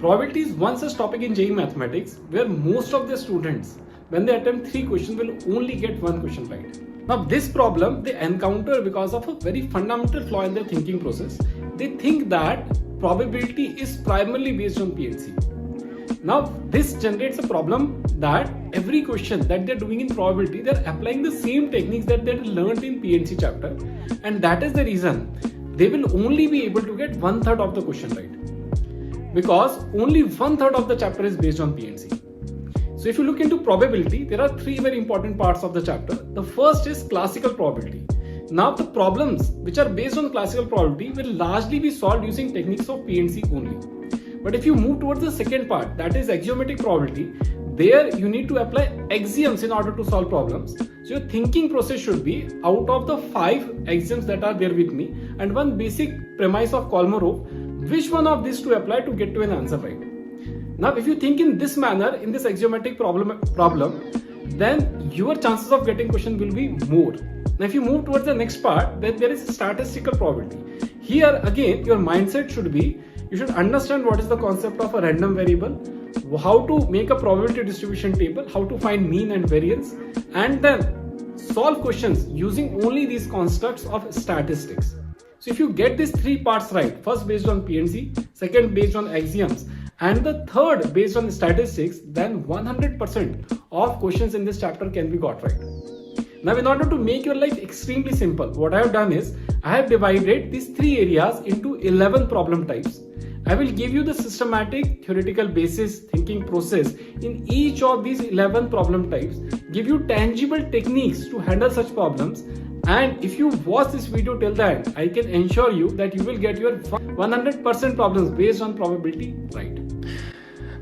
Probability is one such topic in JEE Mathematics where most of the students, when they attempt 3 questions, will only get 1 question right. Now this problem they encounter because of a very fundamental flaw in their thinking process. They think that probability is primarily based on P&C. Now this generates a problem that every question that they're doing in probability, they're applying the same techniques that they learned in P&C chapter, and that is the reason they will only be able to get 1/3 of the question right, because only 1/3 of the chapter is based on P&C. So if you look into probability, there are 3 very important parts of the chapter. The first is classical probability. Now the problems which are based on classical probability will largely be solved using techniques of P&C only. But if you move towards the second part, that is axiomatic probability, there you need to apply axioms in order to solve problems. So your thinking process should be, out of the 5 axioms that are there with me and one basic premise of Kolmogorov, which one of these to apply to get to an answer right. Now if you think in this manner, in this axiomatic problem, then your chances of getting question will be more. Now if you move towards the next part, then there is statistical probability. Here again your mindset should be, you should understand what is the concept of a random variable, how to make a probability distribution table, how to find mean and variance, and then solve questions using only these constructs of statistics. So if you get these 3 parts right, first based on P&C, second based on axioms, and the third based on statistics, then 100% of questions in this chapter can be got right. Now in order to make your life extremely simple, what I have done is, I have divided these 3 areas into 11 problem types. I will give you the systematic theoretical basis thinking process in each of these 11 problem types, give you tangible techniques to handle such problems, and if you watch this video till the end, I can ensure you that you will get your 100% problems based on probability right.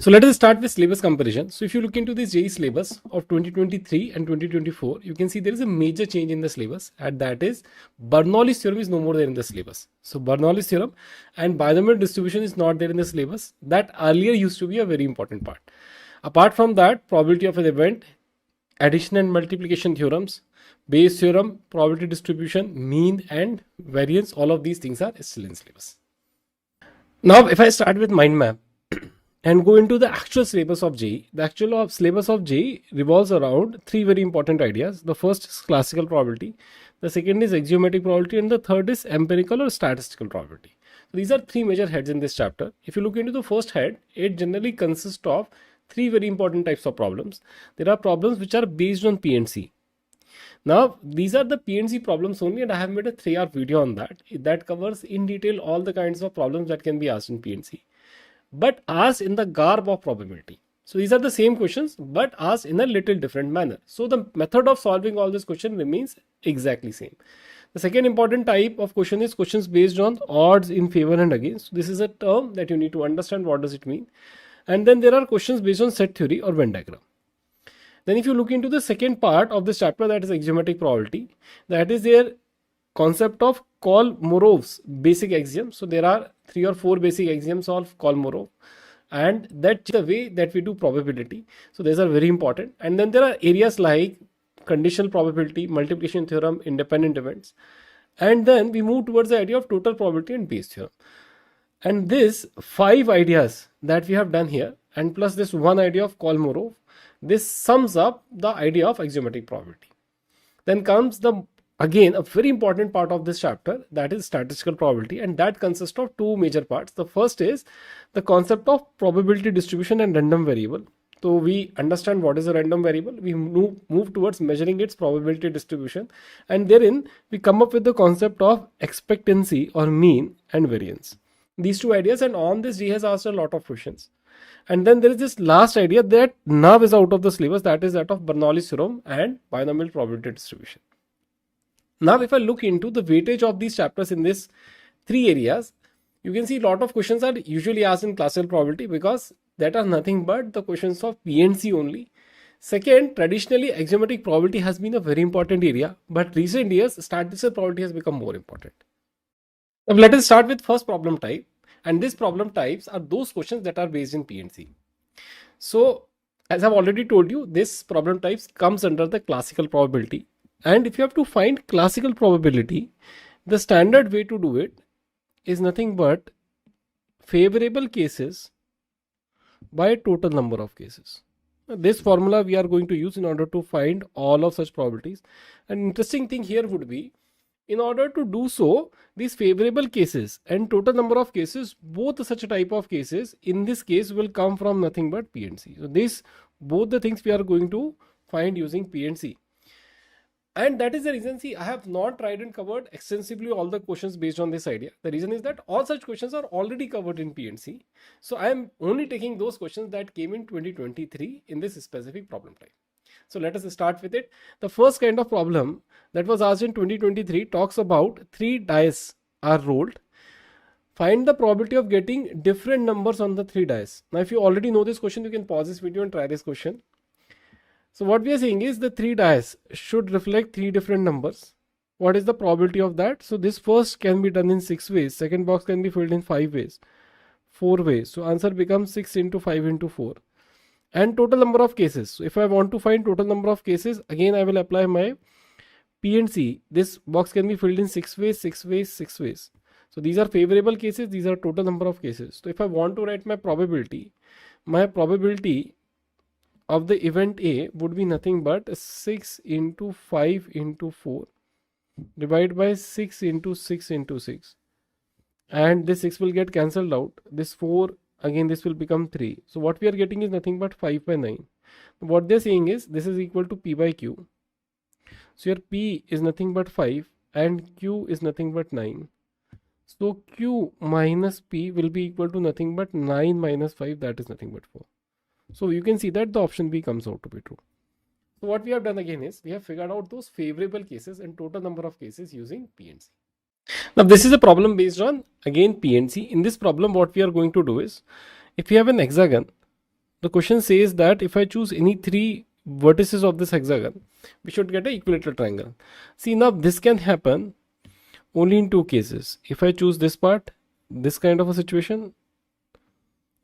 So let us start with syllabus comparison. So if you look into this JEE syllabus of 2023 and 2024, you can see there is a major change in the syllabus, and that is Bernoulli's theorem is no more there in the syllabus. So Bernoulli's theorem and binomial distribution is not there in the syllabus. That earlier used to be a very important part. Apart from that, probability of an event, addition and multiplication theorems, Bayes theorem, probability distribution, mean and variance, all of these things are still in syllabus. Now if I start with mind map and go into the actual syllabus of JEE, the actual syllabus of JEE revolves around 3 very important ideas. The first is classical probability, the second is axiomatic probability, and the third is empirical or statistical probability. So these are 3 major heads in this chapter. If you look into the first head, it generally consists of 3 very important types of problems. There are problems which are based on P&C. Now these are the P&C problems only, and I have made a 3-hour video on that. That covers in detail all the kinds of problems that can be asked in P&C, but asked in the garb of probability. So these are the same questions but asked in a little different manner. So the method of solving all this question remains exactly same. The second important type of question is questions based on odds, in favor and against. This is a term that you need to understand what does it mean. And then there are questions based on set theory or Venn diagram. Then if you look into the second part of this chapter, that is axiomatic probability, that is their concept of Kolmogorov's basic axiom. So there are 3 or 4 basic axioms of Kolmogorov, and that's the way that we do probability. So these are very important. And then there are areas like conditional probability, multiplication theorem, independent events, and then we move towards the idea of total probability and Bayes theorem. And these 5 ideas that we have done here, and plus this one idea of Kolmogorov, this sums up the idea of axiomatic probability. Then comes the again a very important part of this chapter, that is statistical probability, and that consists of 2 major parts. The first is the concept of probability distribution and random variable. So we understand what is a random variable, we move towards measuring its probability distribution, and therein we come up with the concept of expectancy or mean and variance. These 2 ideas, and on this JEE has asked a lot of questions. And then there is this last idea that now is out of the syllabus, that is that of Bernoulli's theorem and binomial probability distribution. Now if I look into the weightage of these chapters in these 3 areas, you can see a lot of questions are usually asked in classical probability, because that are nothing but the questions of P&C only. Second, traditionally axiomatic probability has been a very important area, but recent years statistical probability has become more important. Now let us start with first problem type, and these problem types are those questions that are based in P&C. So as I've already told you, this problem types comes under the classical probability. And if you have to find classical probability, the standard way to do it is nothing but favorable cases by total number of cases. This formula we are going to use in order to find all of such probabilities. An interesting thing here would be, in order to do so, these favorable cases and total number of cases, both such a type of cases in this case will come from nothing but P and C. So this, both the things we are going to find using P and C. And that is the reason, see, I have not tried and covered extensively all the questions based on this idea. The reason is that all such questions are already covered in PNC. So I am only taking those questions that came in 2023 in this specific problem type. So let us start with it. The first kind of problem that was asked in 2023 talks about 3 dice are rolled. Find the probability of getting different numbers on the 3 dice. Now, if you already know this question, you can pause this video and try this question. So what we are saying is the 3 dice should reflect 3 different numbers. What is the probability of that? So this first can be done in 6 ways. Second box can be filled in 5 ways. 4 ways. So answer becomes 6 into 5 into 4. And total number of cases. So if I want to find total number of cases, again I will apply my P and C. This box can be filled in 6 ways, 6 ways, 6 ways. So these are favorable cases. These are total number of cases. So if I want to write my probability of the event A would be nothing but 6 into 5 into 4 divided by 6 into 6 into 6, and this 6 will get cancelled out. This 4, again this will become 3. So what we are getting is nothing but 5 by 9. What they're saying is this is equal to P by Q. So your P is nothing but 5 and Q is nothing but 9. So Q minus P will be equal to nothing but 9 minus 5, that is nothing but 4. So you can see that the option B comes out to be true. So what we have done again is we have figured out those favorable cases and total number of cases using P and C. Now this is a problem based on again P and C. In this problem what we are going to do is, if we have an hexagon, the question says that if I choose any 3 vertices of this hexagon, we should get an equilateral triangle. See, now this can happen only in 2 cases. If I choose this part, this kind of a situation,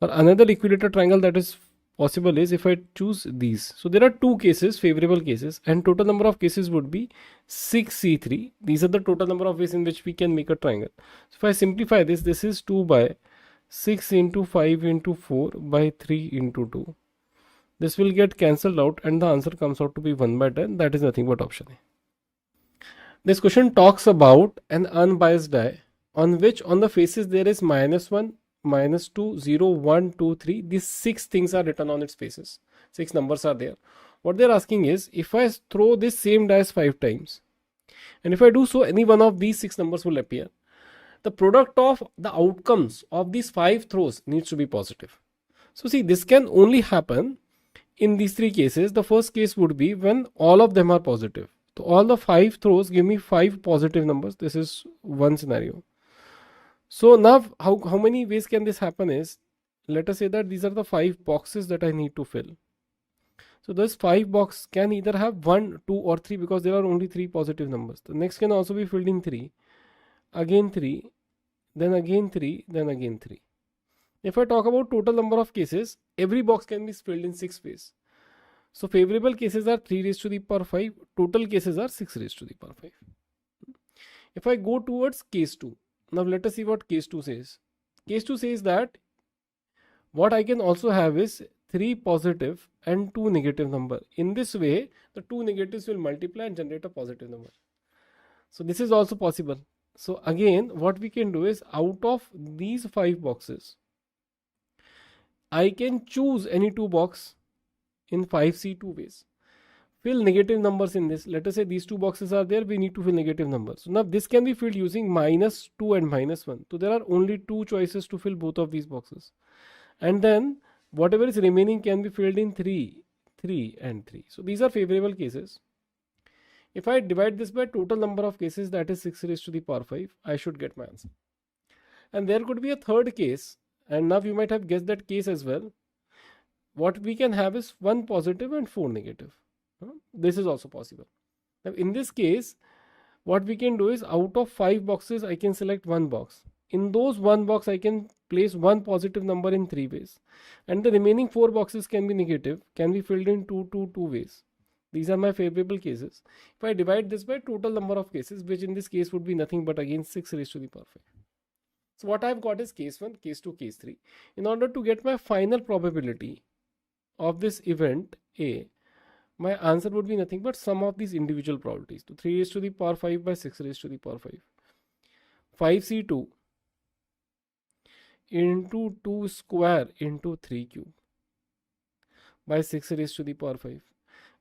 or another equilateral triangle that is possible is if I choose these. So there are 2 cases, favorable cases, and total number of cases would be 6C3. These are the total number of ways in which we can make a triangle. So if I simplify this, this is 2 by 6 into 5 into 4 by 3 into 2. This will get cancelled out and the answer comes out to be 1 by 10. That is nothing but option A. This question talks about an unbiased die on which on the faces there is -1, -2, 0, 1, 2, 3. These 6 things are written on its faces. 6 numbers are there. What they're asking is, if I throw this same dice 5 times, and if I do so, any one of these 6 numbers will appear. The product of the outcomes of these 5 throws needs to be positive. So see, this can only happen in these 3 cases. The first case would be when all of them are positive. So all the 5 throws give me 5 positive numbers. This is one scenario. So now how many ways can this happen is, let us say that these are the 5 boxes that I need to fill. So this 5 box can either have 1, 2 or 3 because there are only 3 positive numbers. The next can also be filled in 3, again 3, then again 3, then again 3. If I talk about total number of cases, every box can be filled in 6 ways. So favorable cases are 3 raised to the power 5, total cases are 6 raised to the power 5. If I go towards case 2, now let us see what case 2 says. Case 2 says that what I can also have is 3 positive and 2 negative number. In this way, the 2 negatives will multiply and generate a positive number. So this is also possible. So again, what we can do is, out of these 5 boxes, I can choose any 2 box in 5C 2 ways. Fill negative numbers in this. Let us say these 2 boxes are there, we need to fill negative numbers. So now this can be filled using -2 and -1. So there are only 2 choices to fill both of these boxes. And then whatever is remaining can be filled in 3, 3 and 3. So these are favorable cases. If I divide this by total number of cases, that is 6 raised to the power 5, I should get my answer. And there could be a third case, and now you might have guessed that case as well. What we can have is 1 positive and 4 negative. This is also possible. Now in this case, what we can do is, out of 5 boxes, I can select 1 box. In those 1 box, I can place 1 positive number in 3 ways. And the remaining 4 boxes can be negative, can be filled in 2 ways. These are my favorable cases. If I divide this by total number of cases, which in this case would be nothing but again 6 raised to the power 5. So what I've got is case 1, case 2, case 3. In order to get my final probability of this event A, my answer would be nothing but sum of these individual probabilities. So 3 raised to the power 5 by 6 raised to the power 5. 5c2 into 2 square into 3 cube by 6 raised to the power 5.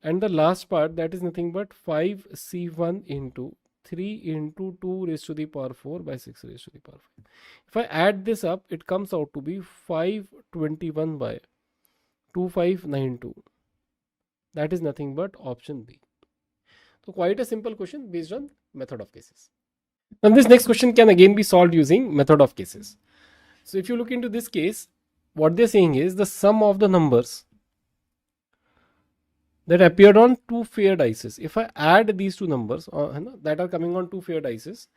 And the last part, that is nothing but 5c1 into 3 into 2 raised to the power 4 by 6 raised to the power 5. If I add this up, it comes out to be 521 by 2592. That is nothing but option B. So quite a simple question based on method of cases. Now this next question can again be solved using method of cases. So if you look into this case, what they're saying is the sum of the numbers that appeared on two fair dices. If I add these two numbers that are coming on two fair dices,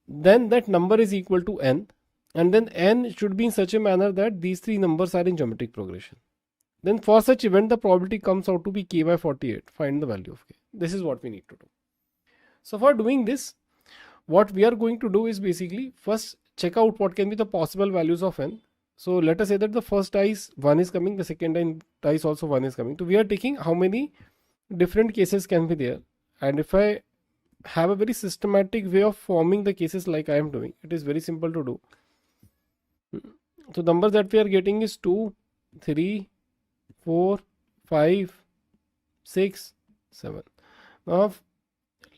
then that number is equal to n, and then n should be in such a manner that these three numbers are in geometric progression. Then for such event, the probability comes out to be k by 48. Find the value of k. This is what we need to do. So for doing this, what we are going to do is basically first check out what can be the possible values of n. So let us say that the first dice 1 is coming, the second dice also 1 is coming. So we are taking how many different cases can be there. And if I have a very systematic way of forming the cases like I am doing, it is very simple to do. So numbers that we are getting is 2, 3, 4, 5, 6, 7. Now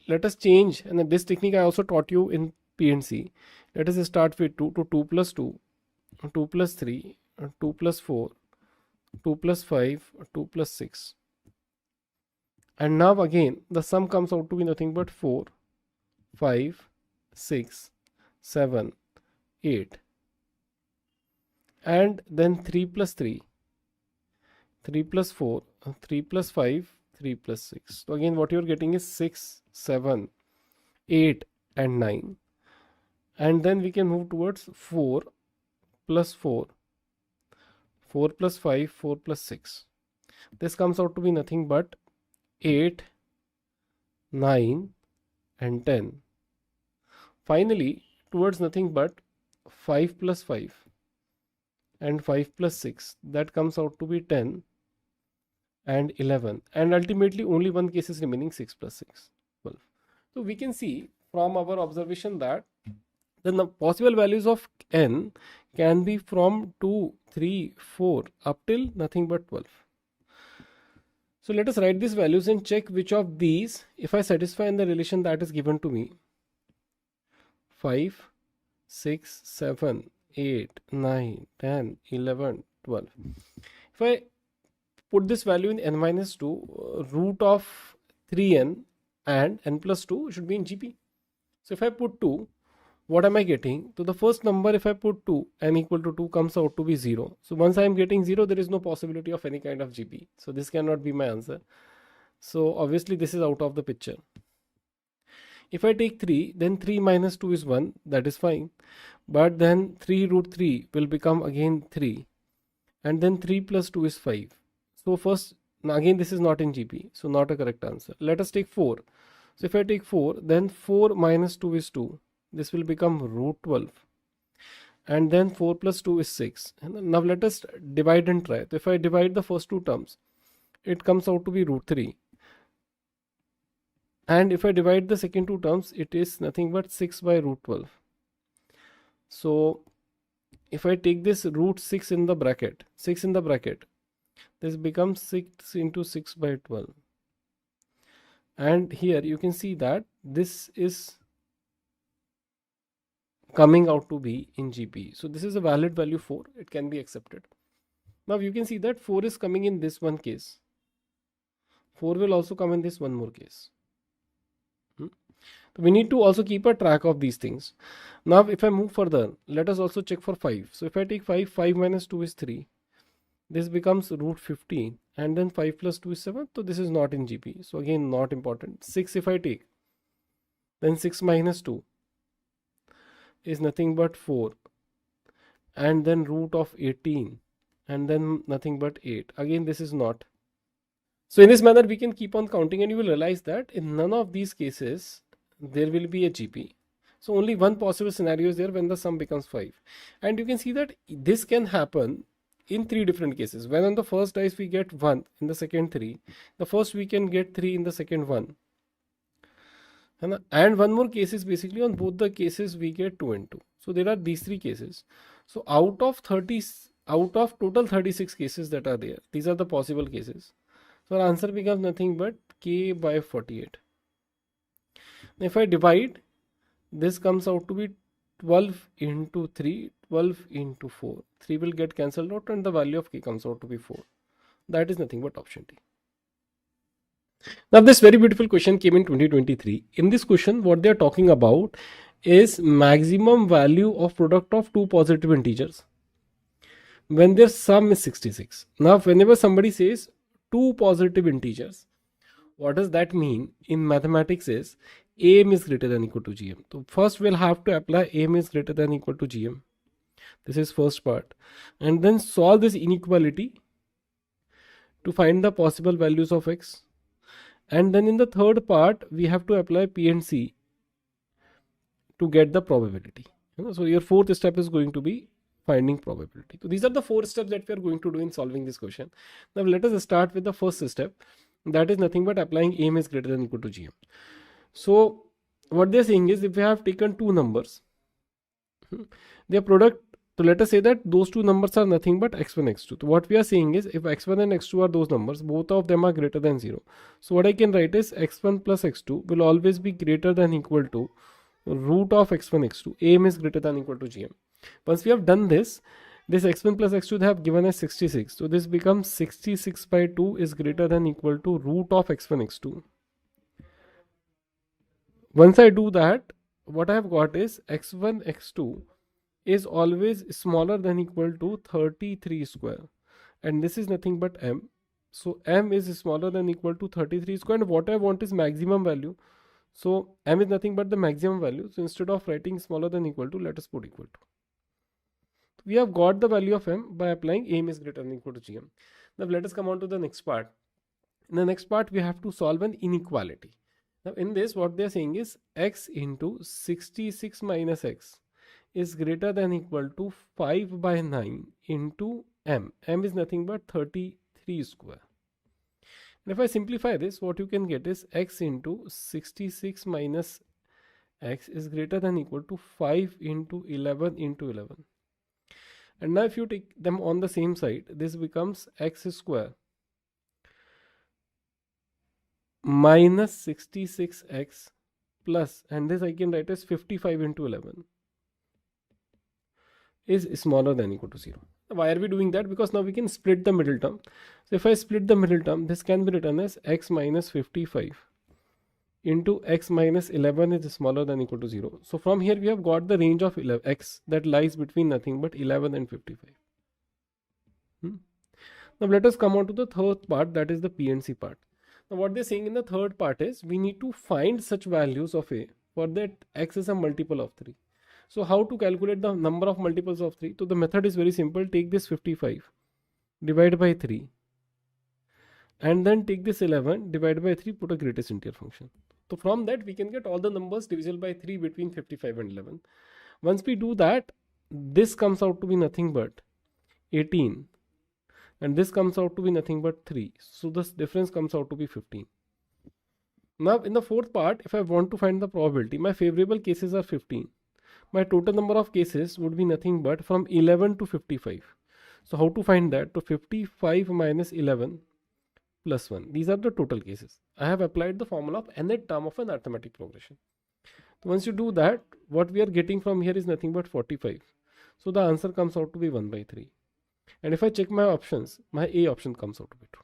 let us change, and this technique I also taught you in P&C. Let us start with 2 to 2 plus 2, 2 plus 3, 2 plus 4, 2 plus 5, 2 plus 6. And now again the sum comes out to be nothing but 4, 5, 6, 7, 8. And then 3 plus 3, 3 plus 4, 3 plus 5, 3 plus 6. So again what you are getting is 6, 7, 8 and 9. And then we can move towards 4 plus 4, 4 plus 5, 4 plus 6. This comes out to be nothing but 8, 9 and 10. Finally towards nothing but 5 plus 5 and 5 plus 6. That comes out to be 10 and 11. And ultimately only one case is remaining, 6 plus 6, 12. So we can see from our observation that the possible values of n can be from 2, 3, 4 up till nothing but 12. So let us write these values and check which of these, if I satisfy in the relation that is given to me, 5, 6, 7, 8, 9, 10, 11, 12. If I put this value in n minus 2, root of 3n and n plus 2 should be in GP. So if I put 2, what am I getting? So the first number, if I put 2, n equal to 2 comes out to be 0. So once I am getting 0, there is no possibility of any kind of GP. So this cannot be my answer. So obviously this is out of the picture. If I take 3, then 3 minus 2 is 1. That is fine. But then 3 root 3 will become again 3. And then 3 plus 2 is 5. So first, now again this is not in GP. So not a correct answer. Let us take 4. So if I take 4, then 4 minus 2 is 2. This will become root 12. And then 4 plus 2 is 6. And now let us divide and try. So if I divide the first two terms, it comes out to be root 3. And if I divide the second two terms, it is nothing but 6 by root 12. So if I take this root 6 in the bracket, this becomes 6 into 6 by 12. And here you can see that this is coming out to be in GP. So this is a valid value 4. It can be accepted. Now you can see that 4 is coming in this one case. 4 will also come in this one more case. We need to also keep a track of these things. Now if I move further, let us also check for 5. So if I take 5, 5 minus 2 is 3. This becomes root 15. And then 5 plus 2 is 7. So this is not in GP. So again not important. 6 if I take, then 6 minus 2 is nothing but 4. And then root of 18. And then nothing but 8. Again this is not. So in this manner we can keep on counting, and you will realize that in none of these cases there will be a GP. So only one possible scenario is there when the sum becomes 5. And you can see that this can happen in 3 different cases. When on the first dice we get 1, in the second 3. The first we can get 3, in the second 1. And one more case is basically on both the cases we get 2 and 2. So there are these 3 cases. So out of total 36 cases that are there, these are the possible cases. So our answer becomes nothing but k by 48. Now if I divide, this comes out to be 12 into 3, 12 into 4. 3 will get cancelled out and the value of k comes out to be 4. That is nothing but option D. Now this very beautiful question came in 2023. In this question, what they are talking about is maximum value of product of two positive integers when their sum is 66. Now whenever somebody says two positive integers, what does that mean in mathematics is am is greater than equal to gm. So first we'll have to apply am is greater than equal to gm. This is first part, and then solve this inequality to find the possible values of x. And then in the third part, we have to apply P and C to get the probability. So your fourth step is going to be finding probability. So these are the 4 steps that we are going to do in solving this question. Now let us start with the first step. That is nothing but applying am is greater than equal to gm. So what they are saying is if we have taken two numbers, their product, so let us say that those two numbers are nothing but x1, x2. So what we are saying is if x1 and x2 are those numbers, both of them are greater than 0. So what I can write is x1 plus x2 will always be greater than equal to root of x1, x2. am is greater than equal to gm. Once we have done this x1 plus x2 they have given us 66. So this becomes 66 by 2 is greater than equal to root of x1, x2. Once I do that, what I have got is x1, x2 is always smaller than equal to 33 square, and this is nothing but m. So m is smaller than equal to 33 square, and what I want is maximum value. So m is nothing but the maximum value. So instead of writing smaller than equal to, let us put equal to. We have got the value of m by applying am is greater than equal to gm. Now let us come on to the next part. In the next part we have to solve an inequality. Now in this what they are saying is x into 66 minus x is greater than equal to 5 by 9 into m. M is nothing but 33 square. And if I simplify this, what you can get is x into 66 minus x is greater than equal to 5 into 11 into 11. And now if you take them on the same side, this becomes x square minus 66x plus, and this I can write as 55 into 11 is smaller than equal to 0. Why are we doing that? Because now we can split the middle term. So if I split the middle term, this can be written as x minus 55 into x minus 11 is smaller than equal to 0. So from here we have got the range of x that lies between nothing but 11 and 55. Now let us come on to the third part, that is the P and C part. Now what they're saying in the third part is we need to find such values of a for that x is a multiple of 3. So how to calculate the number of multiples of 3? So the method is very simple. Take this 55, divide by 3, and then take this 11, divide by 3, put a greatest integer function. So from that we can get all the numbers divisible by 3 between 55 and 11. Once we do that, this comes out to be nothing but 18, and this comes out to be nothing but 3. So this difference comes out to be 15. Now in the fourth part, if I want to find the probability, my favorable cases are 15. My total number of cases would be nothing but from 11 to 55. So how to find that? So 55 minus 11 plus 1. These are the total cases. I have applied the formula of nth term of an arithmetic progression. So once you do that, what we are getting from here is nothing but 45. So the answer comes out to be 1 by 3. And if I check my options, my A option comes out to be true.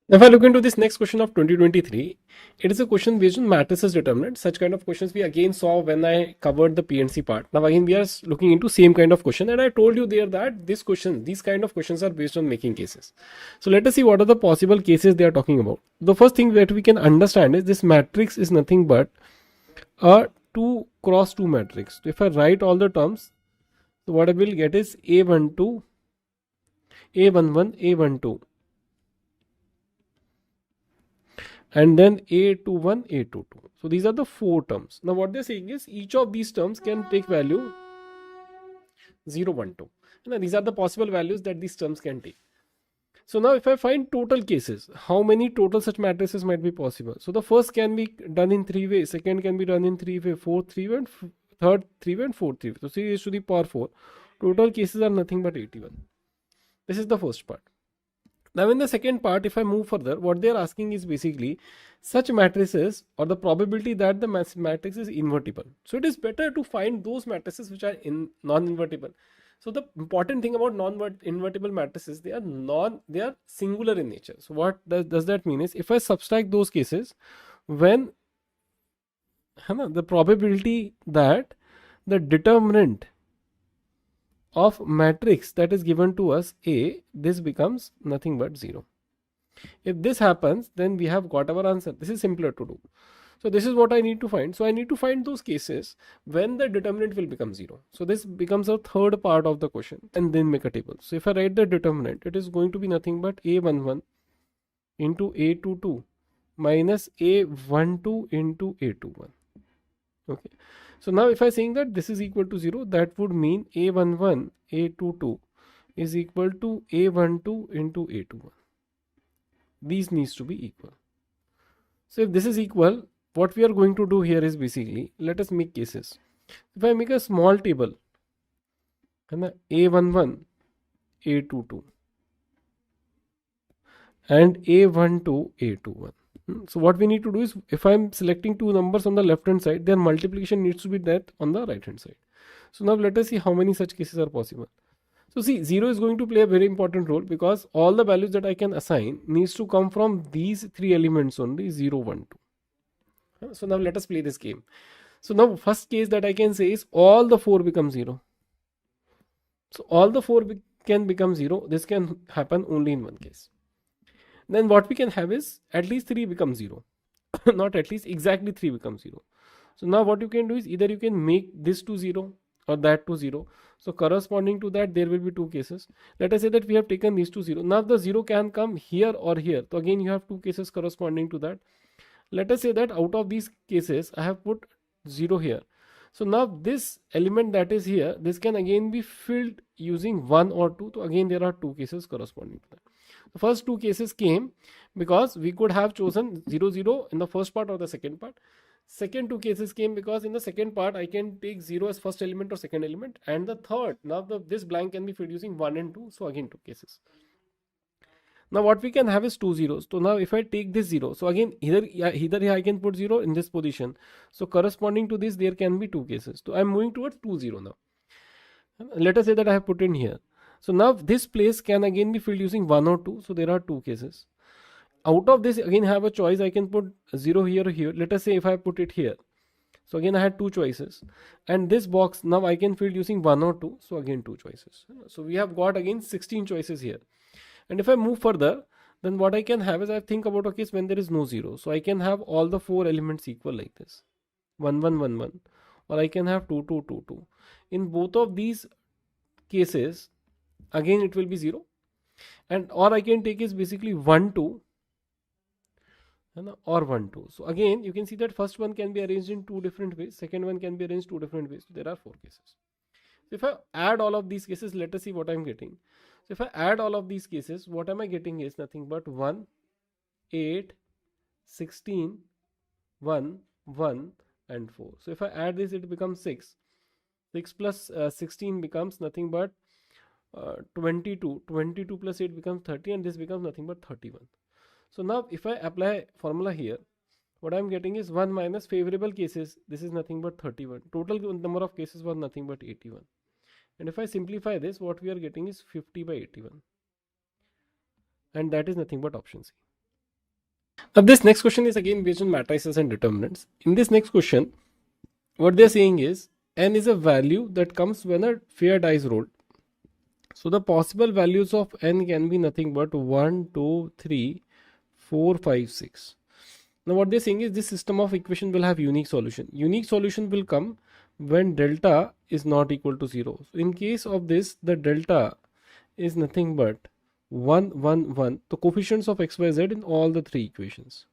If I look into this next question of 2023, it is a question based on matrices determinant. Such kind of questions we again saw when I covered the PNC part. Now again we are looking into same kind of question, and I told you there that these kind of questions are based on making cases. So let us see what are the possible cases they are talking about. The first thing that we can understand is this matrix is nothing but a 2 cross 2 matrix. So if I write all the terms, so what I will get is A12, A11, A12. and then A21, A22. So these are the 4 terms. Now what they're saying is each of these terms can take value 0, 1, 2. Now these are the possible values that these terms can take. So now if I find total cases, how many total such matrices might be possible? So the first can be done in 3 ways, second can be done in 3 ways, fourth 3 way, and third 3 way, and fourth 3 way. So 3 raised to the power 4. Total cases are nothing but 81. This is the first part. Now in the second part, if I move further, what they are asking is basically such matrices or the probability that the matrix is invertible. So it is better to find those matrices which are non-invertible. So the important thing about non-invertible matrices, they are singular in nature. So what does that mean is if I subtract those cases when the probability that the determinant of matrix that is given to us A, this becomes nothing but 0. If this happens, then we have got our answer. This is simpler to do. So this is what I need to find. So I need to find those cases when the determinant will become 0. So this becomes a third part of the question, and then make a table. So if I write the determinant, it is going to be nothing but A11 into A22 minus A12 into A21. Okay. So now if I saying that this is equal to 0, that would mean A11, A22 is equal to A12 into A21. These needs to be equal. So if this is equal, what we are going to do here is basically, let us make cases. If I make a small table, A11, A22 and A12, A21. So what we need to do is, if I'm selecting two numbers on the left hand side, their multiplication needs to be that on the right hand side. So now let us see how many such cases are possible. So see, 0 is going to play a very important role because all the values that I can assign needs to come from these 3 elements only, 0, 1, 2. So now let us play this game. So now first case that I can say is all the 4 become 0. So all the 4 can become 0. This can happen only in one case. Then what we can have is at least 3 becomes 0. Not at least, exactly 3 becomes 0. So now what you can do is either you can make this to 0 or that to 0. So corresponding to that, there will be 2 cases. Let us say that we have taken these to 0. Now the 0 can come here or here. So again you have 2 cases corresponding to that. Let us say that out of these cases I have put 0 here. So now this element that is here, this can again be filled using 1 or 2. So again there are 2 cases corresponding to that. The first 2 cases came because we could have chosen 0, 0 in the first part or the second part. Second 2 cases came because in the second part I can take 0 as first element or second element, and the third, now this blank can be filled using 1 and 2. So again 2 cases. Now what we can have is 2 zeros. So now if I take this 0, so again either here I can put 0 in this position. So corresponding to this, there can be 2 cases. So I'm moving towards 2, 0 now. Let us say that I have put in here. So now this place can again be filled using 1 or 2. So there are 2 cases. Out of this, again I have a choice. I can put 0 here or here. Let us say if I put it here. So again I had 2 choices. And this box now I can fill using 1 or 2. So again 2 choices. So we have got again 16 choices here. And if I move further, then what I can have is I think about a case when there is no 0. So I can have all the 4 elements equal like this. 1, 1, 1, 1. Or I can have 2, 2, 2, 2. In both of these cases, again it will be 0. And or I can take is basically 1, 2. Or 1, 2. So again you can see that first one can be arranged in 2 different ways. Second one can be arranged 2 different ways. So there are 4 cases. So if I add all of these cases, let us see what I'm getting. So if I add all of these cases, what am I getting is nothing but 1, 8, 16, 1, 1 and 4. So if I add this, it becomes 6. 6 plus 16 becomes nothing but 22. 22 plus 8 becomes 30, and this becomes nothing but 31. So now if I apply formula here, what I'm getting is 1 minus favorable cases. This is nothing but 31. Total number of cases was nothing but 81. And if I simplify this, what we are getting is 50 by 81. And that is nothing but option C. Now this next question is again based on matrices and determinants. In this next question, what they are saying is n is a value that comes when a fair die is rolled. So the possible values of n can be nothing but 1, 2, 3, 4, 5, 6. Now what they are saying is this system of equation will have unique solution. Unique solution will come when delta is not equal to 0. So in case of this, the delta is nothing but 1, 1, 1. The coefficients of x, y, z in all the 3 equations.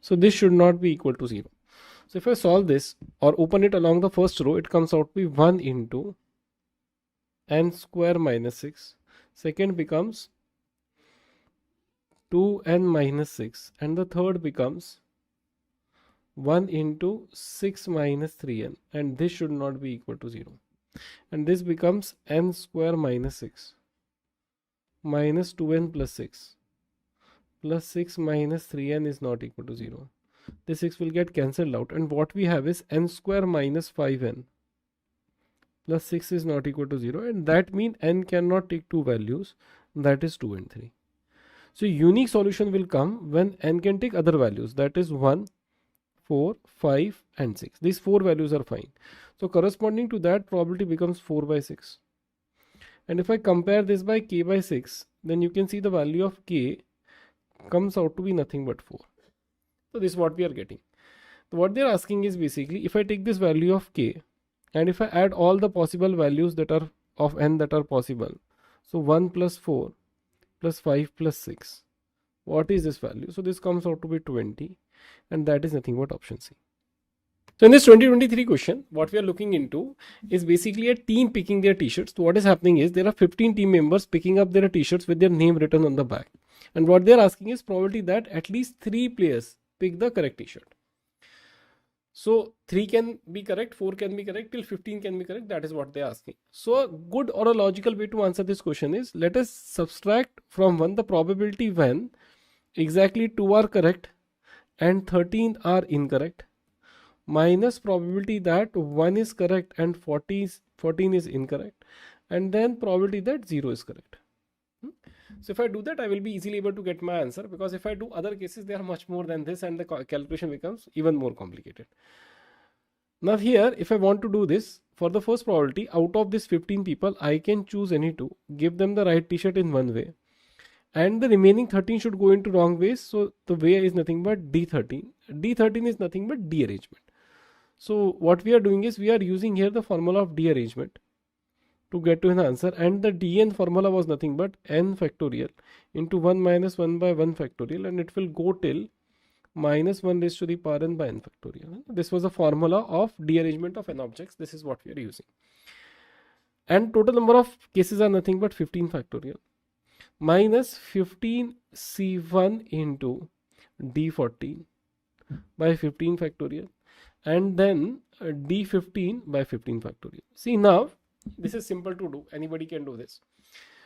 So this should not be equal to 0. So if I solve this or open it along the first row, it comes out to be 1 into n square minus 6. Second becomes 2n minus 6, and the third becomes 1 into 6 minus 3n, and this should not be equal to 0. And this becomes n square minus 6 minus 2n plus 6 plus 6 minus 3n is not equal to 0. This 6 will get cancelled out, and what we have is n square minus 5n plus 6 is not equal to 0, and that means n cannot take two values, that is 2 and 3. So unique solution will come when n can take other values, that is 1, 4, 5 and 6. These four values are fine. So corresponding to that, probability becomes 4 by 6. And if I compare this by k by 6, then you can see the value of k comes out to be nothing but 4. So this is what we are getting. So what they are asking is basically, if I take this value of k and if I add all the possible values that are of n that are possible, so 1 plus 4 plus 5 plus 6, what is this value? So this comes out to be 20, and that is nothing but option C. So in this 2023 question, what we are looking into is basically a team picking their t-shirts. So what is happening is there are 15 team members picking up their t-shirts with their name written on the back. And what they are asking is probability that at least 3 players pick the correct t-shirt. So 3 can be correct, 4 can be correct, till 15 can be correct. That is what they are asking. So a good or a logical way to answer this question is, let us subtract from 1 the probability when exactly 2 are correct and 13 are incorrect, minus probability that 1 is correct and 14 is incorrect, and then probability that 0 is correct. So if I do that, I will be easily able to get my answer, because if I do other cases, they are much more than this and the calculation becomes even more complicated. Now here, if I want to do this, for the first probability, out of this 15 people, I can choose any two, give them the right t-shirt in one way, and the remaining 13 should go into wrong ways. So the way is nothing but D13. D13 is nothing but dearrangement. So what we are doing is we are using here the formula of dearrangement to get to an answer, and the dn formula was nothing but n factorial into 1 minus 1 by 1 factorial, and it will go till minus 1 raised to the power n by n factorial. This was a formula of dearrangement of n objects. This is what we are using, and total number of cases are nothing but 15 factorial minus 15 c1 into d14 by 15 factorial, and then d15 by 15 factorial. See, now this is simple to do, anybody can do this,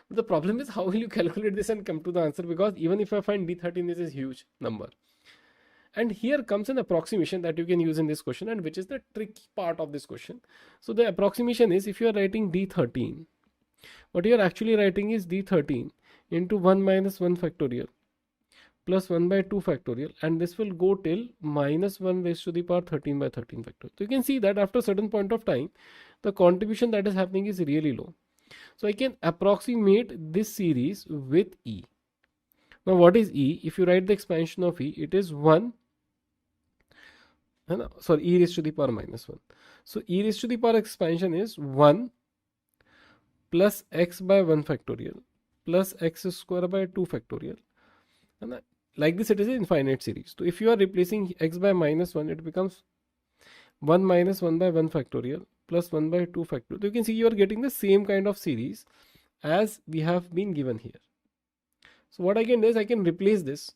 but the problem is how will you calculate this and come to the answer, because even if I find d13, this is huge number. And here comes an approximation that you can use in this question, and which is the tricky part of this question. So the approximation is, if you are writing d13, what you are actually writing is d13 into 1 minus 1 factorial plus 1 by 2 factorial, and this will go till minus 1 raised to the power 13 by 13 factorial. So you can see that after a certain point of time, the contribution that is happening is really low. So I can approximate this series with E. Now what is E? If you write the expansion of E, it is 1, sorry, e raised to the power minus 1. So e raised to the power expansion is 1 plus x by 1 factorial plus x square by 2 factorial. And like this, it is an infinite series. So if you are replacing x by minus 1, it becomes 1 minus 1 by 1 factorial plus 1 by 2 factorial. So you can see you are getting the same kind of series as we have been given here. So what I can do is I can replace this.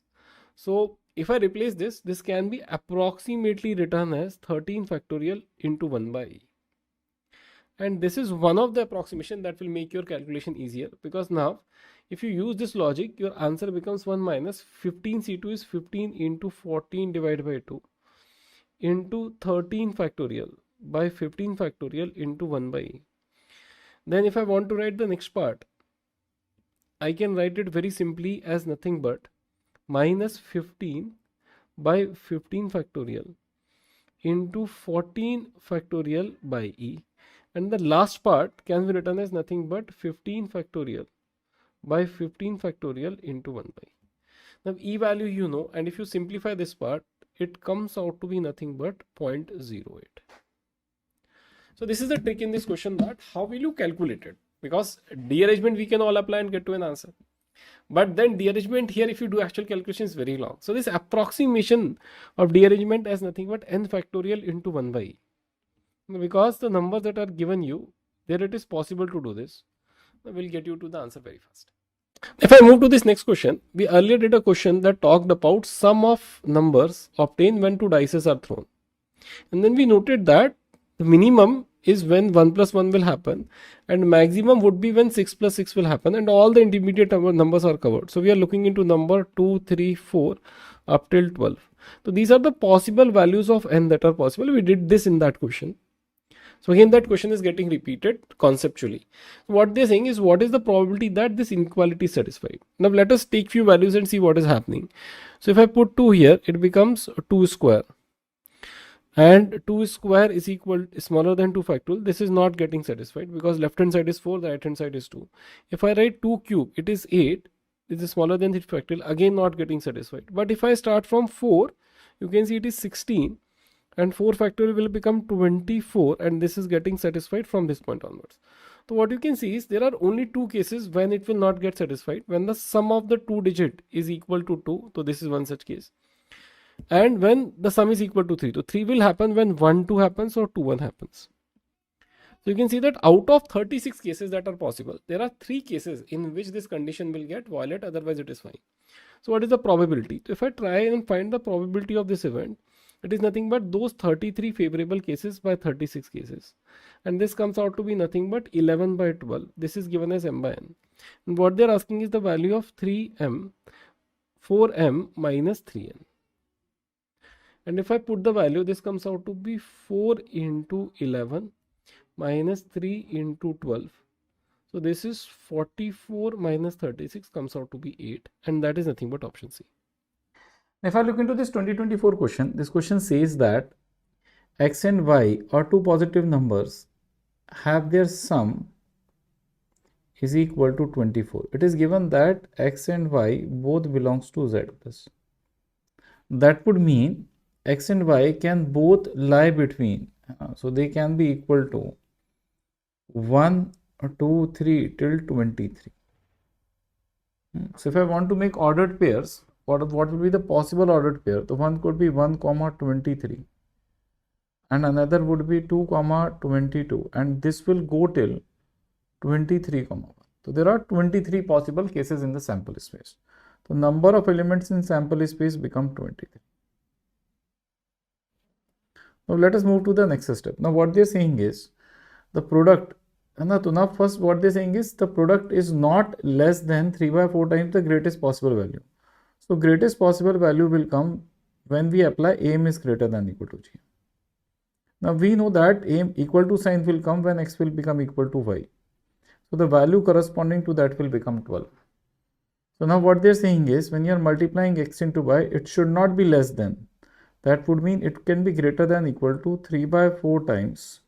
So if I replace this, this can be approximately written as 13 factorial into 1 by e. And this is one of the approximation that will make your calculation easier, because now if you use this logic, your answer becomes 1 minus 15 C2 is 15 into 14 divided by 2 into 13 factorial by 15 factorial into 1 by e. Then if I want to write the next part, I can write it very simply as nothing but minus 15 by 15 factorial into 14 factorial by e. And the last part can be written as nothing but 15 factorial by 15 factorial into 1 by e. Now e value you know, and if you simplify this part, it comes out to be nothing but 0.08. So this is the trick in this question, that how will you calculate it? Because dearrangement we can all apply and get to an answer. But then derangement here, if you do actual calculation, is very long. So this approximation of derangement as nothing but n factorial into 1 by e. Because the numbers that are given you, there it is possible to do this. We'll get you to the answer very fast. If I move to this next question, we earlier did a question that talked about sum of numbers obtained when two dices are thrown. And then we noted that the minimum is when 1 plus 1 will happen, and maximum would be when 6 plus 6 will happen, and all the intermediate numbers are covered. So we are looking into number 2, 3, 4 up till 12. So these are the possible values of n that are possible. We did this in that question. So again, that question is getting repeated conceptually. What they're saying is, what is the probability that this inequality is satisfied? Now let us take few values and see what is happening. So if I put 2 here, it becomes 2 square. And 2 square is smaller than 2 factorial. This is not getting satisfied because left hand side is 4, the right hand side is 2. If I write 2 cube, it is 8. This is smaller than 3 factorial, again not getting satisfied. But if I start from 4, you can see it is 16. And 4 factorial will become 24, and this is getting satisfied from this point onwards. So what you can see is there are only two cases when it will not get satisfied. When the sum of the two digit is equal to 2, so this is one such case. And when the sum is equal to 3, so 3 will happen when 1 2 happens or 2 1 happens. So you can see that out of 36 cases that are possible, there are 3 cases in which this condition will get violated, otherwise it is fine. So what is the probability? So if I try and find the probability of this event, it is nothing but those 33 favorable cases by 36 cases. And this comes out to be nothing but 11 by 12. This is given as m by n. And what they're asking is the value of 3m, 4m minus 3n. And if I put the value, this comes out to be 4 into 11 minus 3 into 12. So this is 44 minus 36 comes out to be 8. And that is nothing but option C. If I look into this 2024 question, this question says that x and y are two positive numbers, have their sum is equal to 24. It is given that x and y both belongs to z plus. That would mean x and y can both lie between, so they can be equal to 1, 2, 3 till 23. So if I want to make ordered pairs, what will be the possible ordered pair? The one could be 1, 23 and another would be 2, 22, and this will go till 23, 1. So there are 23 possible cases in the sample space. The number of elements in sample space become 23. Now let us move to the next step. Now what they are saying is the product. Now first what they are saying is the product is not less than 3 by 4 times the greatest possible value. So greatest possible value will come when we apply m is greater than or equal to g. Now we know that m equal to sign will come when x will become equal to y. So the value corresponding to that will become 12. So now what they are saying is when you are multiplying x into y, it should not be less than. That would mean it can be greater than or equal to 3 by 4 times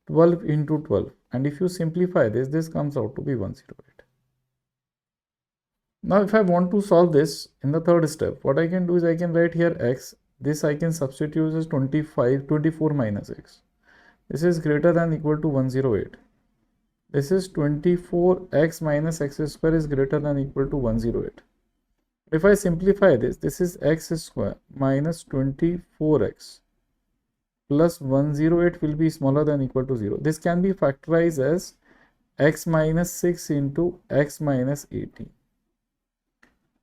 12 into 12. And if you simplify this, this comes out to be 108. Now if I want to solve this in the third step, what I can do is I can write here x. This I can substitute as 24 minus x. This is greater than or equal to 108. This is 24x minus x square is greater than or equal to 108. If I simplify this, this is x square minus 24x plus 108 will be smaller than or equal to 0. This can be factorized as x minus 6 into x minus 18.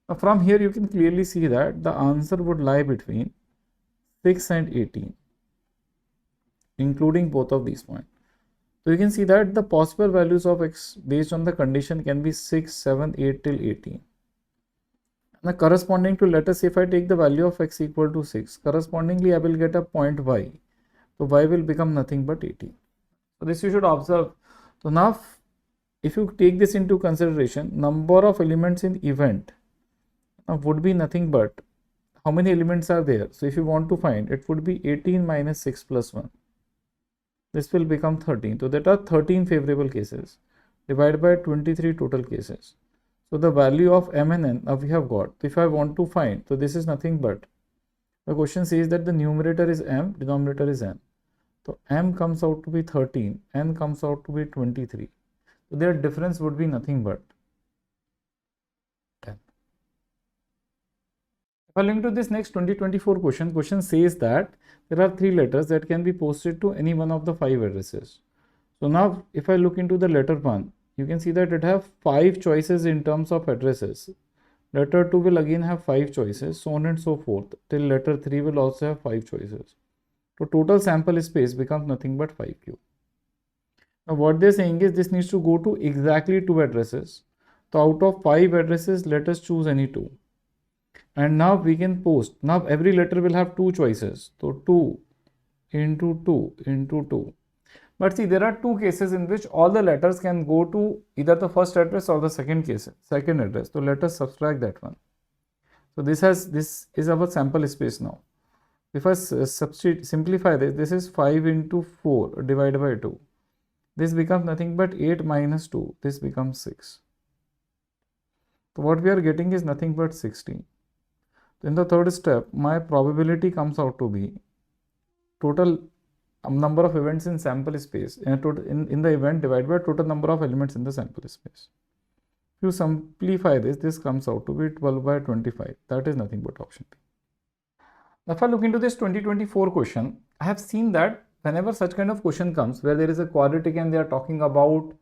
Now from here you can clearly see that the answer would lie between 6 and 18, including both of these points. So you can see that the possible values of x based on the condition can be 6, 7, 8 till 18. Now corresponding to, let us say if I take the value of x equal to 6, correspondingly I will get a point y. So y will become nothing but 18. So this you should observe. So now if you take this into consideration, number of elements in event would be nothing but how many elements are there. So if you want to find, it would be 18 minus 6 plus 1. This will become 13. So that are 13 favorable cases divided by 23 total cases. So the value of m and n we have got. If I want to find, so this is nothing but, the question says that the numerator is m, denominator is n. So m comes out to be 13, n comes out to be 23. So their difference would be nothing but If I link to this next 2024 question says that there are 3 letters that can be posted to any one of the 5 addresses. So now if I look into the letter 1, you can see that it have 5 choices in terms of addresses. Letter 2 will again have 5 choices, so on and so forth, till letter 3 will also have 5 choices. So total sample space becomes nothing but 5 cube. Now what they're saying is this needs to go to exactly 2 addresses. So out of 5 addresses, let us choose any 2. And now we can post. Now every letter will have 2 choices. So 2 into 2 into 2. But see, there are 2 cases in which all the letters can go to either the first address or the second address. So let us subtract that one. So this is our sample space now. If I simplify this is 5 into 4 divided by 2. This becomes nothing but 8 minus 2. This becomes 6. So what we are getting is nothing but 16. In the third step, my probability comes out to be total number of events in sample space in the event divided by total number of elements in the sample space. If you simplify this comes out to be 12 by 25. That is nothing but option B. Now if I look into this 2024 question, I have seen that whenever such kind of question comes where there is a quadratic and they are talking about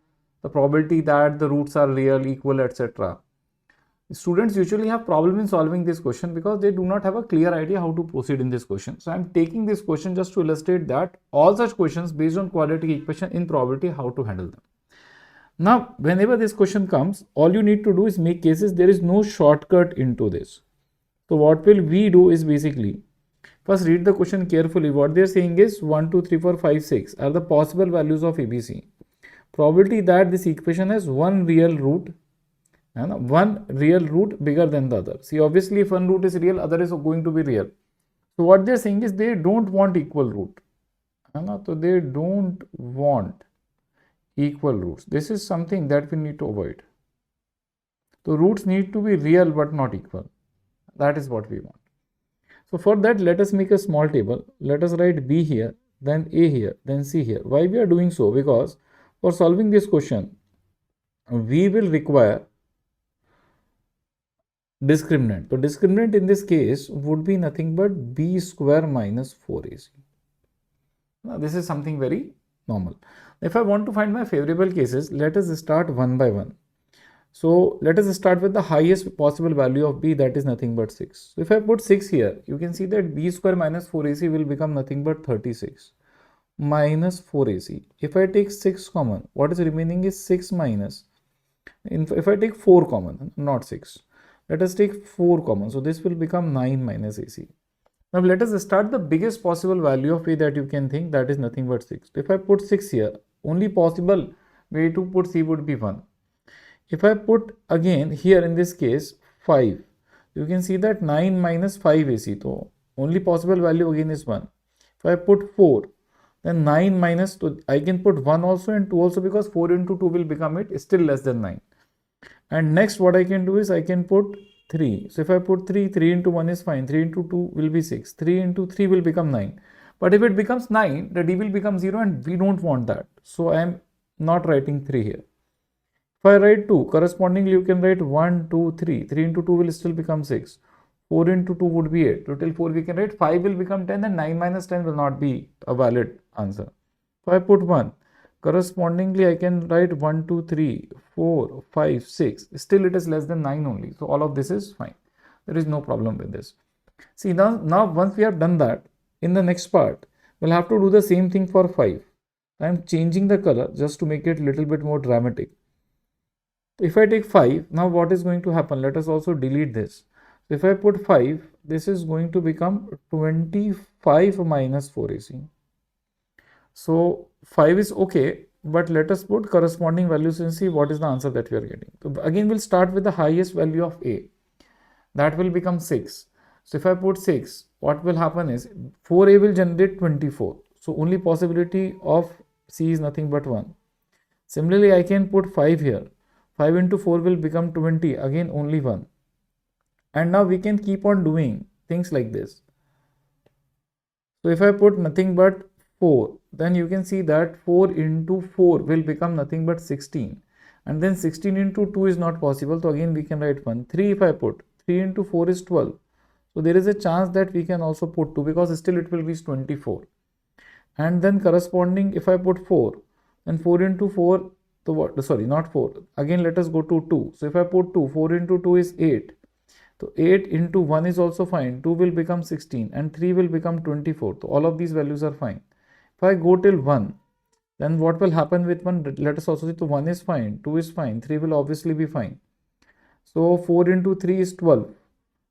the probability that the roots are real, equal, etc. Students usually have problem in solving this question because they do not have a clear idea how to proceed in this question. So I am taking this question just to illustrate that all such questions based on quadratic equation in probability, how to handle them. Now, whenever this question comes, all you need to do is make cases. There is no shortcut into this. So what will we do is basically, first read the question carefully. What they are saying is 1, 2, 3, 4, 5, 6 are the possible values of ABC. Probability that this equation has one real root, and one real root bigger than the other. See, obviously if one root is real, other is going to be real. So what they are saying is they don't want equal root. So they don't want equal roots. This is something that we need to avoid. So roots need to be real but not equal. That is what we want. So for that, let us make a small table. Let us write B here, then A here, then C here. Why we are doing so? Because for solving this question, we will require discriminant. So discriminant in this case would be nothing but B square minus 4AC. Now this is something very normal. If I want to find my favorable cases, let us start one by one. So let us start with the highest possible value of B, that is nothing but 6. So if I put 6 here, you can see that B square minus 4AC will become nothing but 36 minus 4AC. If I take 6 common, what is remaining is 6 minus, if I take 4 common, not 6. Let us take 4 common. So this will become 9 minus AC. Now let us start the biggest possible value of A that you can think, that is nothing but 6. If I put 6 here, only possible way to put C would be 1. If I put again here in this case 5, you can see that 9 minus 5 AC. So only possible value again is 1. If I put 4, then 9 minus 2, I can put 1 also and 2 also, because 4 into 2 will become it still less than 9. And next what I can do is I can put 3. So if I put 3, 3 into 1 is fine. 3 into 2 will be 6. 3 into 3 will become 9. But if it becomes 9, the D will become 0 and we don't want that. So I am not writing 3 here. If I write 2, correspondingly you can write 1, 2, 3. 3 into 2 will still become 6. 4 into 2 would be 8. So till 4 we can write 5 will become 10 and 9 minus 10 will not be a valid answer. So I put 1. Correspondingly I can write 1, 2, 3, 4, 5, 6. Still it is less than 9 only. So all of this is fine. There is no problem with this. See now once we have done that, in the next part, we'll have to do the same thing for 5. I am changing the color just to make it a little bit more dramatic. If I take 5, now what is going to happen? Let us also delete this. If I put 5, this is going to become 25 minus 4AC. So 5 is okay, but let us put corresponding values and see what is the answer that we are getting. So again, we'll start with the highest value of A. That will become 6. So if I put 6, what will happen is 4A will generate 24. So only possibility of C is nothing but 1. Similarly, I can put 5 here. 5 into 4 will become 20. Again, only 1. And now we can keep on doing things like this. So if I put nothing but 4, then you can see that 4 into 4 will become nothing but 16. And then 16 into 2 is not possible. So again, we can write 1. 3 if I put, 3 into 4 is 12. So there is a chance that we can also put 2 because still it will reach 24. And then corresponding, if I put 4, then 4 into 4, so what? Sorry, not 4. Again, let us go to 2. So if I put 2, 4 into 2 is 8. So 8 into 1 is also fine. 2 will become 16 and 3 will become 24. So all of these values are fine. If I go till 1, then what will happen with 1? Let us also see. So 1 is fine, 2 is fine, 3 will obviously be fine. So 4 into 3 is 12.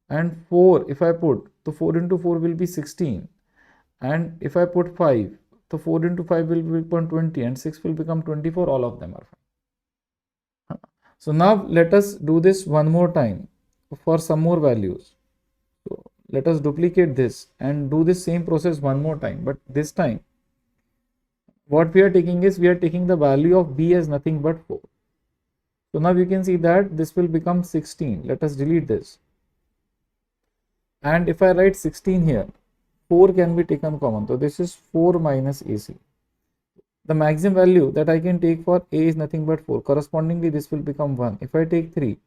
And 4, if I put, so 4 into 4 will be 16. And if I put 5, so 4 into 5 will become 20 and 6 will become 24. All of them are fine. So now let us do this one more time for some more values. So let us duplicate this and do this same process one more time. But this time, what we are taking is, we are taking the value of b as nothing but 4. So now you can see that this will become 16. Let us delete this. And if I write 16 here, 4 can be taken common. So this is 4 minus AC. The maximum value that I can take for A is nothing but 4. Correspondingly, this will become 1. If I take 3,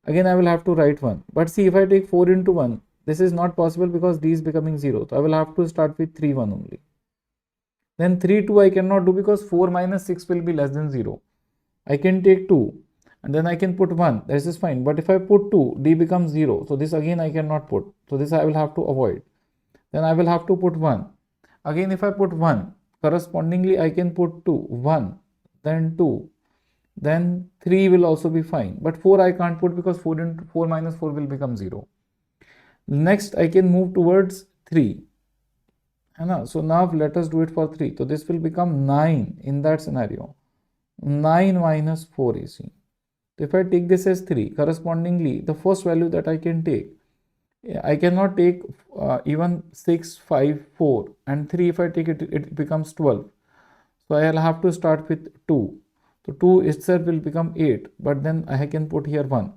again I will have to write 1. But see, if I take 4 into 1, this is not possible because D is becoming 0. So I will have to start with 3, 1 only. Then 3, 2 I cannot do because 4 minus 6 will be less than 0. I can take 2 and then I can put 1. This is fine. But if I put 2, D becomes 0. So this again I cannot put. So this I will have to avoid. Then I will have to put 1. Again, if I put 1, correspondingly I can put 2, 1, then 2, then 3 will also be fine. But 4 I can't put because 4 into 4 minus 4 will become 0. Next, I can move towards 3. So now let us do it for 3. So this will become 9 in that scenario. 9 minus 4 AC. So if I take this as 3, correspondingly, the first value that I can take, I cannot take even 6, 5, 4 and 3. If I take it, it becomes 12. So I will have to start with 2. So 2 itself will become 8, but then I can put here 1.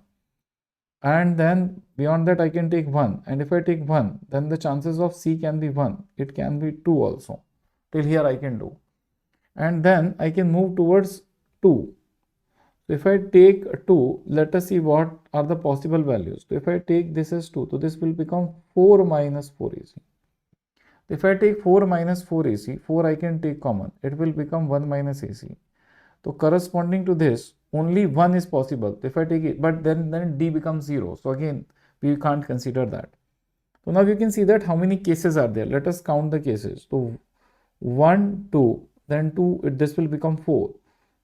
And then beyond that I can take 1. And if I take 1, then the chances of C can be 1. It can be 2 also. Till here I can do. And then I can move towards 2. So if I take 2, let us see what are the possible values. So if I take this as 2, so this will become 4 minus 4 AC. If I take 4 minus 4 AC, 4 I can take common. It will become 1 minus AC. So corresponding to this, only 1 is possible. If I take it, but then D becomes 0. So again, we can't consider that. So now you can see that how many cases are there. Let us count the cases. So 1, 2, then 2, this will become 4.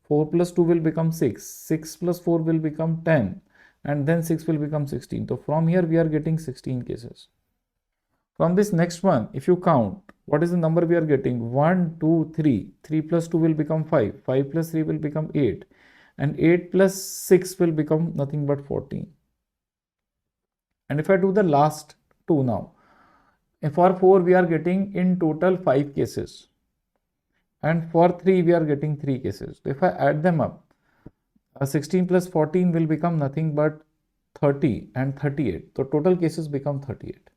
4 plus 2 will become 6. 6 plus 4 will become 10. And then 6 will become 16. So from here we are getting 16 cases. From this next one, if you count, what is the number we are getting? 1, 2, 3. 3 plus 2 will become 5. 5 plus 3 will become 8. And 8 plus 6 will become nothing but 14. And if I do the last 2 now, for 4 we are getting in total 5 cases. And for 3 we are getting 3 cases. So if I add them up, 16 plus 14 will become nothing but 30 and 38. So total cases become 38.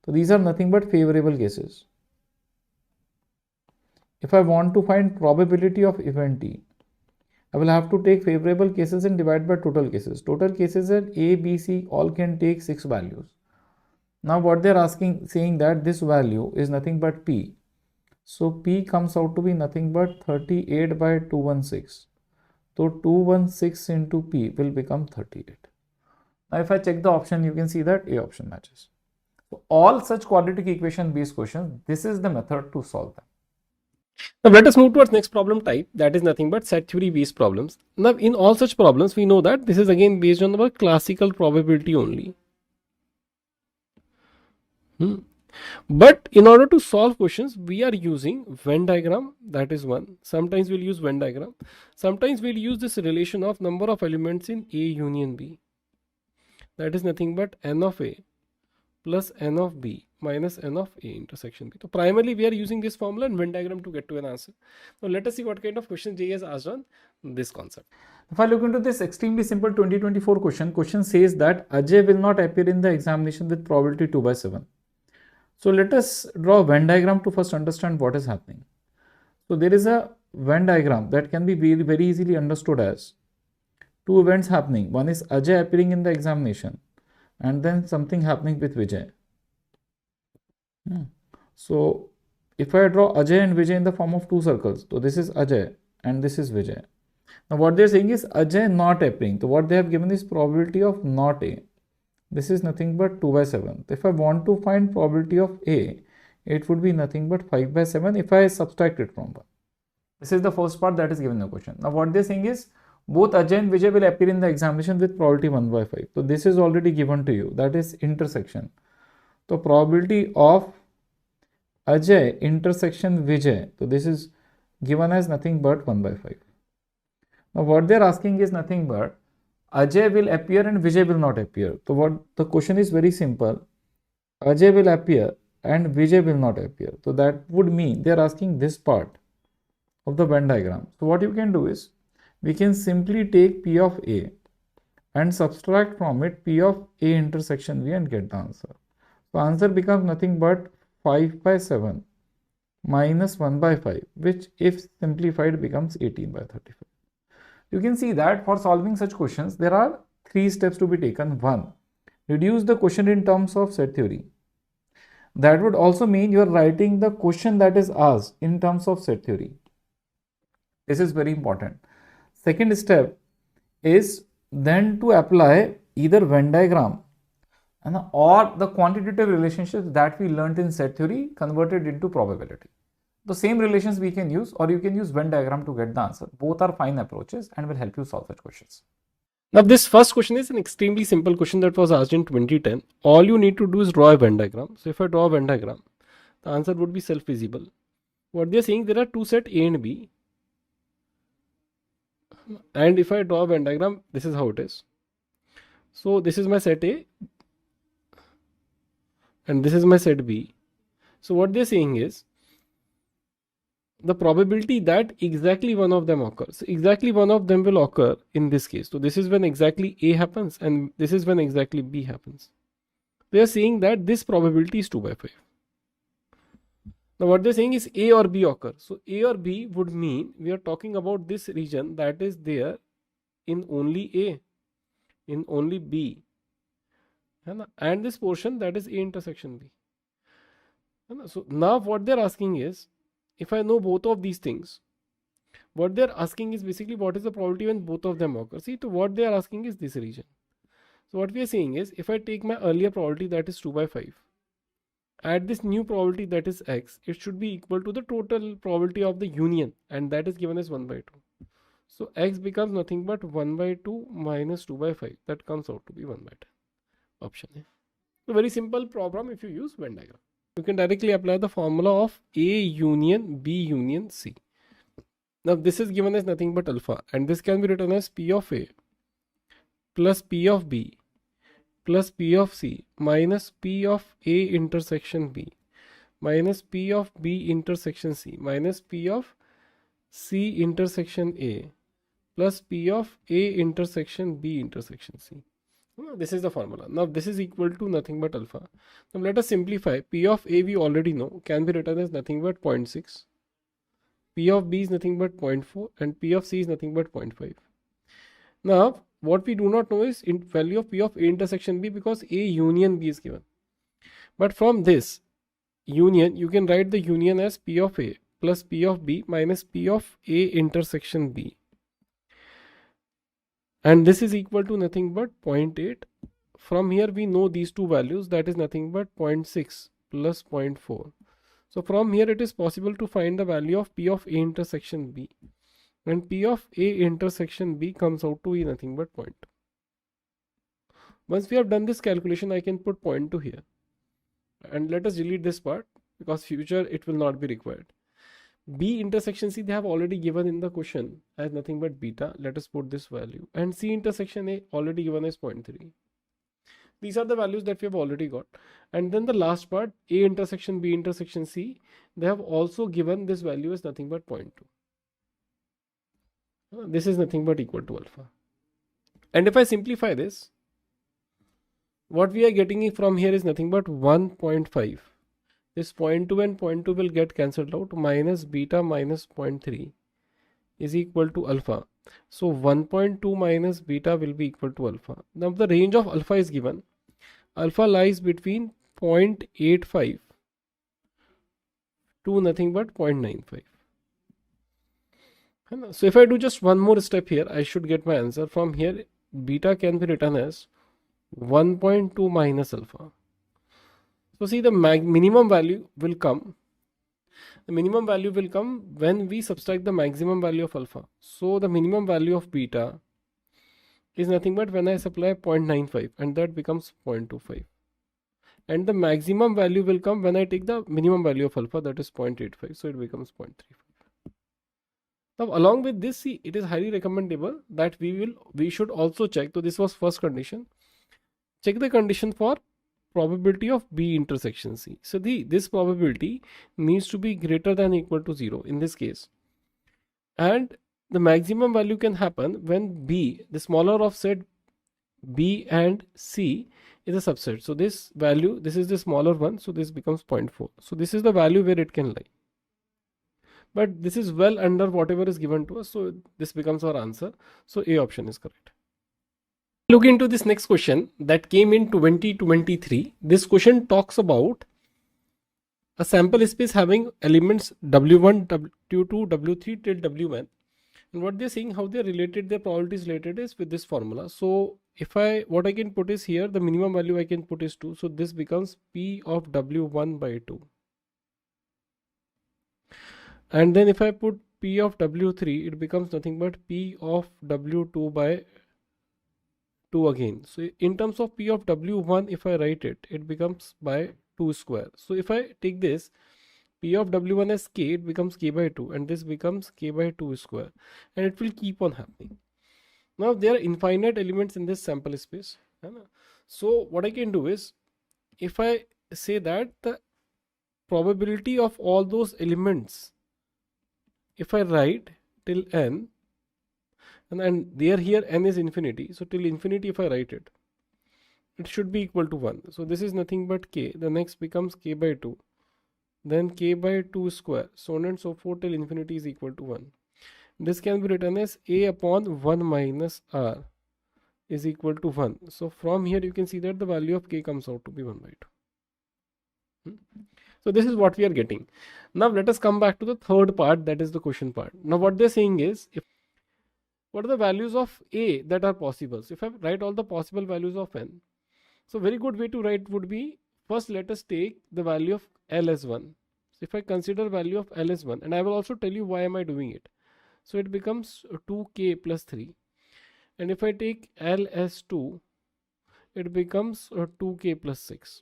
So these are nothing but favorable cases. If I want to find probability of event T, I will have to take favorable cases and divide by total cases. Total cases at A, B, C all can take 6 values. Now what they are saying that this value is nothing but P. So P comes out to be nothing but 38 by 216. So 216 into P will become 38. Now if I check the option, you can see that A option matches. So all such quadratic equation based questions, this is the method to solve them. Now let us move towards next problem type, that is nothing but set theory based problems. Now in all such problems we know that this is again based on our classical probability only. But in order to solve questions we are using Venn diagram, that is one. Sometimes we'll use Venn diagram. Sometimes we'll use this relation of number of elements in A union B, that is nothing but n of A plus n of B minus n of A intersection B. So primarily we are using this formula and Venn diagram to get to an answer. Now let us see what kind of questions JEE has asked on this concept. If I look into this extremely simple 2024 question says that Ajay will not appear in the examination with probability 2 by 7. So let us draw a Venn diagram to first understand what is happening. So there is a Venn diagram that can be very easily understood as two events happening. One is Ajay appearing in the examination and then something happening with Vijay. So if I draw Ajay and Vijay in the form of two circles, so this is Ajay and this is Vijay. Now what they're saying is Ajay not appearing. So what they have given is probability of not A. This is nothing but 2 by 7. If I want to find probability of A, it would be nothing but 5 by 7 if I subtract it from 1. This is the first part that is given in the question. Now what they're saying is both Ajay and Vijay will appear in the examination with probability 1 by 5. So this is already given to you, that is intersection. So probability of Ajay intersection Vijay, so this is given as nothing but 1 by 5. Now what they are asking is nothing but Ajay will appear and Vijay will not appear. So what the question is very simple. Ajay will appear and Vijay will not appear. So that would mean they are asking this part of the Venn diagram. So what you can do is we can simply take P of A and subtract from it P of A intersection V and get the answer. So answer becomes nothing but 5 by 7 minus 1 by 5, which if simplified becomes 18 by 35. You can see that for solving such questions, there are 3 steps to be taken. 1. Reduce the question in terms of set theory. That would also mean you are writing the question that is asked in terms of set theory. This is very important. Second step is then to apply either Venn diagram or the quantitative relationships that we learnt in set theory converted into probability. The same relations we can use, or you can use Venn diagram to get the answer. Both are fine approaches and will help you solve such questions. Now this first question is an extremely simple question that was asked in 2010. All you need to do is draw a Venn diagram. So if I draw a Venn diagram, the answer would be self-visible. What they are saying, there are two sets A and B. And if I draw a Venn diagram, this is how it is. So this is my set A and this is my set B. So what they're saying is the probability that exactly one of them occurs. Exactly one of them will occur in this case. So this is when exactly A happens and this is when exactly B happens. They are saying that this probability is 2 by 5. Now what they're saying is A or B occur. So A or B would mean we are talking about this region that is there in only A, in only B, and this portion that is A intersection B. So now what they're asking is, if I know both of these things, what they're asking is basically what is the probability when both of them occur. See, so what they are asking is this region. So what we are saying is, if I take my earlier probability that is 2 by 5, add this new probability that is x, it should be equal to the total probability of the union, and that is given as 1 by 2. So x becomes nothing but 1 by 2 minus 2 by 5. That comes out to be 1 by 10. Option A. So very simple problem if you use Venn diagram. You can directly apply the formula of A union B union C. Now this is given as nothing but alpha, and this can be written as P of A plus P of B plus P of C minus P of A intersection B minus P of B intersection C minus P of C intersection A plus P of A intersection B intersection C. This is the formula. Now this is equal to nothing but alpha. Now let us simplify. P of A we already know can be written as nothing but 0.6. P of B is nothing but 0.4 and P of C is nothing but 0.5. Now what we do not know is in value of P of A intersection B, because A union B is given. But from this union you can write the union as P of A plus P of B minus P of A intersection B. And this is equal to nothing but 0.8. From here we know these two values, that is nothing but 0.6 plus 0.4. So from here it is possible to find the value of P of A intersection B. And P of A intersection B comes out to be nothing but 0.2. Once we have done this calculation, I can put 0.2 here. And let us delete this part because future it will not be required. B intersection C they have already given in the question as nothing but beta. Let us put this value. And C intersection A already given as 0.3. These are the values that we have already got. And then the last part, A intersection B intersection C, they have also given this value as nothing but 0.2. This is nothing but equal to alpha. And if I simplify this, what we are getting from here is nothing but 1.5. This 0.2 and 0.2 will get cancelled out. Minus beta minus 0.3 is equal to alpha. So 1.2 minus beta will be equal to alpha. Now the range of alpha is given. Alpha lies between 0.85 to nothing but 0.95. So if I do just one more step here, I should get my answer. From here, beta can be written as 1.2 minus alpha. So see, the minimum value will come. The minimum value will come when we subtract the maximum value of alpha. So the minimum value of beta is nothing but when I supply 0.95, and that becomes 0.25. And the maximum value will come when I take the minimum value of alpha, that is 0.85. So it becomes 0.35. Now along with this, see, it is highly recommendable that we should also check. So this was first condition. Check the condition for probability of B intersection C. So this probability needs to be greater than or equal to 0 in this case. And the maximum value can happen when B, the smaller of set B and C, is a subset. So this value, this is the smaller one, so this becomes 0.4. So this is the value where it can lie. But this is well under whatever is given to us, so this becomes our answer. So A option is correct. Look into this next question that came in 2023. This question talks about a sample space having elements W1, W2, W3 till Wn. And what they're saying, how they're related, their probabilities related is with this formula. So if what I can put is here, the minimum value I can put is 2. So this becomes P of W1 by 2. And then if I put P of W3, it becomes nothing but P of W2 by 2 again. So in terms of P of W1, if I write it, it becomes by 2 square. So if I take this, P of W1 as K, it becomes K by 2, and this becomes K by 2 square, and it will keep on happening. Now there are infinite elements in this sample space. So what I can do is, if I say that the probability of all those elements, if I write till n, and there here n is infinity, so till infinity if I write it, it should be equal to 1. So this is nothing but K. The next becomes K by 2. Then K by 2 square, so on and so forth till infinity is equal to 1. This can be written as A upon 1 minus R is equal to 1. So from here you can see that the value of K comes out to be 1 by 2. So this is what we are getting. Now let us come back to the third part, that is the question part. Now what they're saying is, what are the values of A that are possible? So if I write all the possible values of n, so very good way to write would be, first let us take the value of L as 1. So if I consider value of L as 1, and I will also tell you why am I doing it. So it becomes 2K plus 3. And if I take L as 2, it becomes 2K plus 6.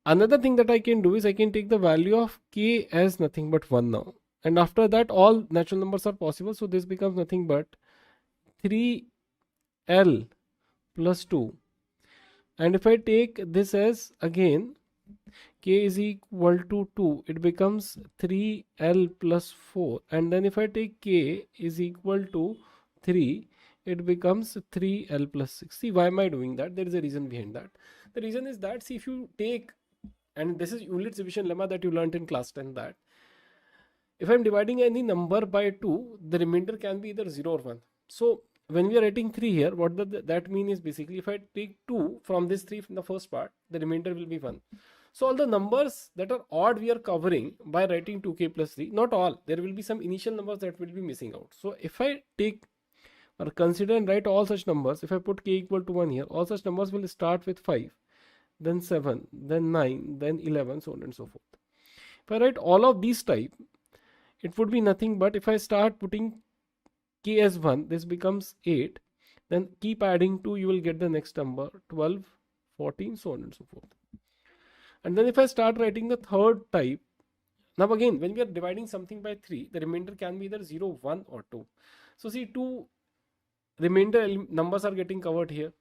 Another thing that I can do is I can take the value of K as nothing but 1 now. And after that all natural numbers are possible. So this becomes nothing but 3L plus 2. And if I take this as again K is equal to 2, it becomes 3L plus 4. And then if I take K is equal to 3, it becomes 3L plus 6. See, why am I doing that? There is a reason behind that. The reason is that, see, if you take, and this is Euclid's division lemma that you learned in class 10, that if I'm dividing any number by 2, the remainder can be either 0 or 1. So when we are writing 3 here, what that mean is basically, if I take 2 from this 3 from the first part, the remainder will be 1. So all the numbers that are odd we are covering by writing 2K plus 3. Not all. There will be some initial numbers that will be missing out. So if I take or consider and write all such numbers, if I put K equal to 1 here, all such numbers will start with 5, then 7, then 9, then 11, so on and so forth. If I write all of these type, it would be nothing but, if I start putting K as 1, this becomes 8, then keep adding 2, you will get the next number, 12, 14, so on and so forth. And then if I start writing the third type, now again, when we are dividing something by 3, the remainder can be either 0, 1 or 2. So see, 2 remainder numbers are getting covered here.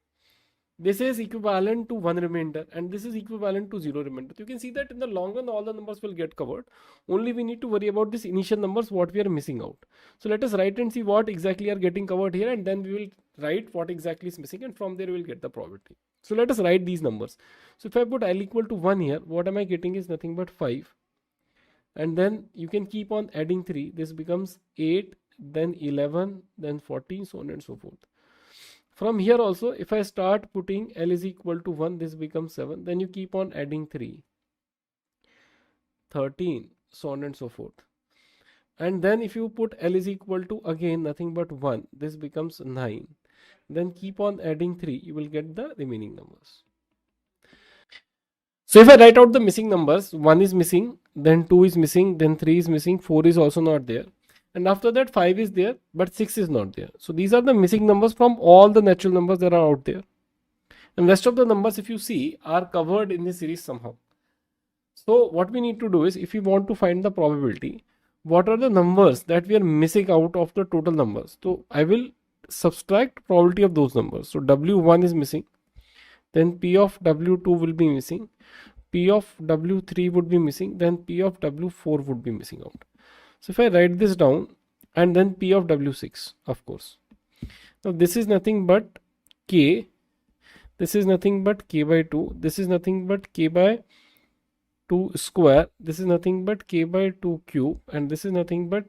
This is equivalent to 1 remainder, and this is equivalent to 0 remainder. So you can see that in the long run all the numbers will get covered. Only we need to worry about this initial numbers, what we are missing out. So let us write and see what exactly are getting covered here, and then we will write what exactly is missing, and from there we will get the probability. So let us write these numbers. So if I put L equal to 1 here, what am I getting is nothing but 5. And then you can keep on adding 3. This becomes 8, then 11, then 14, so on and so forth. From here also, if I start putting L is equal to 1, this becomes 7. Then you keep on adding 3. 13, so on and so forth. And then if you put L is equal to again nothing but 1, this becomes 9. Then keep on adding 3, you will get the remaining numbers. So if I write out the missing numbers, 1 is missing, then 2 is missing, then 3 is missing, 4 is also not there. And after that 5 is there, but 6 is not there. So these are the missing numbers from all the natural numbers that are out there. And rest of the numbers, if you see, are covered in this series somehow. So what we need to do is, if we want to find the probability, what are the numbers that we are missing out of the total numbers? So I will subtract probability of those numbers. So W1 is missing, then P of W2 will be missing, P of W3 would be missing, then P of W4 would be missing out. So if I write this down, and then P of W6, of course. Now this is nothing but K, this is nothing but K by 2, this is nothing but K by 2 square, this is nothing but K by 2 cube, and this is nothing but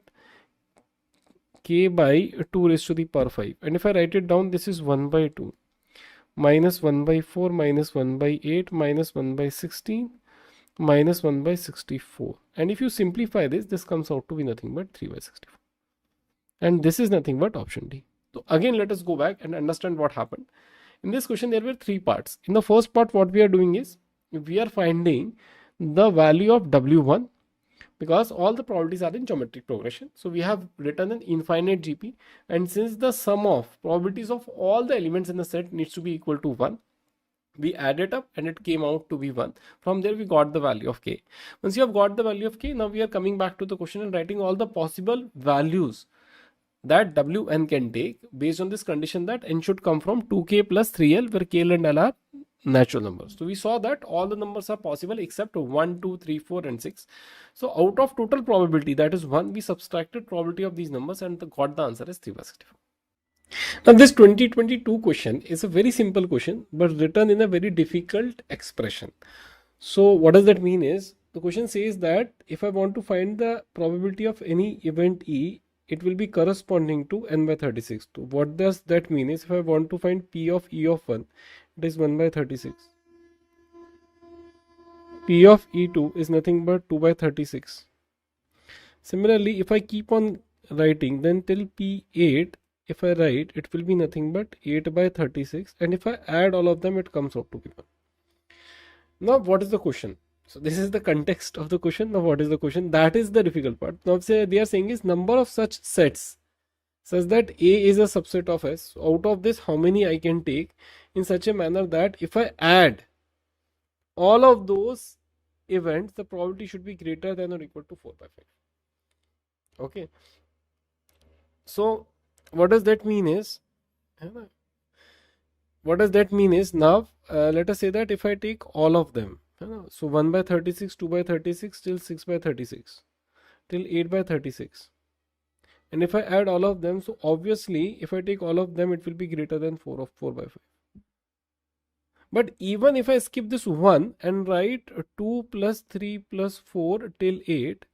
K by 2 raised to the power 5. And if I write it down, this is 1 by 2 minus 1 by 4 minus 1 by 8 minus 1 by 16 minus 1 by 64. And if you simplify this, this comes out to be nothing but 3 by 64. And this is nothing but option D. So again, let us go back and understand what happened. In this question, there were 3 parts. In the first part, what we are doing is, we are finding the value of W1, because all the probabilities are in geometric progression. So we have written an infinite GP, and since the sum of probabilities of all the elements in the set needs to be equal to 1, we add it up and it came out to be 1. From there we got the value of K. Once you have got the value of K, now we are coming back to the question and writing all the possible values that Wn can take based on this condition that n should come from 2k plus 3l, where k, l and l are natural numbers. So we saw that all the numbers are possible except 1, 2, 3, 4 and 6. So out of total probability, that is 1, we subtracted probability of these numbers and got the answer as 3 by 64. Now this 2022 question is a very simple question, but written in a very difficult expression. So what does that mean is, the question says that if I want to find the probability of any event E, it will be corresponding to n by 36. So what does that mean is, if I want to find P of E of 1, it is 1 by 36. P of E2 is nothing but 2 by 36. Similarly, if I keep on writing, then till P8, if I write, it will be nothing but 8 by 36. And if I add all of them, it comes out to be 1. Now, what is the question? So this is the context of the question. Now, what is the question? That is the difficult part. Now, they are saying is number of such sets such that A is a subset of S. So out of this, how many I can take in such a manner that if I add all of those events, the probability should be greater than or equal to 4 by 5. Okay. So what does that mean is, now let us say that if I take all of them, so 1 by 36, 2 by 36, till 6 by 36, till 8 by 36. And if I add all of them, so obviously if I take all of them, it will be greater than 4 by 5. But even if I skip this 1 and write 2 plus 3 plus 4 till 8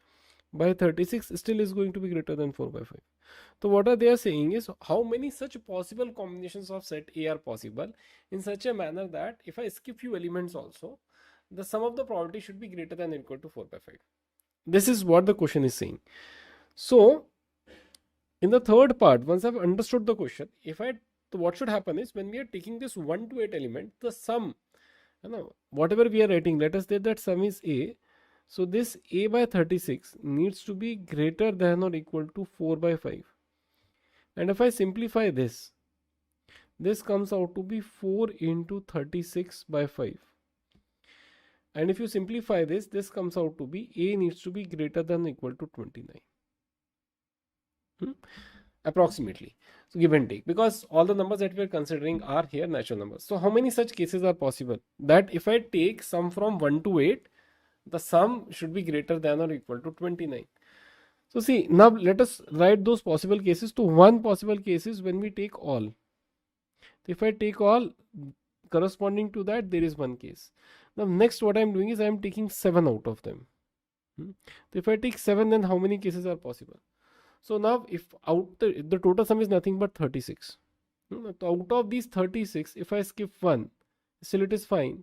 by 36, still is going to be greater than 4 by 5. So what are they saying is, how many such possible combinations of set A are possible in such a manner that if I skip few elements also, the sum of the probability should be greater than or equal to 4 by 5. This is what the question is saying. So in the third part, once I've understood the question, what should happen is, when we are taking this 1 to 8 element, the sum, whatever we are writing, let us say that sum is A. So this A by 36 needs to be greater than or equal to 4 by 5. And if I simplify this, this comes out to be 4 into 36 by 5. And if you simplify this, this comes out to be A needs to be greater than or equal to 29. Approximately. So give and take, because all the numbers that we are considering are here natural numbers. So how many such cases are possible that if I take sum from 1 to 8, the sum should be greater than or equal to 29. So see, now let us write those possible cases. To one possible case is when we take all. If I take all, corresponding to that, there is one case. Now next what I am doing is I am taking 7 out of them. So if I take 7, then how many cases are possible? So now if the total sum is nothing but 36. So out of these 36, if I skip 1, still it is fine.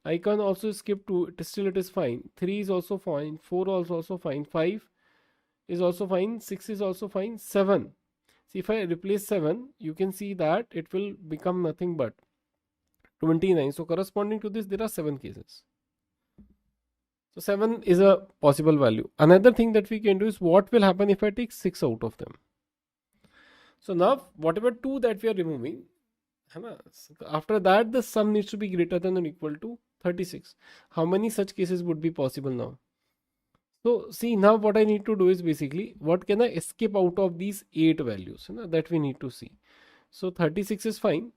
I can also skip 2, still it is fine. 3 is also fine, 4 also fine, 5 is also fine, 6 is also fine, 7. See, if I replace 7, you can see that it will become nothing but 29. So corresponding to this, there are 7 cases. So 7 is a possible value. Another thing that we can do is what will happen if I take 6 out of them. So now whatever 2 that we are removing, after that the sum needs to be greater than or equal to 36. How many such cases would be possible now? So see, now what I need to do is basically what can I escape out of these 8 values that we need to see. So 36 is fine.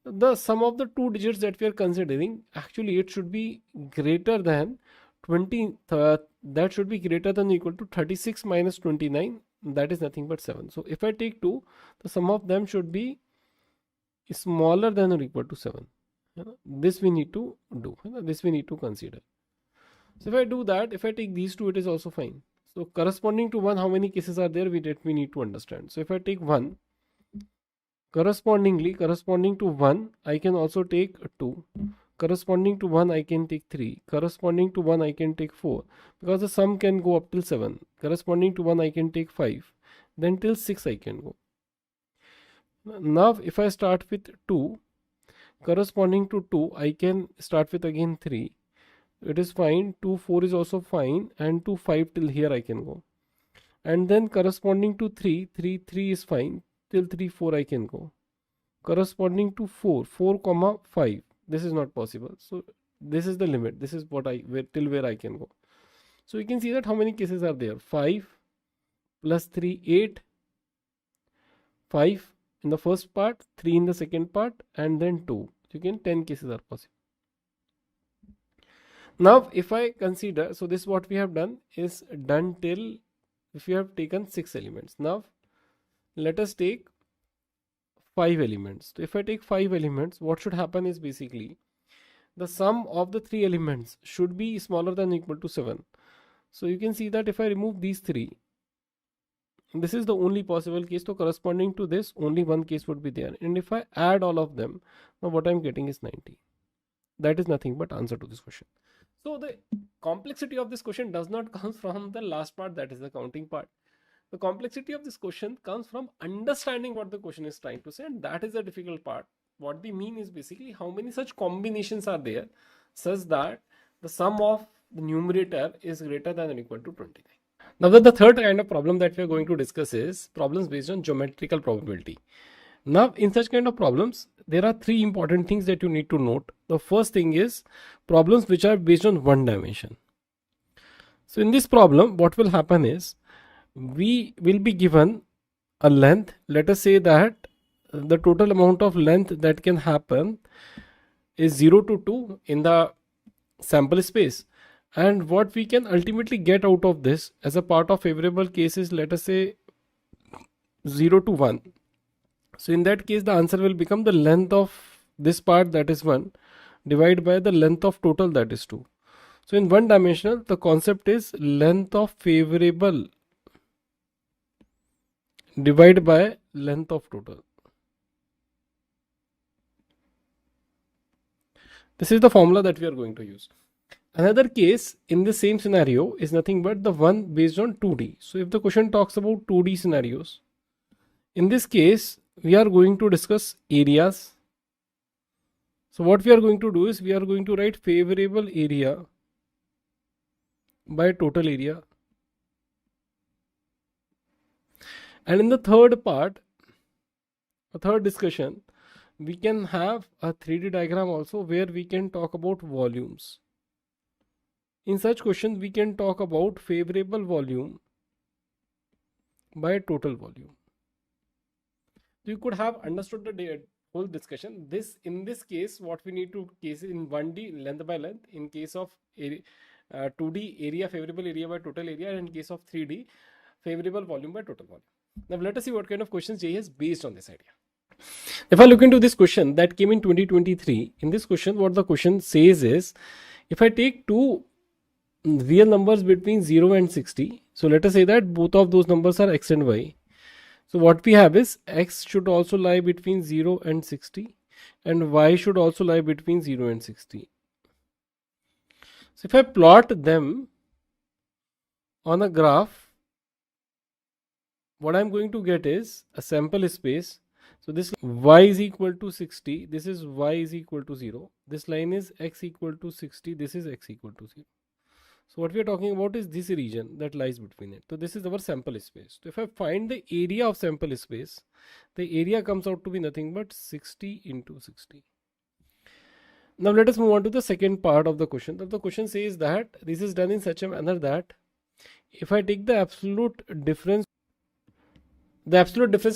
The sum of the 2 digits that we are considering, actually it should be greater than 20, that should be greater than or equal to 36 minus 29, that is nothing but 7. So if I take 2, the sum of them should be smaller than or equal to 7. This we need to do, this we need to consider. So if I do that, if I take these 2, it is also fine. So corresponding to 1, how many cases are there, we need to understand. So if I take 1, corresponding to 1, I can also take 2. Corresponding to 1, I can take 3. Corresponding to 1, I can take 4. Because the sum can go up till 7. Corresponding to 1, I can take 5. Then till 6 I can go. Now if I start with 2, corresponding to 2, I can start with again 3. It is fine. 2, 4 is also fine. And 2, 5 till here I can go. And then corresponding to 3, 3 is fine. Till 3, 4 I can go. Corresponding to 4, 5. This is not possible. So this is the limit. This is what till where I can go. So you can see that how many cases are there. 5 plus 3, 8. 5 in the first part, 3 in the second part, and then 2. So you can 10 cases are possible. Now if I consider, so this what we have done is done till if you have taken 6 elements. Now let us take 5 elements. So if I take 5 elements, what should happen is basically the sum of the 3 elements should be smaller than or equal to 7. So you can see that if I remove these 3, this is the only possible case. So corresponding to this, only one case would be there. And if I add all of them, now what I'm getting is 90. That is nothing but answer to this question. So the complexity of this question does not come from the last part, that is the counting part. The complexity of this question comes from understanding what the question is trying to say, and that is the difficult part. What we mean is basically how many such combinations are there such that the sum of the numerator is greater than or equal to 29. Now the third kind of problem that we are going to discuss is problems based on geometrical probability. Now in such kind of problems, there are 3 important things that you need to note. The first thing is problems which are based on one dimension. So in this problem, what will happen is we will be given a length. Let us say that the total amount of length that can happen is 0 to 2 in the sample space. And what we can ultimately get out of this as a part of favorable cases, let us say 0 to 1. So in that case, the answer will become the length of this part, that is 1, divided by the length of total, that is 2. So in one dimensional, the concept is length of favorable divided by length of total. This is the formula that we are going to use. Another case in the same scenario is nothing but the one based on 2D. So if the question talks about 2D scenarios, in this case, we are going to discuss areas. So what we are going to do is we are going to write favorable area by total area. And in the third part, a third discussion, we can have a 3D diagram also where we can talk about volumes. In such questions, we can talk about favorable volume by total volume. So you could have understood the whole discussion. In this case, what we need to case in 1D length by length, in case of 2D area favorable area by total area, and in case of 3D favorable volume by total volume. Now let us see what kind of questions JEE has based on this idea. If I look into this question that came in 2023, in this question what the question says is, if I take 2 real numbers between 0 and 60, so let us say that both of those numbers are x and y. So what we have is x should also lie between 0 and 60. and y should also lie between 0 and 60. So if I plot them on a graph, what I'm going to get is a sample space. So this y is equal to 60, this is y is equal to 0, this line is x equal to 60, this is x equal to 0. So what we are talking about is this region that lies between it. So this is our sample space. So if I find the area of sample space, the area comes out to be nothing but 60 into 60. Now let us move on to the second part of the question. The question says that this is done in such a manner that if I take the absolute difference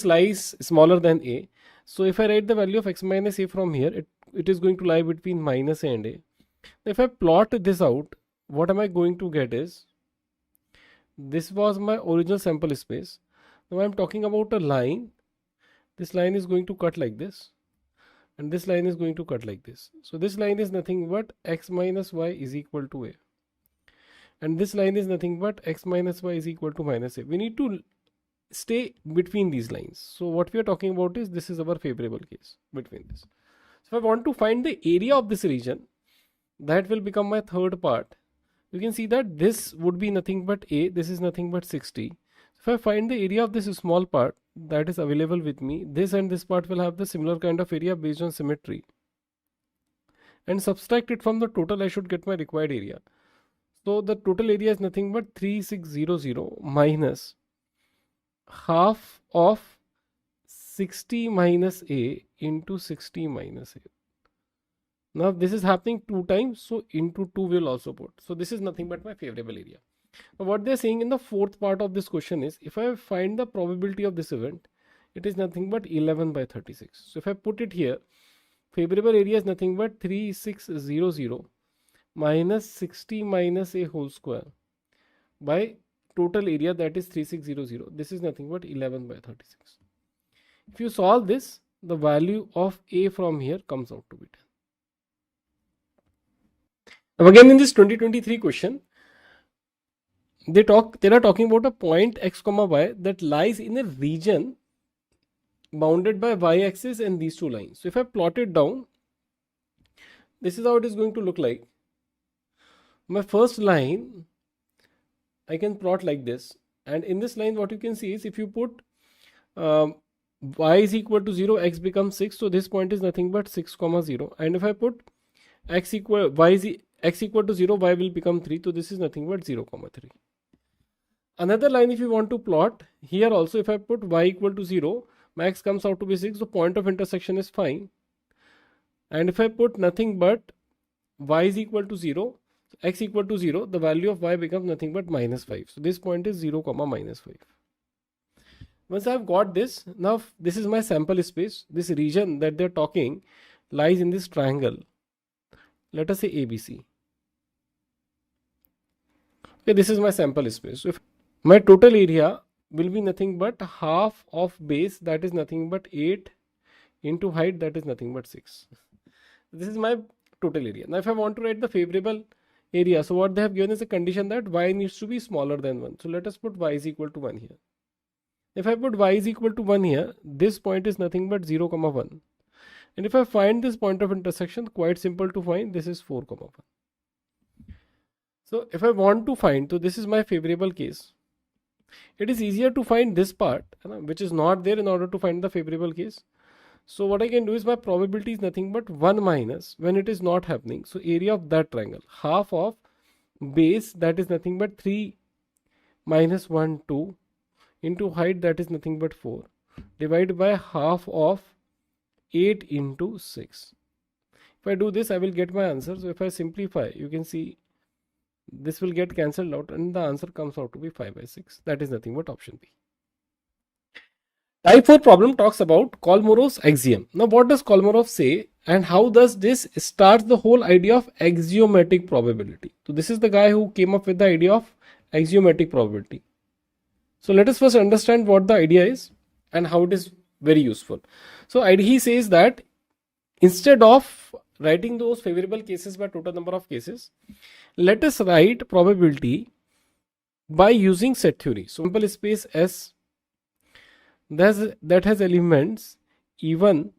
lies smaller than a. So if I write the value of x minus a from here, it is going to lie between minus a and a. If I plot this out, what am I going to get is, this was my original sample space. Now I am talking about a line. This line is going to cut like this, and this line is going to cut like this. So this line is nothing but x minus y is equal to a, and this line is nothing but x minus y is equal to minus a. We need to stay between these lines. So what we are talking about is, this is our favorable case between this. So if I want to find the area of this region, that will become my third part. You can see that this would be nothing but a, this is nothing but 60. If I find the area of this small part that is available with me, this and this part will have the similar kind of area based on symmetry, and subtract it from the total, I should get my required area. So the total area is nothing but 3600 minus half of 60 minus a into 60 minus a. Now this is happening 2 times, so into 2 will also put. So this is nothing but my favorable area. Now what they are saying in the fourth part of this question is, if I find the probability of this event, it is nothing but 11 by 36. So if I put it here, favorable area is nothing but 3600 minus 60 minus a whole square by total area, that is 3600. This is nothing but 11 by 36. If you solve this, the value of a from here comes out to be 10. Now again in this 2023 question, they are talking about a point x comma y that lies in a region bounded by y-axis and these two lines. So if I plot it down, this is how it is going to look like. My first line I can plot like this, and in this line what you can see is, if you put y is equal to 0, x becomes 6, so this point is nothing but 6 comma 0, and if I put x equal to 0, y will become 3, so this is nothing but 0 comma 3. Another line if you want to plot, here also if I put y equal to 0, my x comes out to be 6, so point of intersection is fine. And if I put nothing but y is equal to 0, x equal to 0, the value of y becomes nothing but minus 5. So this point is 0 comma minus 5. Once I have got this, now this is my sample space. This region that they are talking lies in this triangle. Let us say ABC. Okay, this is my sample space. So if my total area will be nothing but half of base, that is nothing but 8 into height, that is nothing but 6. This is my total area. Now if I want to write the favorable area, so what they have given is a condition that y needs to be smaller than 1. So let us put y is equal to 1 here. If I put y is equal to 1 here, this point is nothing but 0 comma 1. And if I find this point of intersection, quite simple to find, this is 4 comma 1. So if I want to find, so this is my favorable case. It is easier to find this part, which is not there, in order to find the favorable case. So what I can do is, my probability is nothing but 1 minus when it is not happening. So area of that triangle, half of base, that is nothing but 3 minus 1, 2 into height, that is nothing but 4, divided by half of 8 into 6. If I do this, I will get my answer. So if I simplify, you can see this will get cancelled out and the answer comes out to be 5 by 6. That is nothing but option B. Type 4 problem talks about Kolmorov's axiom. Now what does Kolmorov say, and how does this start the whole idea of axiomatic probability? So this is the guy who came up with the idea of axiomatic probability. So let us first understand what the idea is and how it is very useful. So he says that instead of writing those favorable cases by total number of cases, let us write probability by using set theory. So sample space S that has elements E1,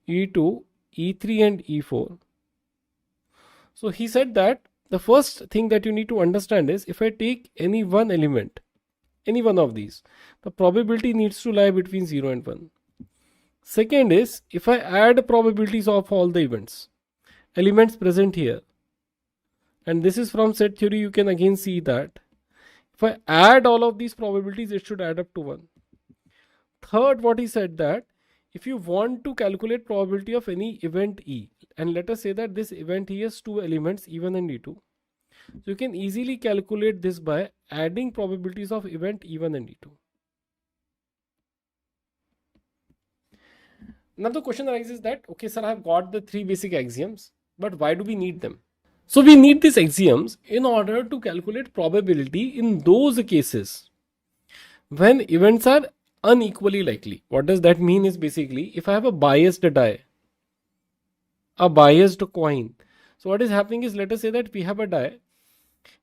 E2, E3 and E4. So he said that the first thing that you need to understand is if I take any one element, any one of these, the probability needs to lie between 0 and 1. Second is if I add probabilities of all the elements present here, and this is from set theory, you can again see that if I add all of these probabilities, it should add up to 1. Third, what he said that if you want to calculate probability of any event E, and let us say that this event E has two elements E1 and E2, so you can easily calculate this by adding probabilities of event E1 and E2. Now the question arises that, okay sir, I have got the three basic axioms, but why do we need them? So we need these axioms in order to calculate probability in those cases when events are unequally likely. What does that mean is basically if I have a biased die, a biased coin. So what is happening is, let us say that we have a die,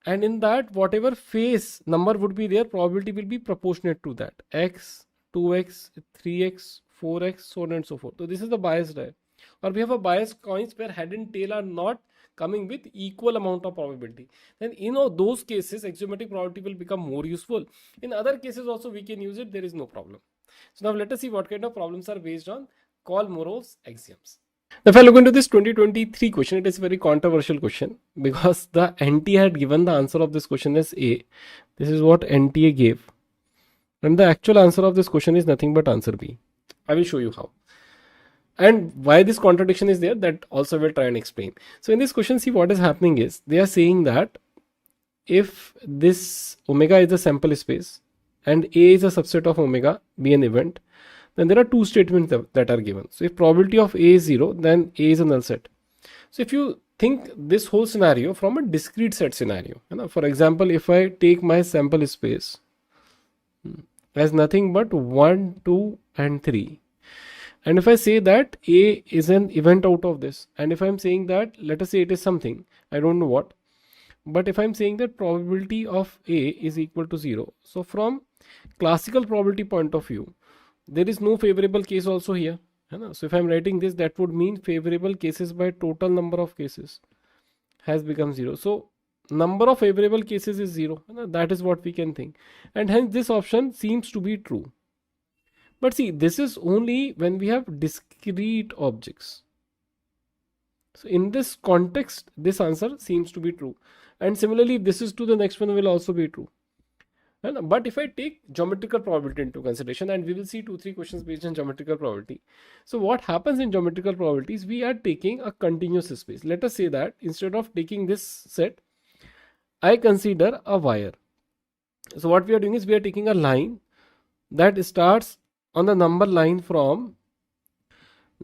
and in that whatever face number would be there, probability will be proportionate to that. X, 2x, 3x, 4x, so on and so forth. So this is the biased die. Or we have a biased coins where head and tail are not coming with equal amount of probability. Then those cases axiomatic probability will become more useful. In other cases also we can use it, there is no problem. So now let us see what kind of problems are based on Kolmorov's axioms. Now if I look into this 2023 question, it is a very controversial question because the NTA had given the answer of this question as A. This is what NTA gave. And the actual answer of this question is nothing but answer B. I will show you how. And why this contradiction is there, that also we'll try and explain. So in this question, see what is happening is they are saying that if this omega is a sample space and A is a subset of omega, be an event, then there are two statements that are given. So if probability of A is 0, then A is a null set. So if you think this whole scenario from a discrete set scenario, for example, if I take my sample space as nothing but 1, 2 and 3, and if I say that A is an event out of this, and if I'm saying that, let us say it is something, I don't know what, but if I'm saying that probability of A is equal to 0, so from classical probability point of view, there is no favorable case also here. So if I'm writing this, that would mean favorable cases by total number of cases has become 0. So number of favorable cases is 0. That is what we can think. And hence this option seems to be true. But see, this is only when we have discrete objects. So in this context, this answer seems to be true. And similarly, if this is true, the next one will also be true. But if I take geometrical probability into consideration, and we will see 2-3 questions based on geometrical probability. So what happens in geometrical probabilities, we are taking a continuous space. Let us say that instead of taking this set, I consider a wire. So what we are doing is we are taking a line that starts on the number line from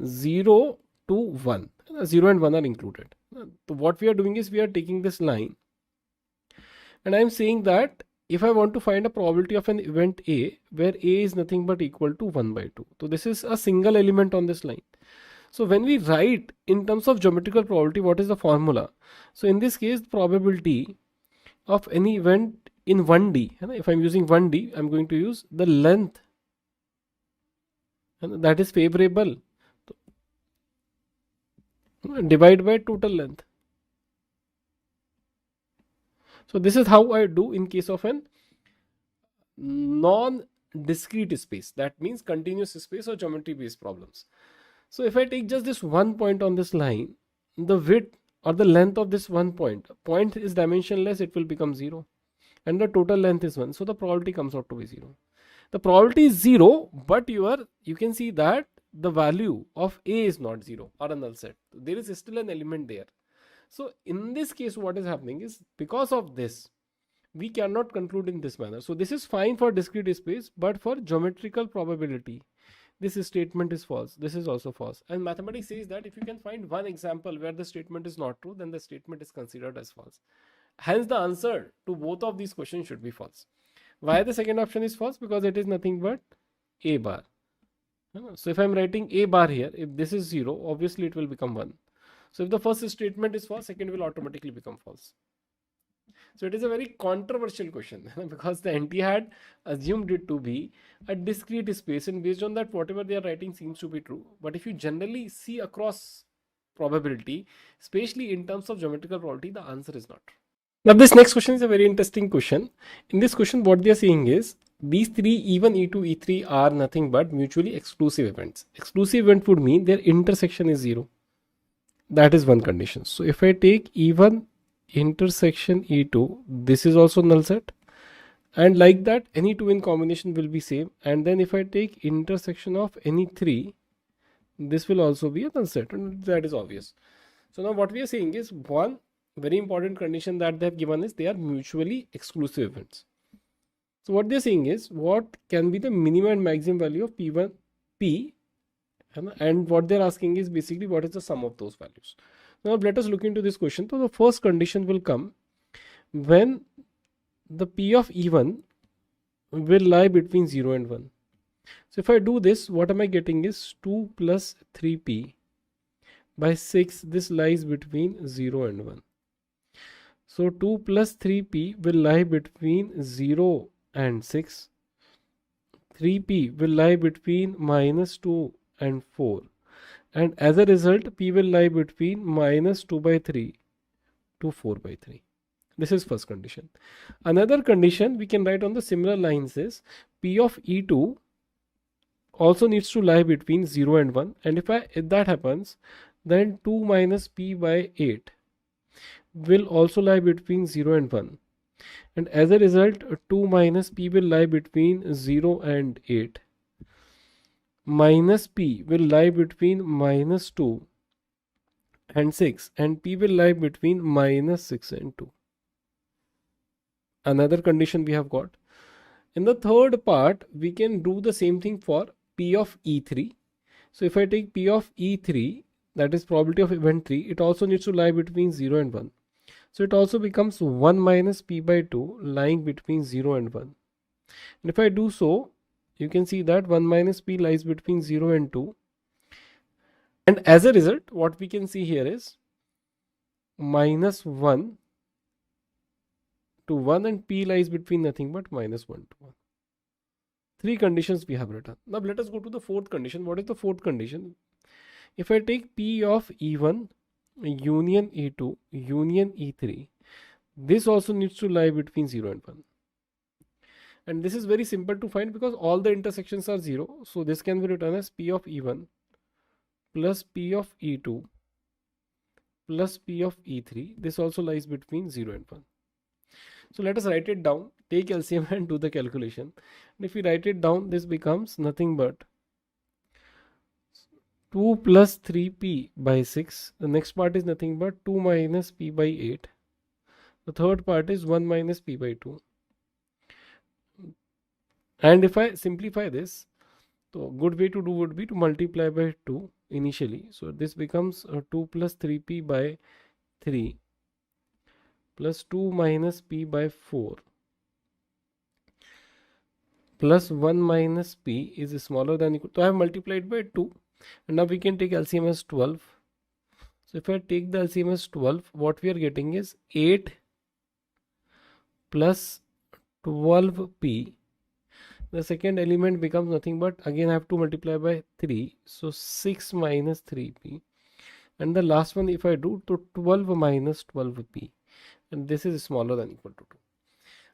0 to 1. 0 and 1 are included. So what we are doing is we are taking this line, and I am saying that if I want to find a probability of an event A where A is nothing but equal to 1 by 2. So this is a single element on this line. So when we write in terms of geometrical probability, what is the formula? So in this case, probability of any event in 1D, if I'm using 1D, I'm going to use the length, and that is favorable, divide by total length. So this is how I do in case of an non-discrete space. That means continuous space or geometry based problems. So if I take just this one point on this line, the width or the length of this one point is dimensionless, it will become 0. And the total length is 1. So the probability comes out to be 0. The probability is 0, but you can see that the value of A is not 0 or a null set. There is still an element there. So in this case, what is happening is because of this, we cannot conclude in this manner. So this is fine for discrete space, but for geometrical probability, this statement is false. This is also false. And mathematics says that if you can find one example where the statement is not true, then the statement is considered as false. Hence the answer to both of these questions should be false. Why the second option is false? Because it is nothing but A bar. So if I'm writing A bar here, if this is 0, obviously it will become 1. So if the first statement is false, second will automatically become false. So it is a very controversial question because the NT had assumed it to be a discrete space, and based on that, whatever they are writing seems to be true. But if you generally see across probability, especially in terms of geometrical probability, the answer is not true. Now, this next question is a very interesting question. In this question, what they are saying is these three, E1, E2, E3, are nothing but mutually exclusive events. Exclusive event would mean their intersection is 0. That is one condition. So if I take E1 intersection E2, this is also null set, and like that any two in combination will be same. And then if I take intersection of any three, this will also be a null set, and that is obvious. So now what we are saying is one very important condition that they have given is they are mutually exclusive events. So what they are saying is what can be the minimum and maximum value of P1 P, and what they are asking is basically what is the sum of those values. Now let us look into this question. So the first condition will come when the P of E1 will lie between 0 and 1. So if I do this, what am I getting is 2 plus 3P by 6. This lies between 0 and 1. So 2 plus 3P will lie between 0 and 6. 3P will lie between minus 2 and 4. And as a result, P will lie between minus 2 by 3 to 4 by 3. This is first condition. Another condition we can write on the similar lines is P of E2 also needs to lie between 0 and 1. And if that happens, then 2 minus P by 8 will also lie between 0 and 1. And as a result, 2 minus P will lie between 0 and 8. Minus P will lie between minus 2 and 6. And P will lie between minus 6 and 2. Another condition we have got. In the third part, we can do the same thing for P of E3. So if I take P of E3, that is probability of event 3, it also needs to lie between 0 and 1. So it also becomes 1 minus P by 2 lying between 0 and 1. And if I do so, you can see that 1 minus P lies between 0 and 2. And as a result, what we can see here is minus 1 to 1, and P lies between nothing but minus 1 to 1. Three conditions we have written. Now let us go to the fourth condition. What is the fourth condition? If I take P of E1 union E2 union E3, this also needs to lie between 0 and 1. And this is very simple to find because all the intersections are 0. So this can be written as P of E1 plus P of E2 plus P of E3. This also lies between 0 and 1. So let us write it down, take LCM and do the calculation. And if we write it down, this becomes nothing but 2 plus 3P by 6. The next part is nothing but 2 minus P by 8. The third part is 1 minus P by 2. And if I simplify this, so a good way to do would be to multiply by 2 initially. So this becomes 2 plus 3P by 3 plus 2 minus P by 4 plus 1 minus P is smaller than equal. So I have multiplied by 2, and now we can take LCM as 12. So if I take the LCM as 12, what we are getting is 8 plus 12P. The second element becomes nothing but, again I have to multiply by 3. So 6 minus 3P. And the last one, if I do, to 12 minus 12P. And this is smaller than equal to 2.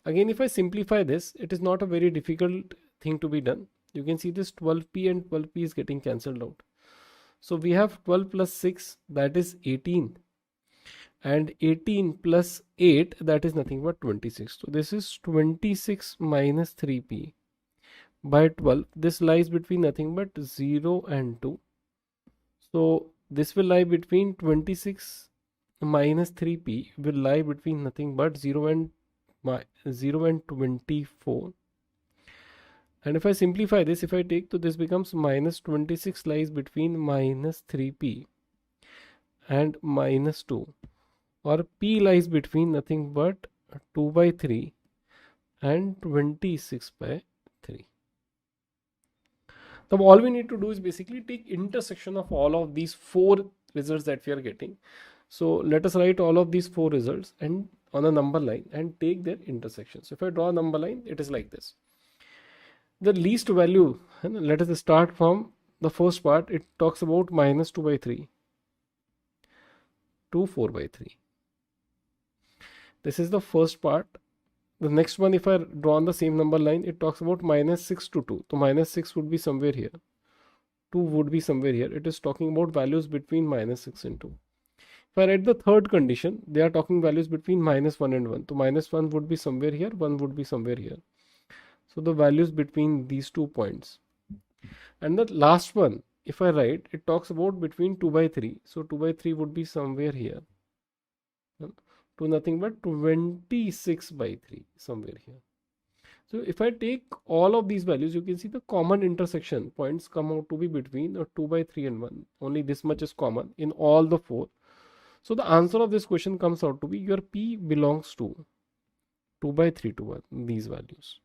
Again, if I simplify this, it is not a very difficult thing to be done. You can see this 12P and 12P is getting cancelled out. So we have 12 plus 6, that is 18. And 18 plus 8, that is nothing but 26. So this is 26 minus 3P by 12. This lies between nothing but 0 and 2. So this will lie between 26 minus 3P will lie between nothing but 0 and 24. And if I simplify this, if I take, to this becomes minus 26 lies between minus 3P and minus 2, or P lies between nothing but 2 by 3 and 26 by 3. Now all we need to do is basically take intersection of all of these four results that we are getting. So let us write all of these four results, and on a number line and take their intersection. So if I draw a number line, it is like this. The least value, let us start from the first part. It talks about minus 2 by 3 to 4 by 3. This is the first part. The next one, if I draw on the same number line, it talks about minus 6 to 2. So minus 6 would be somewhere here. 2 would be somewhere here. It is talking about values between minus 6 and 2. If I write the third condition, they are talking values between minus 1 and 1. So minus 1 would be somewhere here, 1 would be somewhere here. So the values between these 2 points. And the last one, if I write, it talks about between 2 by 3. So 2 by 3 would be somewhere here. To nothing but 26 by 3, somewhere here. So if I take all of these values, you can see the common intersection points come out to be between 2 by 3 and 1. Only this much is common in all the 4. So the answer of this question comes out to be your P belongs to 2 by 3 to 1, these values.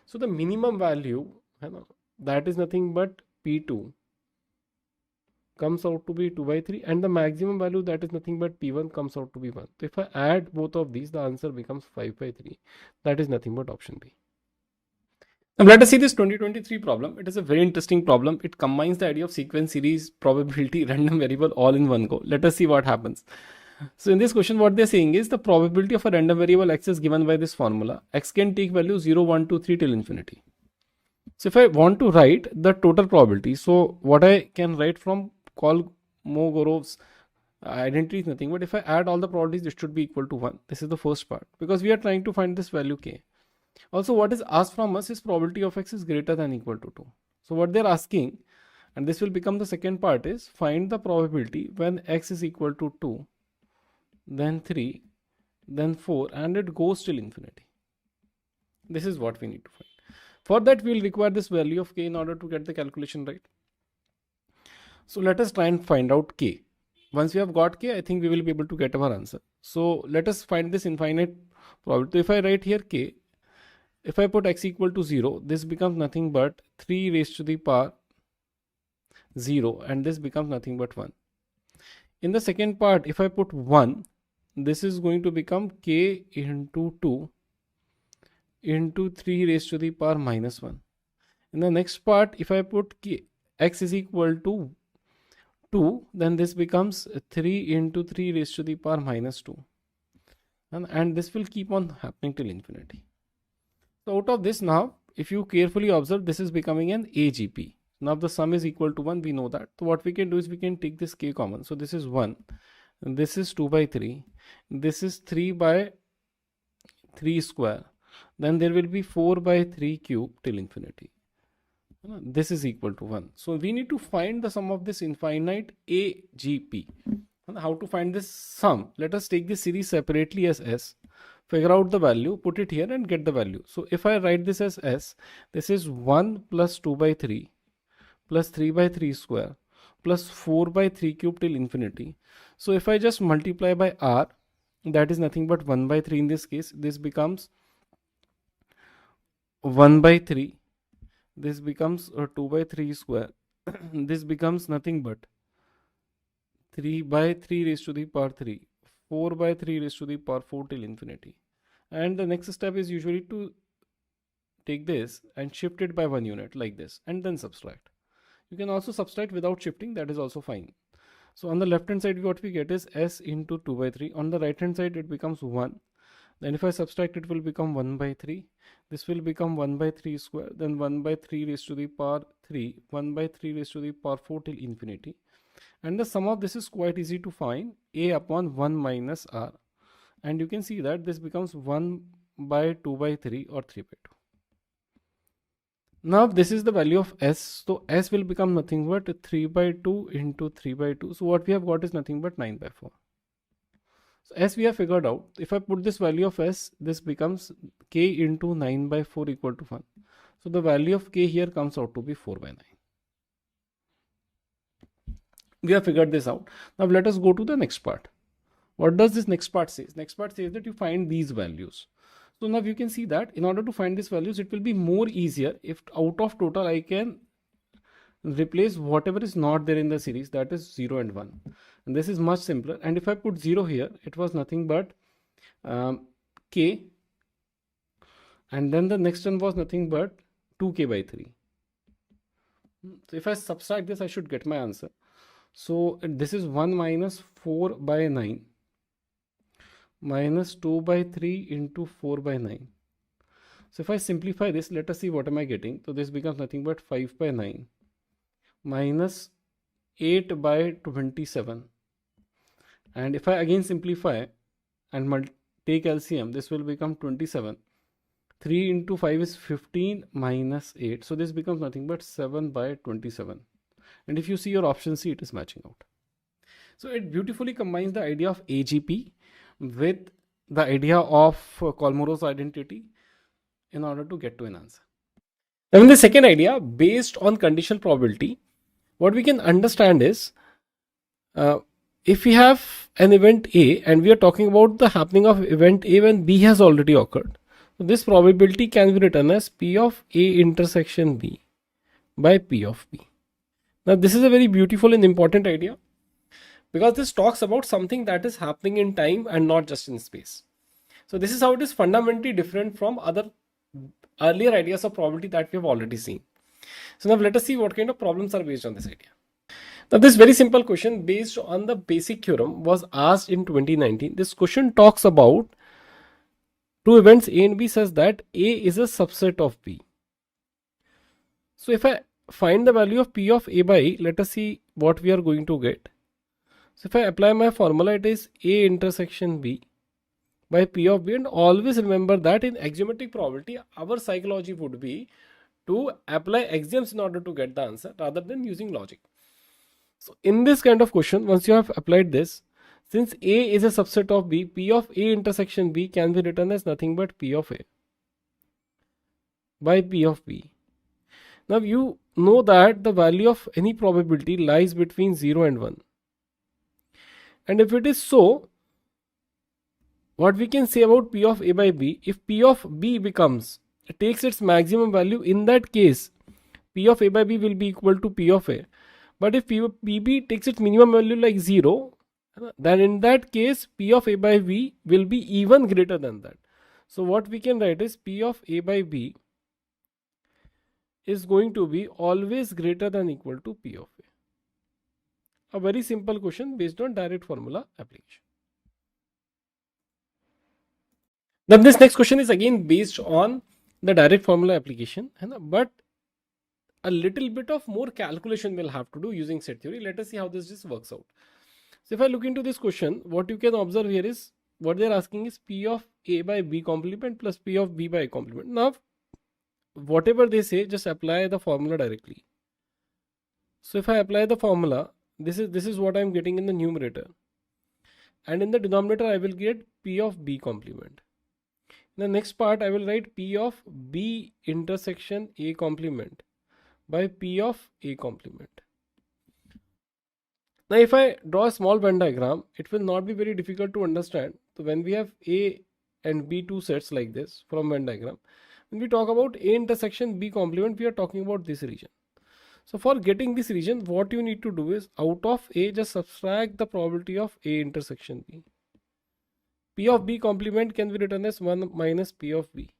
So the minimum value, that is nothing but P2 comes out to be 2 by 3, and the maximum value, that is nothing but P1, comes out to be 1. So if I add both of these, the answer becomes 5 by 3. That is nothing but option B. Now let us see this 2023 problem. It is a very interesting problem. It combines the idea of sequence, series, probability, random variable all in one go. Let us see what happens. So in this question, what they're saying is the probability of a random variable x is given by this formula. X can take value 0, 1, 2, 3 till infinity. So if I want to write the total probability, so what I can write from Kolmogorov's identity is nothing but if I add all the probabilities, it should be equal to 1. This is the first part, because we are trying to find this value k. Also, what is asked from us is probability of x is greater than equal to 2. So what they're asking, and this will become the second part, is find the probability when x is equal to 2, then 3, then 4, and it goes till infinity. This is what we need to find. For that, we will require this value of k in order to get the calculation right. So let us try and find out k. Once we have got k, I think we will be able to get our answer. So let us find this infinite probability. So if I write here k, if I put x equal to 0, this becomes nothing but 3 raised to the power 0, and this becomes nothing but 1. In the second part, if I put 1, this is going to become k into 2 into 3 raised to the power minus 1. In the next part, if I put k, x is equal to 2, then this becomes 3 into 3 raised to the power minus 2. And this will keep on happening till infinity. So out of this now, if you carefully observe, this is becoming an AGP. Now the sum is equal to 1, we know that. So what we can do is we can take this k common. So this is 1, and this is 2 by 3, this is 3 by 3 square. Then there will be 4 by 3 cube till infinity. This is equal to 1. So we need to find the sum of this infinite AGP. And how to find this sum? Let us take this series separately as S, figure out the value, put it here and get the value. So if I write this as S, this is 1 plus 2 by 3 plus 3 by 3 square plus 4 by 3 cube till infinity. So if I just multiply by R, that is nothing but 1 by 3 in this case. This becomes 1 by 3. This becomes 2 by 3 square. This becomes nothing but 3 by 3 raised to the power 3. 4 by 3 raised to the power 4 till infinity. And the next step is usually to take this and shift it by 1 unit like this and then subtract. You can also subtract without shifting, that is also fine. So on the left hand side, what we get is S into 2 by 3. On the right hand side, it becomes 1. Then if I subtract, it will become 1 by 3. This will become 1 by 3 square. Then 1 by 3 raised to the power 3. 1 by 3 raised to the power 4 till infinity. And the sum of this is quite easy to find. A upon 1 minus R. And you can see that this becomes 1 by 2 by 3 or 3 by 2. Now this is the value of S. So S will become nothing but 3 by 2 into 3 by 2. So what we have got is nothing but 9 by 4. So as we have figured out, if I put this value of S, this becomes k into 9 by 4 equal to 1. So the value of k here comes out to be 4 by 9. We have figured this out. Now let us go to the next part. What does this next part say? Next part says that you find these values. So now you can see that in order to find these values, it will be more easier if out of total I can replace whatever is not there in the series, that is 0 and 1. And this is much simpler. And if I put 0 here, it was nothing but k, and then the next one was nothing but 2k by 3. So if I subtract this, I should get my answer. So this is 1 minus 4 by 9 minus 2 by 3 into 4 by 9. So if I simplify this, let us see what am I getting. So this becomes nothing but 5 by 9 minus 8 by 27. And if I again simplify and take LCM, this will become 27. 3 into 5 is 15 minus 8. So this becomes nothing but 7 by 27. And if you see your option C, it is matching out. So it beautifully combines the idea of AGP with the idea of Kolmorow's identity in order to get to an answer. Now in the second idea, based on conditional probability, what we can understand is if we have an event A and we are talking about the happening of event A when B has already occurred, so this probability can be written as P of A intersection B by P of B. Now this is a very beautiful and important idea because this talks about something that is happening in time and not just in space. So this is how it is fundamentally different from other earlier ideas of probability that we have already seen. So now let us see what kind of problems are based on this idea. Now this very simple question based on the basic theorem was asked in 2019. This question talks about two events A and B such that A is a subset of B. So if I find the value of P of A by E, let us see what we are going to get. So if I apply my formula, it is A intersection B by P of B, and always remember that in axiomatic probability, our psychology would be to apply axioms in order to get the answer rather than using logic. So in this kind of question, once you have applied this, since A is a subset of B, P of A intersection B can be written as nothing but P of A by P of B. Now you know that the value of any probability lies between 0 and 1. And if it is so, what we can say about P of A by B, if P of B takes its maximum value, in that case, P of A by B will be equal to P of A. But if PB takes its minimum value like 0, then in that case, P of A by B will be even greater than that. So what we can write is P of A by B is going to be always greater than equal to P of A. A very simple question based on direct formula application. Now this next question is again based on the direct formula application, but a little bit of more calculation we'll have to do using set theory. Let us see how this just works out. So if I look into this question, what you can observe here is what they're asking is P of A by B complement plus P of B by A complement. Now whatever they say, just apply the formula directly. So if I apply the formula, this is what I'm getting in the numerator, and in the denominator I will get P of B complement. In the next part I will write P of B intersection A complement by P of A complement. Now if I draw a small Venn diagram, it will not be very difficult to understand. So when we have A and B two sets like this from Venn diagram, when we talk about A intersection B complement, we are talking about this region. So for getting this region, what you need to do is out of A, just subtract the probability of A intersection B. P of B complement can be written as 1 minus P of B.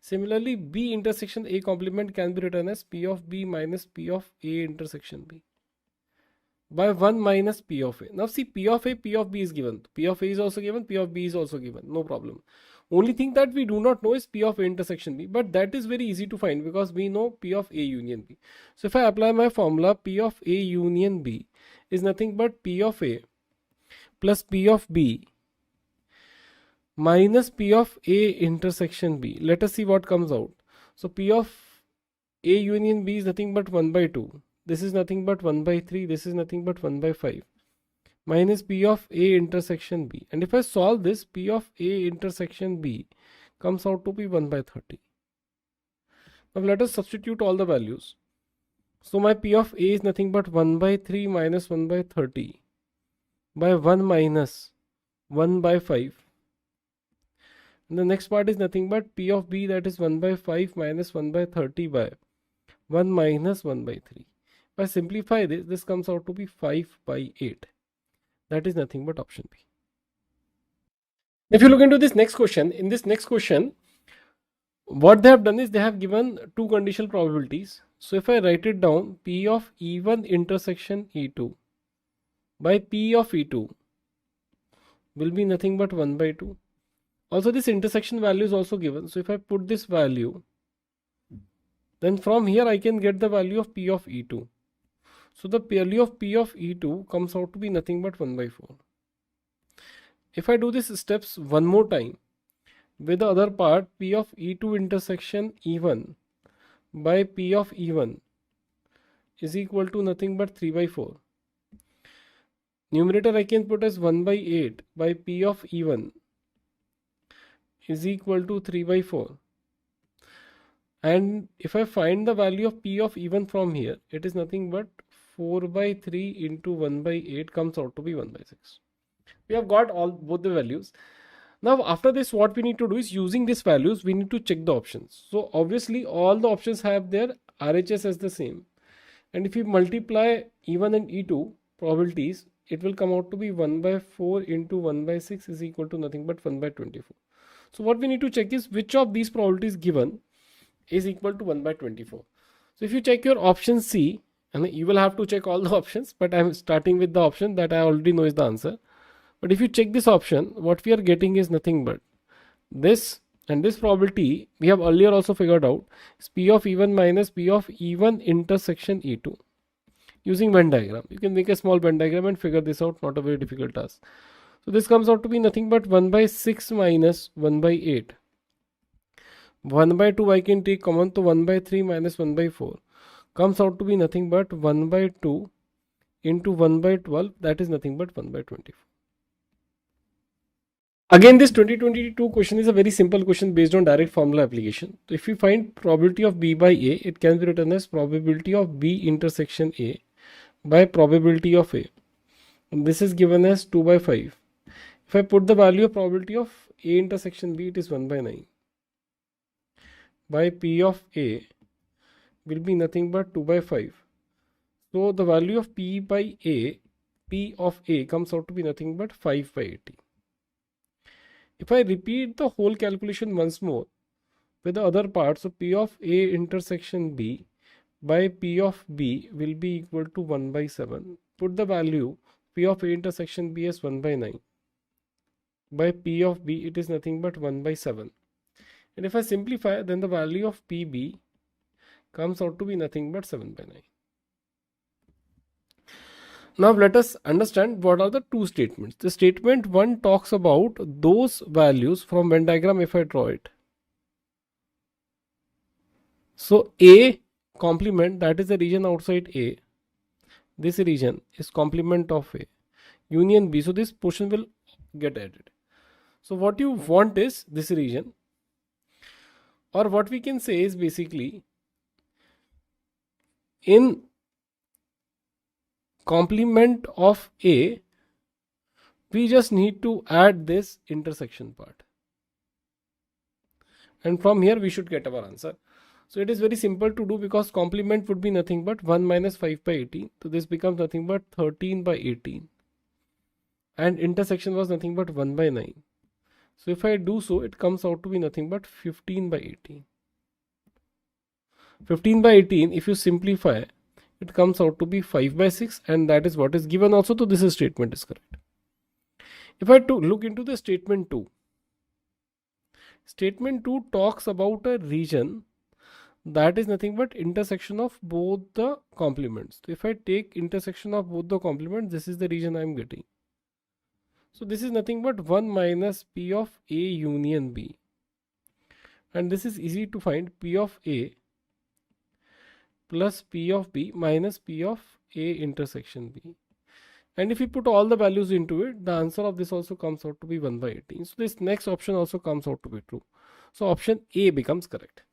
Similarly, B intersection A complement can be written as P of B minus P of A intersection B by 1 minus P of A. Now see, P of A, P of B is given. P of A is also given, P of B is also given. No problem. Only thing that we do not know is P of A intersection B, but that is very easy to find because we know P of A union B. So if I apply my formula, P of A union B is nothing but P of A plus P of B minus P of A intersection B. Let us see what comes out. So P of A union B is nothing but 1 by 2. This is nothing but 1 by 3. This is nothing but 1 by 5. Minus P of A intersection B. And if I solve this, P of A intersection B comes out to be 1 by 30. Now let us substitute all the values. So my P of A is nothing but 1 by 3 minus 1 by 30 by 1 minus 1 by 5. And the next part is nothing but P of B, that is 1 by 5 minus 1 by 30 by 1 minus 1 by 3. If I simplify this, this comes out to be 5 by 8. That is nothing but option B. If you look into this next question, in this next question, what they have done is they have given two conditional probabilities. So if I write it down, P of E1 intersection E2 by P of E2 will be nothing but 1 by 2. Also this intersection value is also given. So if I put this value, then from here I can get the value of P of E2. So the value of P of E2 comes out to be nothing but 1 by 4. If I do this steps one more time, with the other part, P of E2 intersection E1 by P of E1 is equal to nothing but 3 by 4. Numerator I can put as 1 by 8 by P of E1 is equal to 3 by 4. And if I find the value of P of E1 from here, it is nothing but 4 by 3 into 1 by 8 comes out to be 1 by 6. We have got both the values. Now after this, what we need to do is, using these values, we need to check the options. So obviously all the options have their RHS as the same. And if you multiply E1 and E2 probabilities, it will come out to be 1 by 4 into 1 by 6 is equal to nothing but 1 by 24. So what we need to check is which of these probabilities given is equal to 1 by 24. So if you check your option C, and you will have to check all the options, but I'm starting with the option that I already know is the answer. But if you check this option, what we are getting is nothing but this, and this probability we have earlier also figured out is P of E1 minus P of E1 intersection E2 using Venn diagram. You can make a small Venn diagram and figure this out, not a very difficult task. So this comes out to be nothing but 1 by 6 minus 1 by 8. 1 by 2 I can take common, to 1 by 3 minus 1 by 4 comes out to be nothing but 1 by 2 into 1 by 12, that is nothing but 1 by 24. Again, this 2022 question is a very simple question based on direct formula application. So if we find probability of B by A, it can be written as probability of B intersection A by probability of A. And this is given as 2 by 5. If I put the value of probability of A intersection B, it is 1 by 9. By P of A will be nothing but 2 by 5. So the value of P by A, P of A comes out to be nothing but 5 by 80. If I repeat the whole calculation once more with the other part, so P of A intersection B by P of B will be equal to 1 by 7. Put the value P of A intersection B as 1 by 9. By P of B, it is nothing but 1 by 7. And if I simplify, then the value of PB comes out to be nothing but 7 by 9. Now let us understand what are the two statements. The statement 1 talks about those values from Venn diagram if I draw it. So A complement, that is the region outside A. This region is complement of A. Union B. So this portion will get added. So what you want is this region, or what we can say is basically in complement of A, we just need to add this intersection part. And from here we should get our answer. So it is very simple to do, because complement would be nothing but 1 minus 5 by 18. So this becomes nothing but 13 by 18. And intersection was nothing but 1 by 9. So if I do so, it comes out to be nothing but 15 by 18. 15 by 18, if you simplify, it comes out to be 5 by 6, and that is what is given also. So this statement is correct. If I look into the statement 2, statement 2 talks about a region that is nothing but intersection of both the complements. So if I take intersection of both the complements, this is the region I am getting. So this is nothing but 1 minus P of A union B. And this is easy to find, P of A plus P of B minus P of A intersection B. And if we put all the values into it, the answer of this also comes out to be 1 by 18. So this next option also comes out to be true. So option A becomes correct.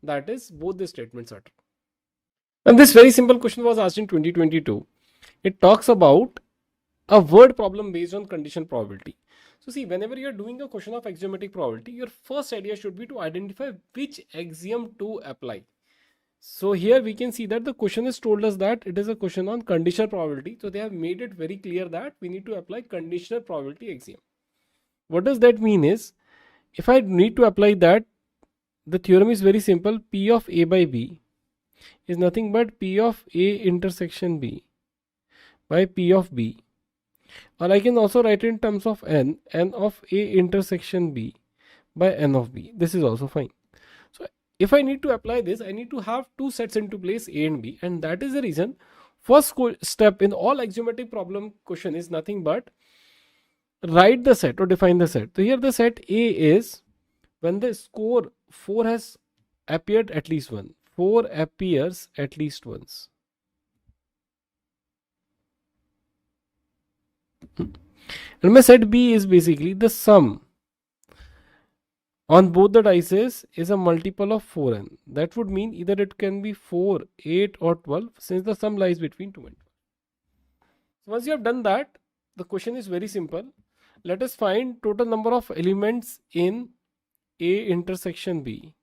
That is, both the statements are true. And this very simple question was asked in 2022. It talks about a word problem based on condition probability. So see, whenever you are doing a question of axiomatic probability, your first idea should be to identify which axiom to apply. So here we can see that the question has told us that it is a question on conditional probability. So they have made it very clear that we need to apply conditional probability axiom. What does that mean is, if I need to apply that, the theorem is very simple. P of A by B is nothing but P of A intersection B by P of B. Or I can also write in terms of N of A intersection B by N of B. This is also fine. So if I need to apply this, I need to have two sets into place, A and B, and that is the reason first step in all axiomatic problem question is nothing but write the set or define the set. So here the set A is when the score 4 has appeared at least once. 4 appears at least once. And my set B is basically the sum on both the dices is a multiple of 4n. That would mean either it can be 4, 8 or 12, since the sum lies between 2 and 12. So once you have done that, the question is very simple. Let us find total number of elements in A intersection B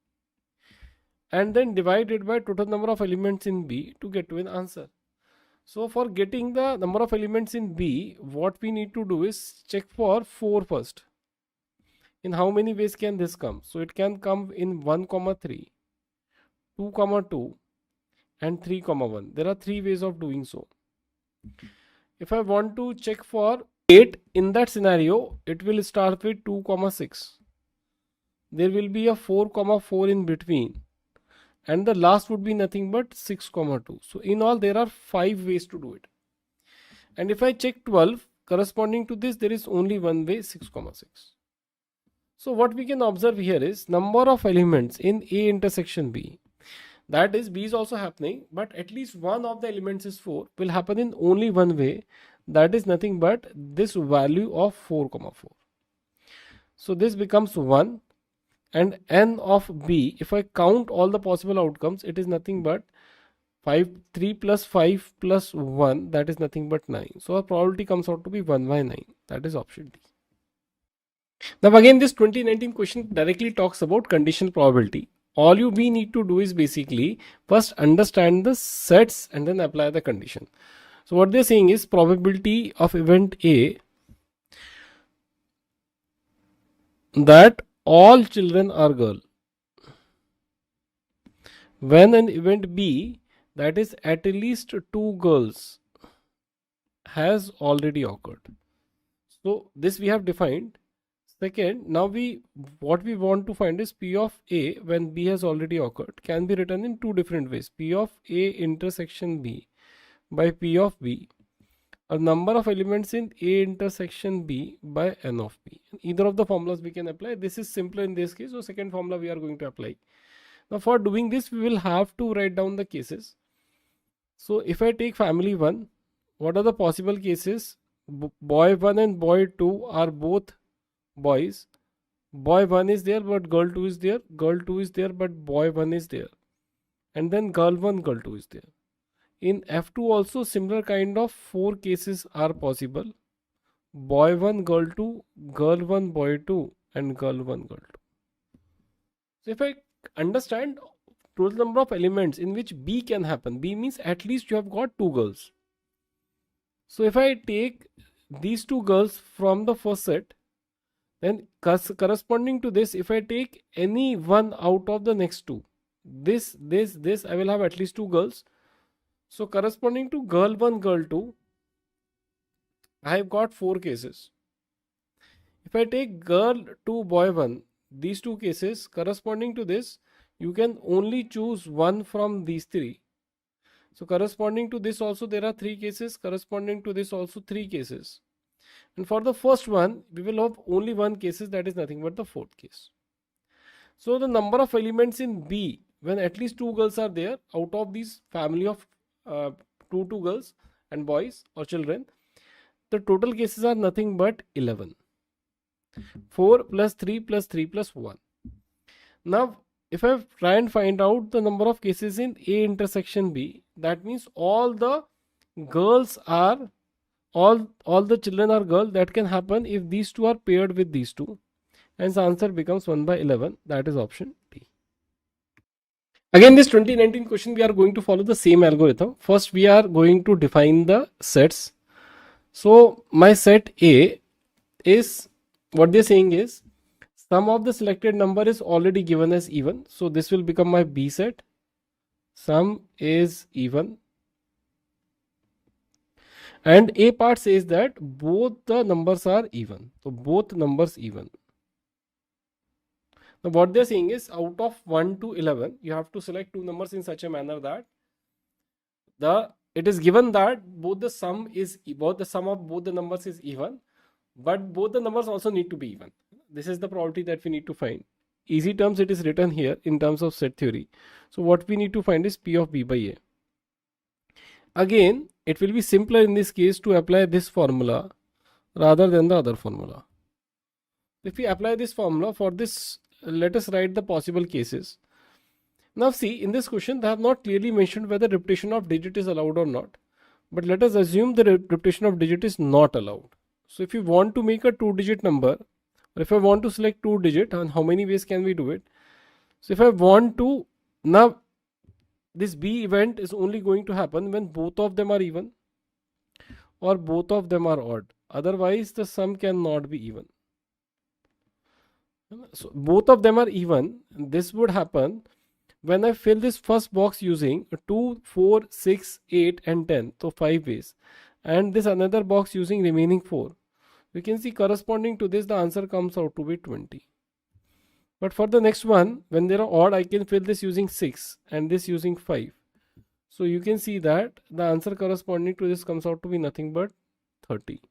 and then divide it by total number of elements in B to get to an answer. So for getting the number of elements in B, what we need to do is check for 4 first. In how many ways can this come? So it can come in 1, 3, 2, 2 and 3, 1. There are 3 ways of doing so. If I want to check for 8, in that scenario, it will start with 2, 6. There will be a 4, 4 in between. And the last would be nothing but 6, 2. So in all, there are 5 ways to do it. And if I check 12, corresponding to this, there is only one way, 6, 6. So what we can observe here is number of elements in A intersection B. That is, B is also happening, but at least one of the elements is 4 will happen in only one way. That is nothing but this value of 4, 4. So this becomes 1. And N of B, if I count all the possible outcomes, it is nothing but 3 plus 5 plus 1, that is nothing but 9. So our probability comes out to be 1 by 9. That is option D. Now again, this 2019 question directly talks about conditional probability. All we need to do is basically first understand the sets and then apply the condition. So what they're saying is probability of event A that all children are girl when an event B that is at least 2 girls has already occurred. So this we have defined. Second, now what we want to find is P of A when B has already occurred can be written in 2 different ways. P of A intersection B by P of B, a number of elements in A intersection B by N of B. Either of the formulas we can apply. This is simpler in this case, so second formula we are going to apply. Now for doing this, we will have to write down the cases. So if I take family 1, what are the possible cases? Boy 1 and boy 2 are both boys. Boy 1 is there but girl 2 is there. Girl 2 is there but boy 1 is there. And then girl 1, girl 2 is there. In F2 also similar kind of 4 cases are possible. Boy 1, girl 2, girl 1, boy 2 and girl 1, girl 2. So if I understand total number of elements in which B can happen, B means at least you have got 2 girls. So if I take these 2 girls from the first set, then corresponding to this, if I take any one out of the next 2, this, I will have at least 2 girls. So corresponding to girl 1, girl 2, I have got 4 cases. If I take girl 2, boy 1, these 2 cases, corresponding to this, you can only choose one from these 3. So corresponding to this also there are 3 cases, corresponding to this also 3 cases. And for the first one, we will have only 1 cases, that is nothing but the 4th case. So the number of elements in B, when at least 2 girls are there, out of these family of 2 girls and boys or children, the total cases are nothing but 11. 4 plus 3 plus 3 plus 1. Now, if I try and find out the number of cases in A intersection B, that means all the girls are all the children are girl. That can happen if these 2 are paired with these 2. Hence answer becomes 1 by 11. That is option D. Again, this 2019 question, we are going to follow the same algorithm. First, we are going to define the sets. So my set A is what they're saying is sum of the selected number is already given as even. So this will become my B set. Sum is even. And A part says that both the numbers are even. So both numbers even. Now what they're saying is out of 1 to 11, you have to select two numbers in such a manner that it is given that both the sum of both the numbers is even, but both the numbers also need to be even. This is the probability that we need to find. Easy terms, it is written here in terms of set theory. So what we need to find is P of B by A. Again, it will be simpler in this case to apply this formula rather than the other formula. If we apply this formula for this, let us write the possible cases. Now see, in this question they have not clearly mentioned whether repetition of digit is allowed or not, but let us assume the repetition of digit is not allowed. So if you want to make a 2-digit number, or if I want to select 2-digit, and how many ways can we do it? So if I want to, now this B event is only going to happen when both of them are even or both of them are odd. Otherwise the sum cannot be even. So both of them are even. This would happen when I fill this first box using 2, 4, 6, 8 and 10. So 5 ways. And this another box using remaining 4. We can see corresponding to this the answer comes out to be 20. But for the next one, when they are odd, I can fill this using 6 and this using 5. So you can see that the answer corresponding to this comes out to be nothing but 30.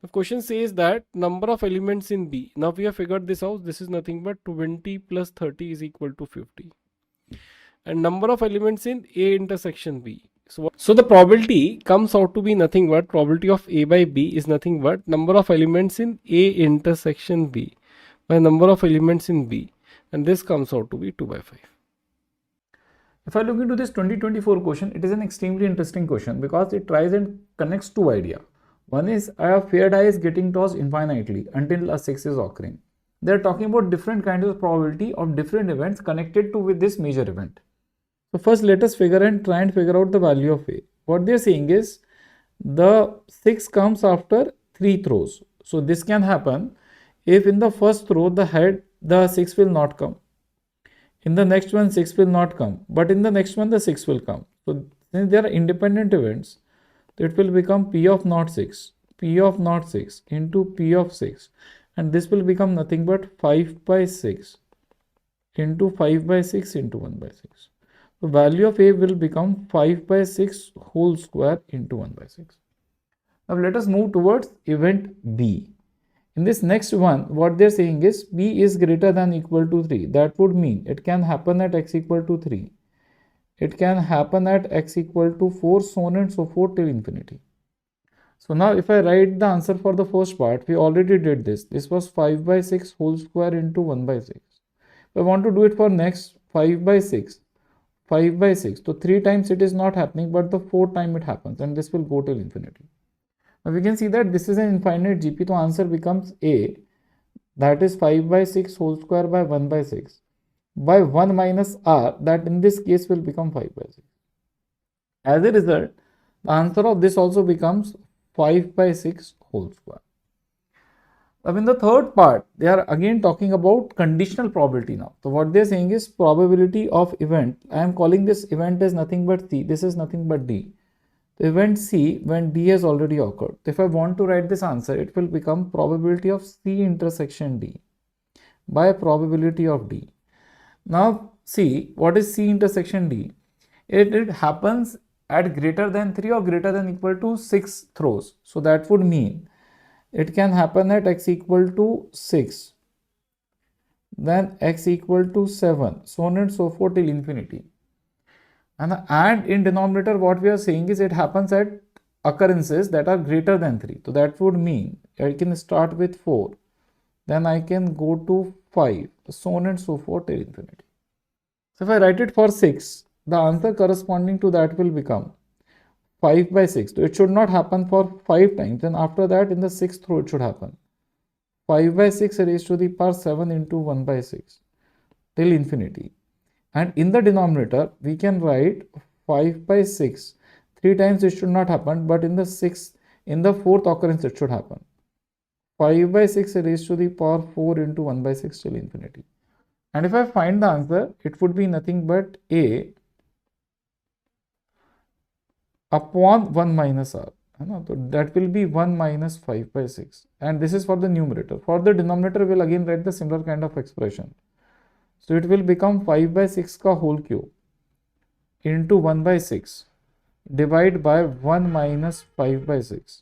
The question says that number of elements in B. Now we have figured this out. This is nothing but 20 plus 30 is equal to 50. And number of elements in A intersection B. So the probability comes out to be nothing but probability of A by B is nothing but number of elements in A intersection B by number of elements in B, and this comes out to be 2 by 5. If I look into this 2024 question, it is an extremely interesting question because it tries and connects two ideas. One is a fair die is getting tossed infinitely until a 6 is occurring. They are talking about different kinds of probability of different events connected to with this major event. So first let us try and figure out the value of A. What they are saying is the 6 comes after 3 throws. So this can happen if in the first throw the 6 will not come. In the next one 6 will not come, but in the next one the 6 will come. So since there are independent events, it will become P of not 6 into P of 6, and this will become nothing but 5 by 6 into 5 by 6 into 1 by 6. The value of A will become 5 by 6 whole square into 1 by 6. Now let us move towards event B. In this next one, what they are saying is B is greater than equal to 3. That would mean it can happen at x equal to 3. It can happen at x equal to 4, so on and so forth till infinity. So now if I write the answer for the first part, we already did this. This was 5 by 6 whole square into 1 by 6. If I want to do it for next 5 by 6. So 3 times it is not happening, but the 4th time it happens, and this will go till infinity. Now we can see that this is an infinite GP, so answer becomes A, that is 5 by 6 whole square by 1 by 6 by 1 minus R, that in this case will become 5 by 6. As a result, the answer of this also becomes 5 by 6 whole square. Now in the third part, they are again talking about conditional probability now. So what they are saying is probability of event. I am calling this event as nothing but C. This is nothing but D. The event C when D has already occurred. If I want to write this answer, it will become probability of C intersection D by probability of D. Now see, what is C intersection D? It happens at greater than 3 or greater than equal to 6 throws. So that would mean it can happen at x equal to 6, then x equal to 7, so on and so forth till infinity. And in denominator, what we are saying is it happens at occurrences that are greater than 3. So that would mean I can start with 4, then I can go to 5, so on and so forth till infinity. So if I write it for 6, the answer corresponding to that will become 5 by 6. So it should not happen for 5 times, and after that in the 6th row it should happen 5 by 6 raised to the power 7 into 1 by 6 till infinity. And in the denominator, we can write 5 by 6. 3 times it should not happen, but in the 4th occurrence it should happen. 5 by 6 raised to the power 4 into 1 by 6 till infinity. And if I find the answer, it would be nothing but a upon 1 minus r. So that will be 1 minus 5 by 6. And this is for the numerator. For the denominator, we'll again write the similar kind of expression. So it will become 5 by 6 ka whole cube into 1 by 6 divide by 1 minus 5 by 6.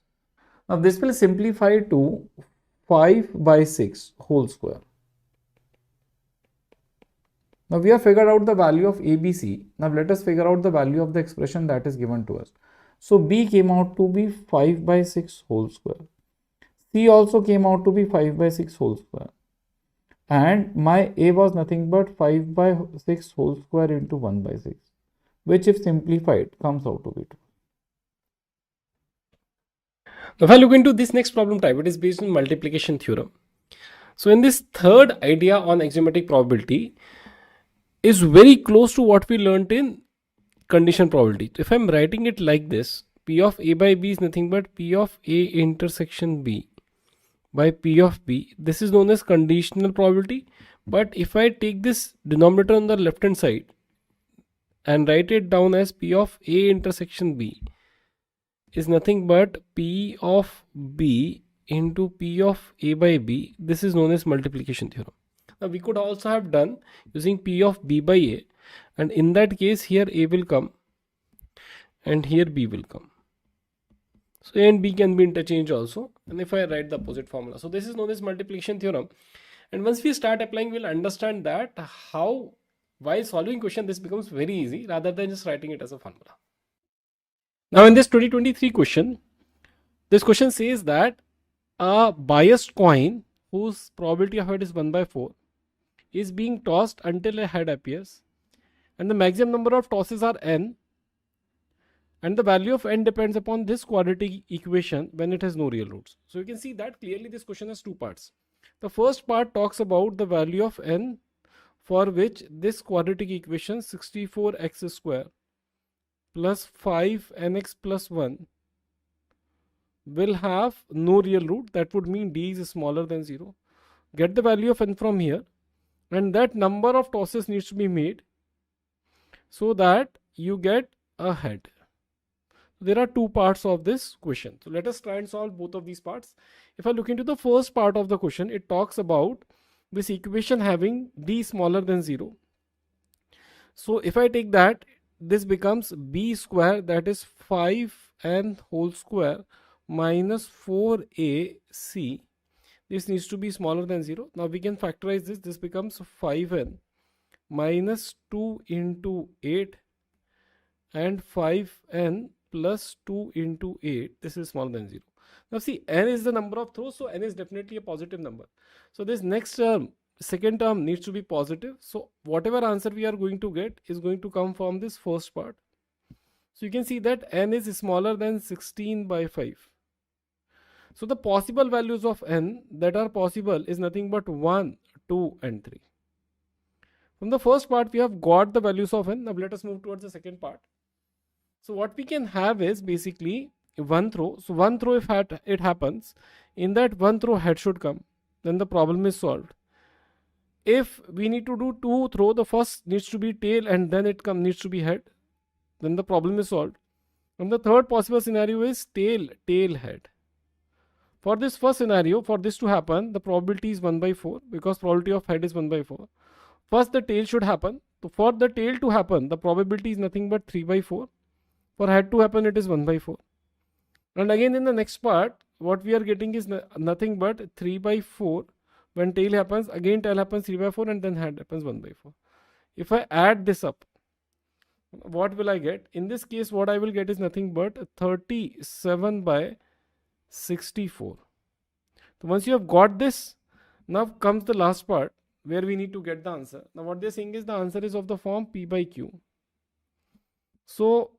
Now this will simplify to 5 by 6 whole square. Now we have figured out the value of ABC. Now let us figure out the value of the expression that is given to us. So B came out to be 5 by 6 whole square. C also came out to be 5 by 6 whole square. And my A was nothing but 5 by 6 whole square into 1 by 6, which if simplified comes out to be 2. Now, if I look into this next problem type, it is based on multiplication theorem. So in this third idea on axiomatic probability is very close to what we learnt in condition probability. If I'm writing it like this, P of A by B is nothing but P of A intersection B by P of B. This is known as conditional probability. But if I take this denominator on the left hand side and write it down as P of A intersection B is nothing but P of B into P of A by B. This is known as multiplication theorem. Now we could also have done using P of B by A, and in that case here A will come and here B will come. So A and B can be interchanged also, and if I write the opposite formula. So this is known as multiplication theorem, and once we start applying, we'll understand that how while solving question this becomes very easy rather than just writing it as a formula. Now in this 2023 question, this question says that a biased coin whose probability of head is 1 by 4 is being tossed until a head appears, and the maximum number of tosses are n, and the value of n depends upon this quadratic equation when it has no real roots. So you can see that clearly this question has two parts. The first part talks about the value of n for which this quadratic equation 64x square plus 5nx plus 1 will have no real root. That would mean d is smaller than 0. Get the value of n from here, and that number of tosses needs to be made so that you get a head. There are two parts of this question. So let us try and solve both of these parts. If I look into the first part of the question, it talks about this equation having d smaller than 0. So if I take that, this becomes b square, that is 5n whole square minus 4ac. This needs to be smaller than 0. Now we can factorize this. This becomes 5n minus 2 into 8 and 5n plus 2 into 8. This is smaller than 0. Now see, n is the number of throws, so n is definitely a positive number. So this next term, second term, needs to be positive. So whatever answer we are going to get is going to come from this first part. So you can see that n is smaller than 16 by 5. So the possible values of n that are possible is nothing but 1, 2 and 3. From the first part we have got the values of n. Now let us move towards the second part. So what we can have is basically one throw. So one throw, if it happens, in that one throw head should come, then the problem is solved. If we need to do two throw, the first needs to be tail and then it needs to be head, then the problem is solved. And the third possible scenario is tail, head. For this first scenario, for this to happen, the probability is 1 by 4 because probability of head is 1 by 4. First the tail should happen. So for the tail to happen, the probability is nothing but 3 by 4. For head to happen, it is 1 by 4. And again in the next part, what we are getting is nothing but 3 by 4. When tail happens, again tail happens 3 by 4 and then head happens 1 by 4. If I add this up, what will I get? In this case, what I will get is nothing but 37 by 64. So once you have got this, now comes the last part where we need to get the answer. Now what they're saying is the answer is of the form P by Q. So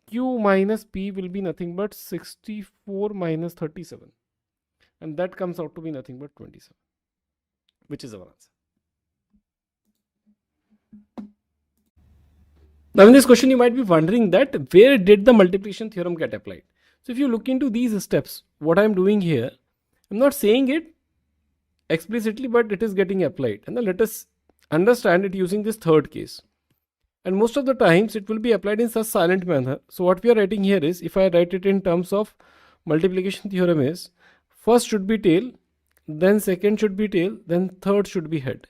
Q minus P will be nothing but 64 minus 37. And that comes out to be nothing but 27, which is our answer. Now in this question, you might be wondering that where did the multiplication theorem get applied? So if you look into these steps, what I am doing here I'm not saying it explicitly, but it is getting applied. And then let us understand it using this third case. And most of the times it will be applied in such silent manner. So what we are writing here is, if I write it in terms of multiplication theorem, is first should be tail, then second should be tail, then third should be head.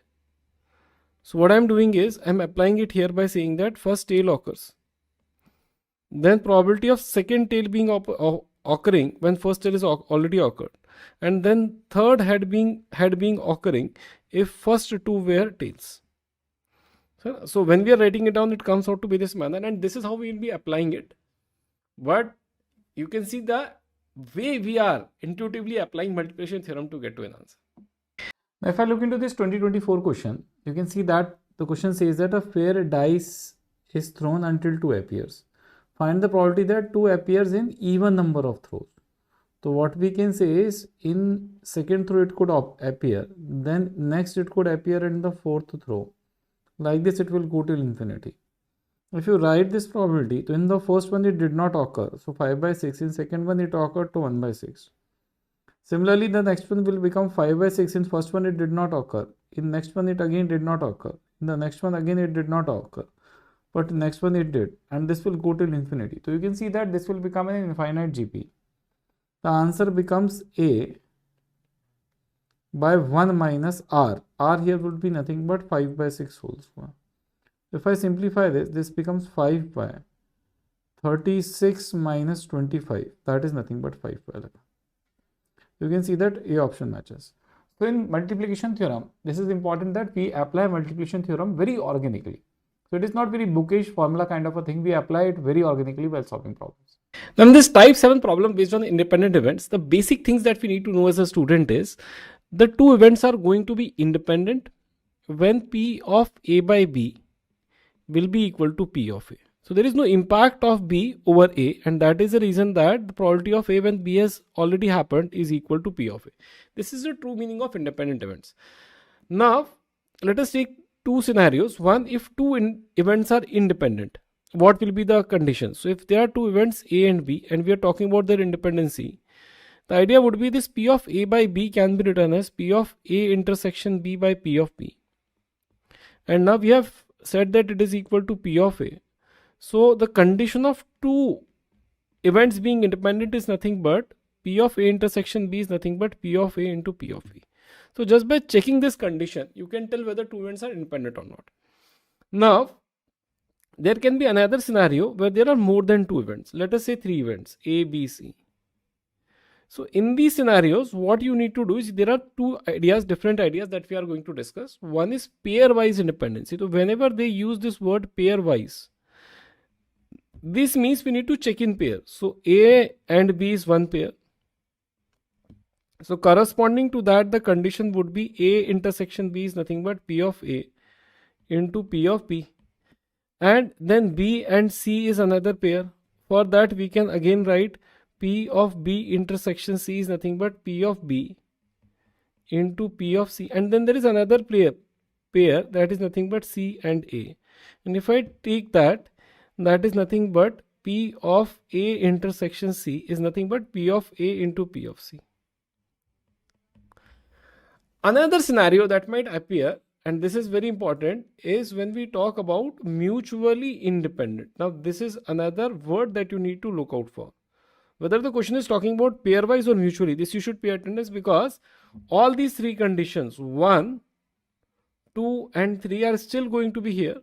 So what I'm doing is I'm applying it here by saying that first tail occurs, then probability of second tail being occurring when first tail is already occurred, and then third head being occurring if first two were tails. So when we are writing it down, it comes out to be this manner, and this is how we will be applying it. But you can see the way we are intuitively applying multiplication theorem to get to an answer. Now, if I look into this 2024 question, you can see that the question says that a fair dice is thrown until 2 appears. Find the probability that 2 appears in even number of throws. So what we can say is, in second throw it could appear, then next it could appear in the fourth throw. Like this it will go till infinity. If you write this probability, so in the first one it did not occur, so 5/6. In second one it occurred to 1/6. Similarly, the next one will become 5/6. In first one it did not occur. In next one it again did not occur. In the next one again it did not occur. But in next one it did. And this will go till infinity. So you can see that this will become an infinite GP. The answer becomes A by 1 minus R. R here would be nothing but 5/6 whole square. If I simplify this, this becomes 5 by 36 minus 25. That is nothing but 5 by 11. You can see that A option matches. So in multiplication theorem, this is important that we apply multiplication theorem very organically. So it is not very bookish formula kind of a thing. We apply it very organically while solving problems. Now in this type 7 problem based on independent events, the basic things that we need to know as a student is, the two events are going to be independent when P of A by B will be equal to P of A. So there is no impact of B over A, and that is the reason that the probability of A when B has already happened is equal to P of A. This is the true meaning of independent events. Now let us take two scenarios. One, if two events are independent, what will be the condition? So if there are two events A and B and we are talking about their independency, the idea would be this P of A by B can be written as P of A intersection B by P of B. And now we have said that it is equal to P of A. So the condition of two events being independent is nothing but P of A intersection B is nothing but P of A into P of B. So just by checking this condition, you can tell whether two events are independent or not. Now, there can be another scenario where there are more than two events. Let us say three events, A, B, C. So in these scenarios, what you need to do is, there are two ideas, different ideas that we are going to discuss. One is pairwise independency. So whenever they use this word pairwise, this means we need to check in pair. So A and B is one pair. So corresponding to that, the condition would be A intersection B is nothing but P of A into P of B. And then B and C is another pair. For that, we can again write P of B intersection C is nothing but P of B into P of C. And then there is another pair that is nothing but C and A. And if I take that, that is nothing but P of A intersection C is nothing but P of A into P of C. Another scenario that might appear, and this is very important, is when we talk about mutually independent. Now this is another word that you need to look out for. Whether the question is talking about pairwise or mutually, this you should pay attention, because all these three conditions, 1, 2 and 3 are still going to be here.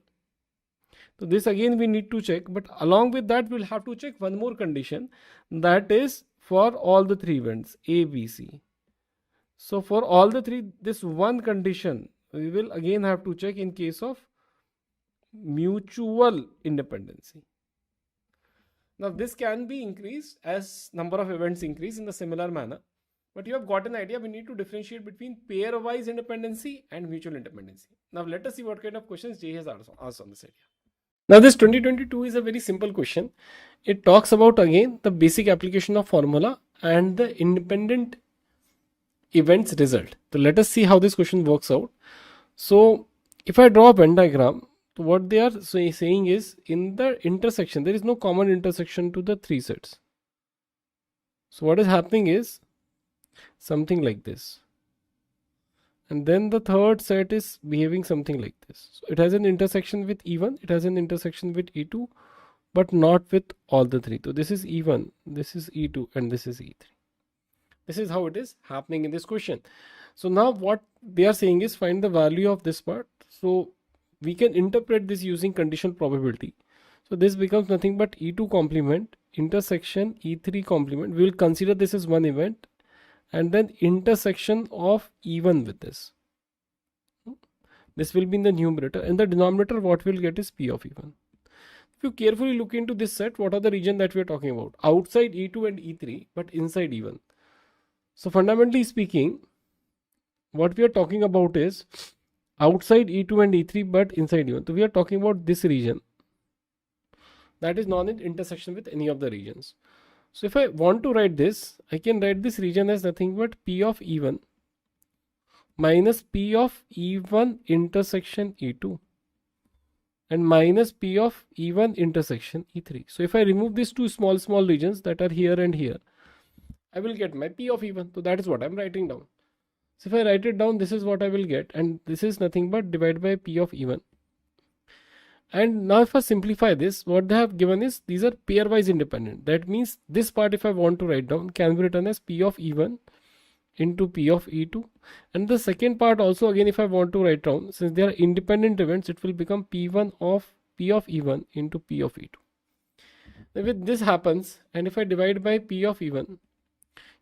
So this again we need to check, but along with that we'll have to check one more condition, that is for all the three events A, B, C. So for all the three, this one condition we will again have to check in case of mutual independency. Now this can be increased as number of events increase in the similar manner, but you have got an idea. We need to differentiate between pairwise independency and mutual independency. Now let us see what kind of questions JEE has asked on this area. Now this 2022 is a very simple question. It talks about again the basic application of formula and the independent events result. So let us see how this question works out. So if I draw a Venn diagram, so what they are saying is, in the intersection there is no common intersection to the three sets. So what is happening is, something like this. And then the third set is behaving something like this. So it has an intersection with E1, it has an intersection with E2, but not with all the three. So this is E1, this is E2, and this is E3. This is how it is happening in this question. So now what they are saying is find the value of this part. So we can interpret this using conditional probability. So this becomes nothing but E2 complement intersection E3 complement. We will consider this as one event, and then intersection of E1 with this. This will be in the numerator, and the denominator what we'll get is P of E1. If you carefully look into this set, what are the region that we are talking about? Outside E2 and E3, but inside E1. So fundamentally speaking, what we are talking about is outside E2 and E3, but inside E1. So we are talking about this region that is not in intersection with any of the regions. So if I want to write this, I can write this region as nothing but P of E1 minus P of E1 intersection E2 and minus P of E1 intersection E3. So if I remove these two small regions that are here and here, I will get my P of E1. So that is what I'm writing down. So if I write it down, this is what I will get, and this is nothing but divided by P of E1. And now if I simplify this, what they have given is these are pairwise independent. That means this part, if I want to write down, can be written as P of E1 into P of E2. And the second part also, again, if I want to write down, since they are independent events, it will become P1 of P of E1 into P of E2. Now with this happens, and if I divide by P of E1,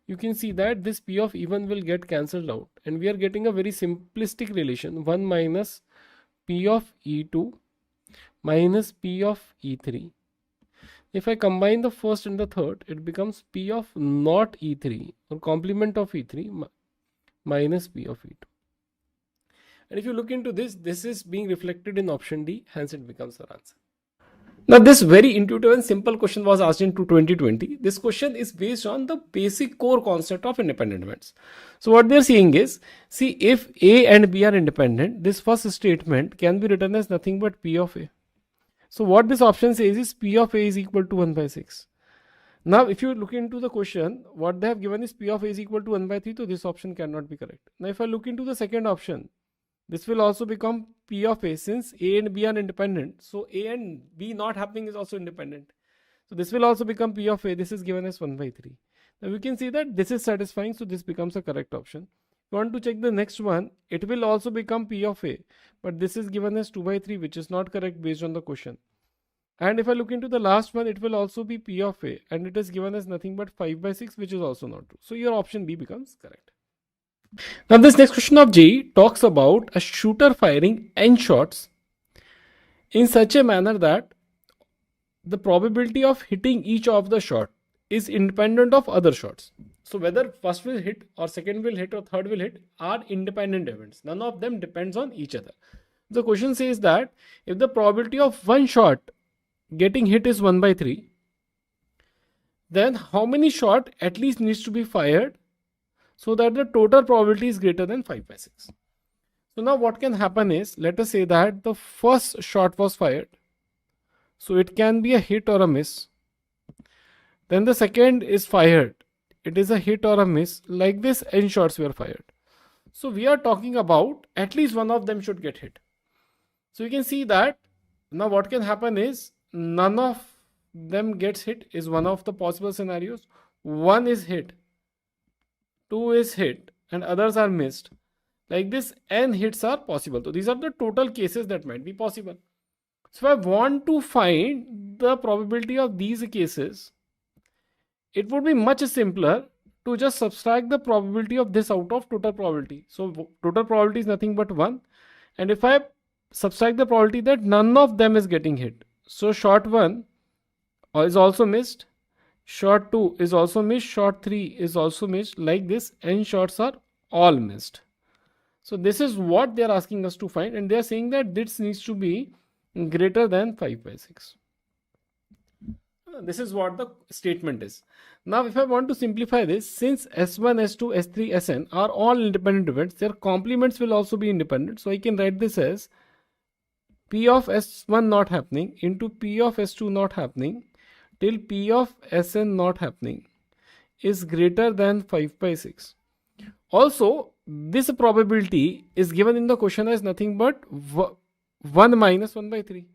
you can see that this P of E1 will get cancelled out, and we are getting a very simplistic relation, 1 minus P of E2 minus P of E3. If I combine the first and the third, it becomes P of not E3 or complement of E3 minus P of E2. And if you look into this, this is being reflected in option D, hence it becomes our answer. Now this very intuitive and simple question was asked in 2020. This question is based on the basic core concept of independent events. So what they are saying is, see, if A and B are independent, this first statement can be written as nothing but P of A. So what this option says is P of A is equal to 1 by 6. Now if you look into the question, what they have given is P of A is equal to 1 by 3, so this option cannot be correct. Now if I look into the second option, this will also become P of A, since A and B are independent. So A and B not happening is also independent. So this will also become P of A. This is given as 1 by 3. Now we can see that this is satisfying, so this becomes a correct option. If you want to check the next one, it will also become P of A, but this is given as 2 by 3, which is not correct based on the question. And if I look into the last one, it will also be P of A, and it is given as nothing but 5 by 6, which is also not true. So your option B becomes correct. Now this next question of JEE talks about a shooter firing n shots in such a manner that the probability of hitting each of the shot is independent of other shots. So whether first will hit or second will hit or third will hit are independent events. None of them depends on each other. The question says that if the probability of one shot getting hit is 1 by 3, then how many shot at least needs to be fired so that the total probability is greater than 5 by 6. So now what can happen is, let us say that the first shot was fired. So it can be a hit or a miss. Then the second is fired. It is a hit or a miss. Like this, n shots were fired. So we are talking about at least one of them should get hit. So you can see that now what can happen is none of them gets hit is one of the possible scenarios. One is hit, 2 is hit, and others are missed. Like this, n hits are possible. So these are the total cases that might be possible. So if I want to find the probability of these cases, it would be much simpler to just subtract the probability of this out of total probability. So total probability is nothing but 1. And if I subtract the probability that none of them is getting hit, so shot 1 is also missed, shot 2 is also missed, shot 3 is also missed. Like this, n shots are all missed. So this is what they are asking us to find, and they are saying that this needs to be greater than 5 by 6. This is what the statement is. Now if I want to simplify this, since S1, S2, S3, Sn are all independent events, their complements will also be independent. So I can write this as P of S1 not happening into P of S2 not happening till P of Sn not happening is greater than 5 by 6. Also, this probability is given in the question as nothing but 1 minus 1 by 3,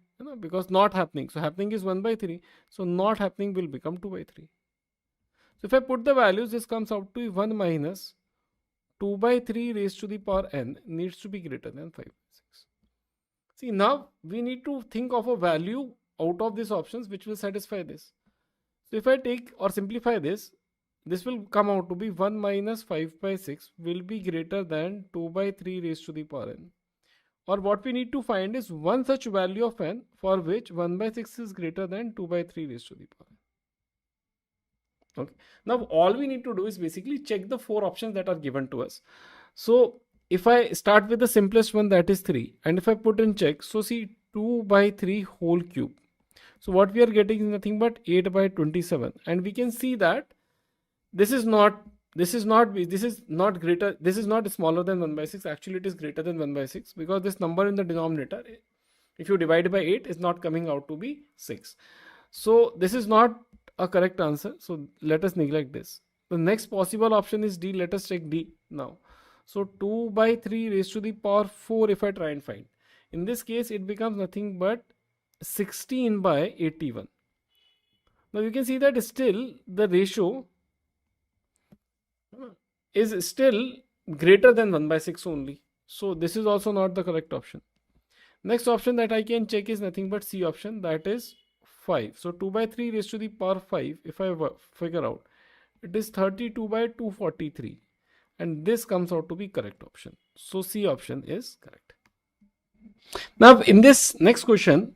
because not happening. So happening is 1 by 3. So not happening will become 2 by 3. So if I put the values, this comes out to 1 minus 2 by 3 raised to the power n needs to be greater than 5 by 6. See, now we need to think of a value out of these options which will satisfy this. So if I take or simplify this will come out to be 1 minus 5 by 6 will be greater than 2 by 3 raised to the power n. Or what we need to find is one such value of n for which 1 by 6 is greater than 2 by 3 raised to the power n. Okay. Now all we need to do is basically check the 4 options that are given to us. So if I start with the simplest one, that is 3, and if I put in check, so see 2 by 3 whole cube. So what we are getting is nothing but 8 by 27, and we can see that this is not greater, this is not smaller than 1 by 6. Actually it is greater than 1 by 6, because this number in the denominator, if you divide by 8, is not coming out to be 6. So this is not a correct answer, so let us neglect this. The next possible option is D. Let us check D now. So 2 by 3 raised to the power 4, if I try and find, in this case it becomes nothing but 16 by 81. Now you can see that still the ratio is still greater than 1 by 6 only. So this is also not the correct option. Next option that I can check is nothing but C option, that is 5. So 2 by 3 raised to the power 5, if I figure out, it is 32 by 243, and this comes out to be correct option. So C option is correct. Now in this next question,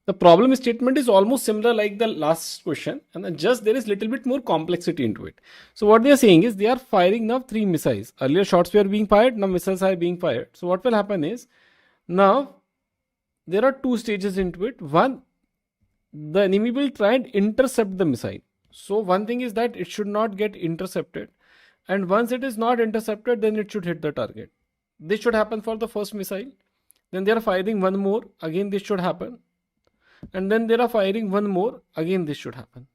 the problem statement is almost similar like the last question, and just there is little bit more complexity into it. So what they are saying is they are firing now 3 missiles. Earlier shots were being fired, now missiles are being fired. So what will happen is, now there are 2 stages into it. One, the enemy will try and intercept the missile. So one thing is that it should not get intercepted, and once it is not intercepted, then it should hit the target. This should happen for the first missile. Then they are firing one more, again this should happen, and then they are firing one more, again this should happen.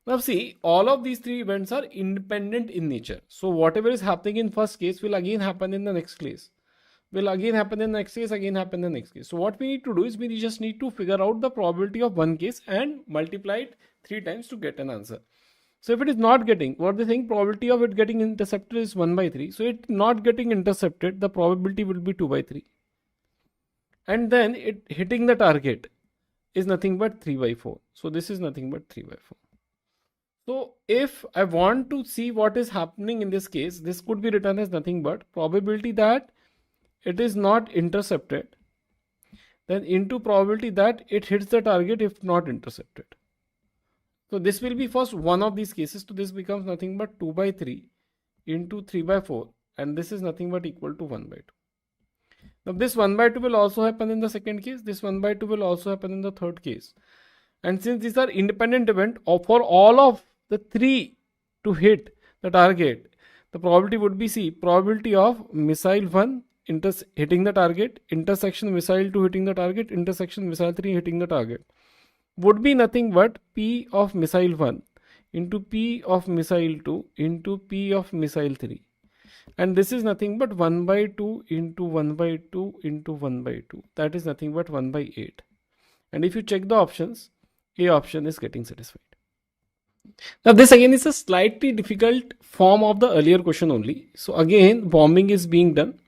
Now see, all of these 3 events are independent in nature. So whatever is happening in first case will again happen in the next case, will again happen in the next case, again happen in the next case. So what we need to do is we just need to figure out the probability of one case and multiply it 3 times to get an answer. So if it is not getting, what they think, probability of it getting intercepted is 1 by 3. So it not getting intercepted, the probability will be 2 by 3. And then it hitting the target is nothing but 3 by 4. So this is nothing but 3 by 4. So if I want to see what is happening in this case, this could be written as nothing but probability that it is not intercepted, then into probability that it hits the target if not intercepted. So this will be first one of these cases. So this becomes nothing but 2 by 3 into 3 by 4, and this is nothing but equal to 1 by 2. Now this 1 by 2 will also happen in the second case. This 1 by 2 will also happen in the third case. And since these are independent events, for all of the 3 to hit the target, the probability would be C. Probability of missile 1 hitting the target, intersection missile 2 hitting the target, intersection missile 3 hitting the target, would be nothing but P of missile 1 into P of missile 2 into P of missile 3. And this is nothing but 1 by 2 into 1 by 2 into 1 by 2. That is nothing but 1 by 8. And if you check the options, A option is getting satisfied. Now this again is a slightly difficult form of the earlier question only. So again, bombing is being done.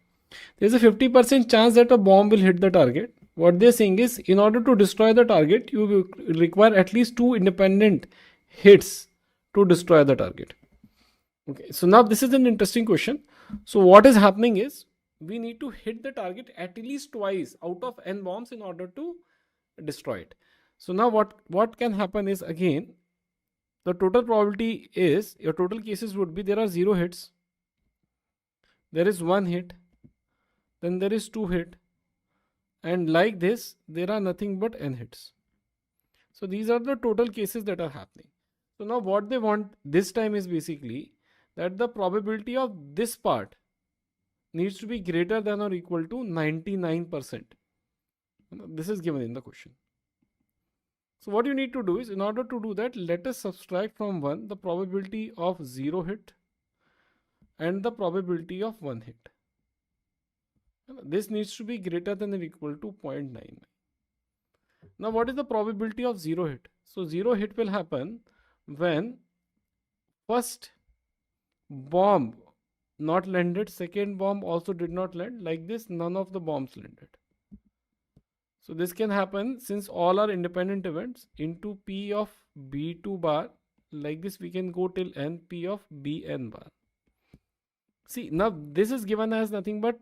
There is a 50% chance that a bomb will hit the target. What they are saying is, in order to destroy the target, you will require at least 2 independent hits to destroy the target. Okay, so now this is an interesting question. So what is happening is, we need to hit the target at least twice out of n bombs in order to destroy it. So now what can happen is, again, the total probability is, your total cases would be, there are 0 hits, there is 1 hit, then there is 2 hit, and like this there are nothing but n hits. So these are the total cases that are happening. So now what they want this time is basically that the probability of this part needs to be greater than or equal to 99%. This is given in the question. So what you need to do is, in order to do that, let us subtract from 1 the probability of 0 hit, and the probability of one hit. This needs to be greater than or equal to 0.99. Now what is the probability of zero hit? So zero hit will happen when first bomb not landed, second bomb also did not land. Like this, none of the bombs landed. So this can happen since all are independent events into P of B2 bar. Like this, we can go till n P of Bn bar. See, now this is given as nothing but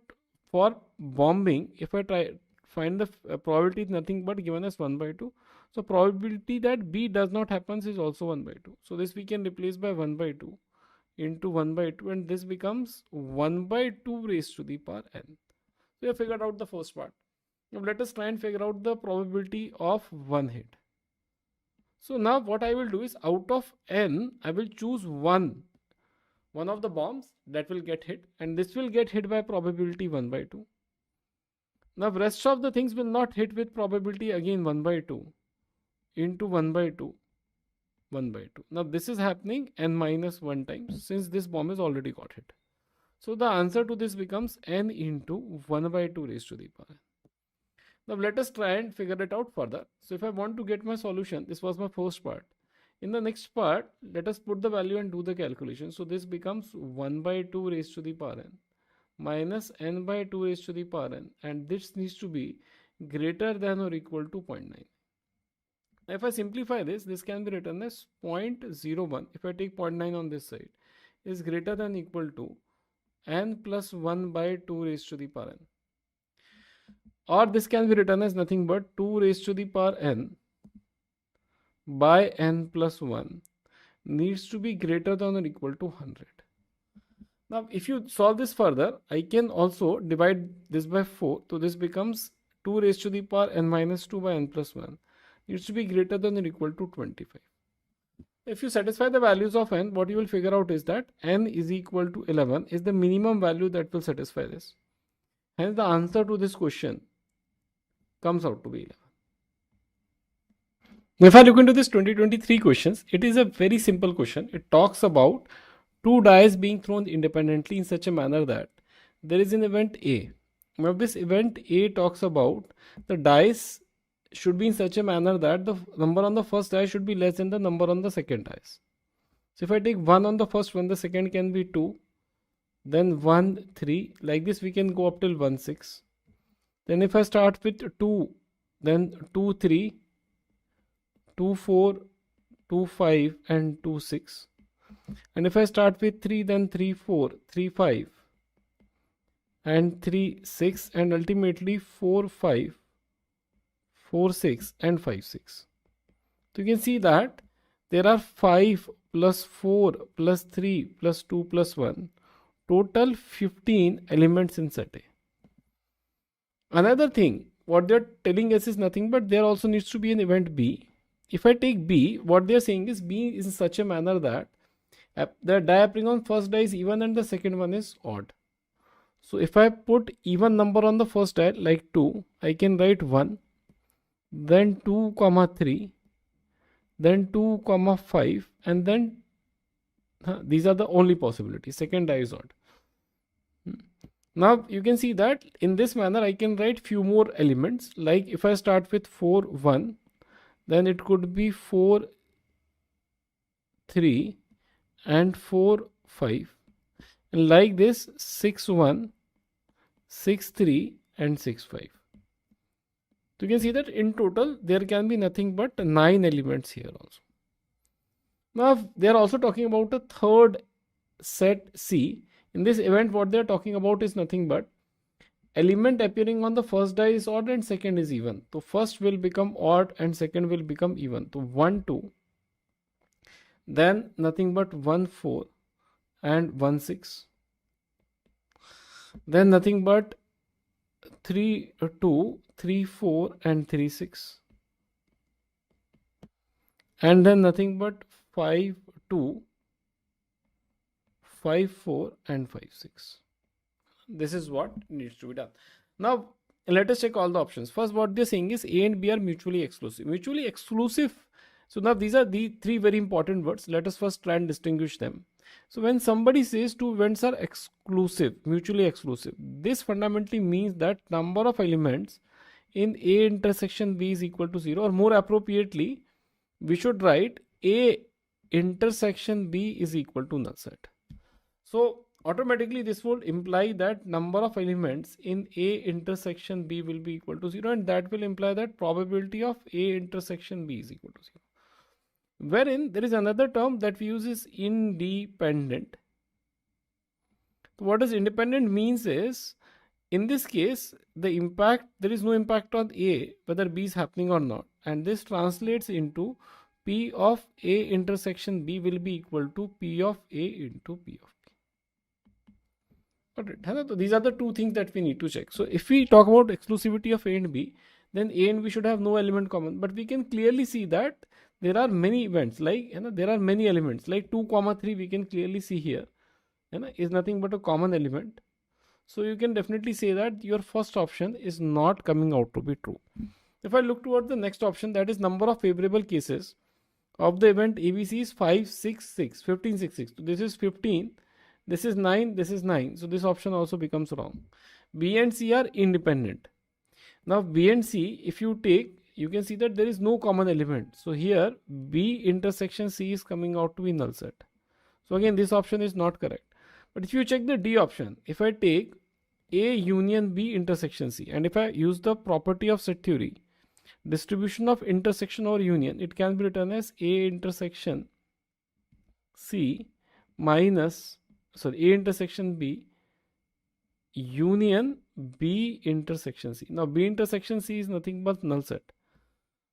for bombing. If I try find the probability is nothing but given as 1 by 2. So probability that B does not happens is also 1 by 2. So this we can replace by 1 by 2 into 1 by 2, and this becomes 1 by 2 raised to the power n. So we have figured out the first part. Now let us try and figure out the probability of one hit. So now what I will do is, out of n, I will choose one of the bombs that will get hit, and this will get hit by probability 1 by 2. Now rest of the things will not hit with probability again 1 by 2 into 1 by 2, 1 by 2. Now this is happening n minus 1 times since this bomb is already got hit. So the answer to this becomes n into 1 by 2 raised to the power n. Now let us try and figure it out further. So if I want to get my solution, this was my first part. In the next part, let us put the value and do the calculation. So this becomes 1 by 2 raised to the power n minus n by 2 raised to the power n, and this needs to be greater than or equal to 0.9. If I simplify this, this can be written as 0.01. If I take 0.9 on this side, is greater than or equal to n plus 1 by 2 raised to the power n. Or this can be written as nothing but 2 raised to the power n by n plus 1 needs to be greater than or equal to 100. Now if you solve this further, I can also divide this by 4. So this becomes 2 raised to the power n minus 2 by n plus 1 needs to be greater than or equal to 25. If you satisfy the values of n, what you will figure out is that n is equal to 11 is the minimum value that will satisfy this. Hence the answer to this question comes out to be 11. Now if I look into this 2023 questions, it is a very simple question. It talks about two dice being thrown independently in such a manner that there is an event A. Now this event A talks about the dice should be in such a manner that the number on the first dice should be less than the number on the second dice. So if I take 1 on the first one, the second can be 2, then 1, 3, like this we can go up till 1, 6. Then if I start with 2, then 2, 3, 2, 4, 2, 5 and 2, 6. And if I start with 3, then 3, 4, 3, 5 and 3, 6 and ultimately 4, 5, 4, 6 and 5, 6. So you can see that there are 5 plus 4 plus 3 plus 2 plus 1, total 15 elements in set A. Another thing, what they're telling us is nothing but there also needs to be an event B. If I take B, what they're saying is B is in such a manner that the die appearing on first die is even and the second one is odd. So if I put even number on the first die like 2, I can write 1, then 2, 3, then 2, 5 and then these are the only possibilities. Second die is odd. Now you can see that in this manner I can write few more elements, like if I start with 4, 1, then it could be 4, 3 and 4, 5, and like this 6, 1, 6, 3 and 6, 5. So you can see that in total there can be nothing but 9 elements here also. Now they are also talking about a third set C. In this event what they are talking about is nothing but element appearing on the first die is odd and second is even. So first will become odd and second will become even. So 1, 2, then nothing but 1, 4 and 1, 6, then nothing but 3, 2, 3, 4 and 3, 6, and then nothing but 5, 2, 5, 4 and 5, 6. This is what needs to be done. Now let us check all the options. First, what they're saying is A and B are mutually exclusive. Mutually exclusive So now these are the three very important words. Let us first try and distinguish them. So when somebody says two events are exclusive, mutually exclusive, this fundamentally means that number of elements in A intersection B is equal to 0, or more appropriately, we should write A intersection B is equal to null set. So automatically this would imply that number of elements in A intersection B will be equal to 0, and that will imply that probability of A intersection B is equal to 0. Wherein there is another term that we use is independent. So what does independent means is, in this case, there is no impact on A whether B is happening or not, and this translates into P of A intersection B will be equal to P of A into P of B. Got it? So these are the two things that we need to check. So if we talk about exclusivity of A and B, then A and B should have no element common, but we can clearly see that there are many events, like there are many elements, like 2, 3 we can clearly see here is nothing but a common element. So you can definitely say that your first option is not coming out to be true. If I look toward the next option, that is number of favorable cases of the event ABC is 5, 6, 6, 15, 6, 6. So this is 15, this is 9, this is 9. So this option also becomes wrong. B and C are independent. Now B and C, if you take, you can see that there is no common element. So here B intersection C is coming out to be null set. So again, this option is not correct. But if you check the D option, if I take A union B intersection C, and if I use the property of set theory, distribution of intersection or union, it can be written as A intersection C minus, A intersection B union B intersection C. Now B intersection C is nothing but null set.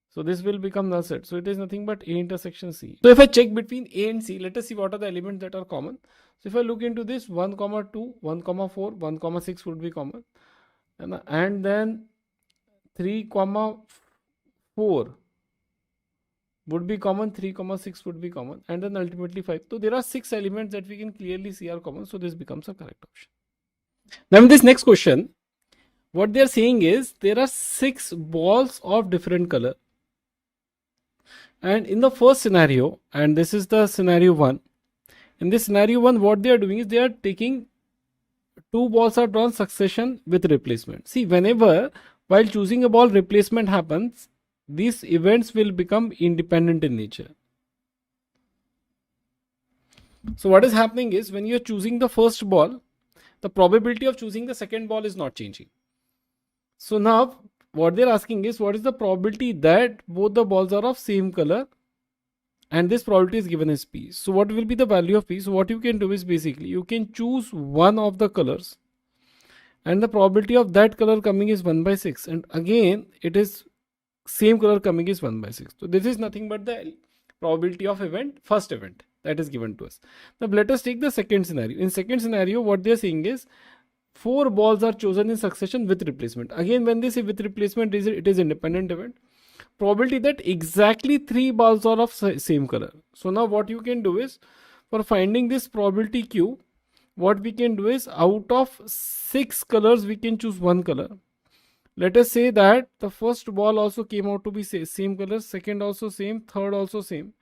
So this will become null set. So it is nothing but A intersection C. So if I check between A and C, let us see what are the elements that are common. So if I look into this, 1, 2, 1, 4, 1, 6 would be common. And then 3, 4 would be common, 3, 6 would be common, and then ultimately 5. So there are 6 elements that we can clearly see are common. So this becomes a correct option. Now in this next question, what they are saying is there are 6 balls of different color. And in the first scenario, and this is the scenario 1, in this scenario 1, what they are doing is they are taking 2 balls are drawn succession with replacement. See, whenever while choosing a ball replacement happens, these events will become independent in nature. So what is happening is when you are choosing the first ball, the probability of choosing the second ball is not changing. So now what they're asking is what is the probability that both the balls are of same color, and this probability is given as P. So what will be the value of P? So what you can do is basically you can choose one of the colors, and the probability of that color coming is 1 by 6, and again it is same color coming is 1 by 6. So this is nothing but the probability of first event that is given to us. Now let us take the second scenario. In second scenario, what they are saying is 4 balls are chosen in succession with replacement. Again, when they say with replacement, it is independent event. Probability that exactly 3 balls are of same color. So now what you can do is, for finding this probability Q, what we can do is out of 6 colors we can choose 1 color. Let us say that the first ball also came out to be same color, second also same, third also same,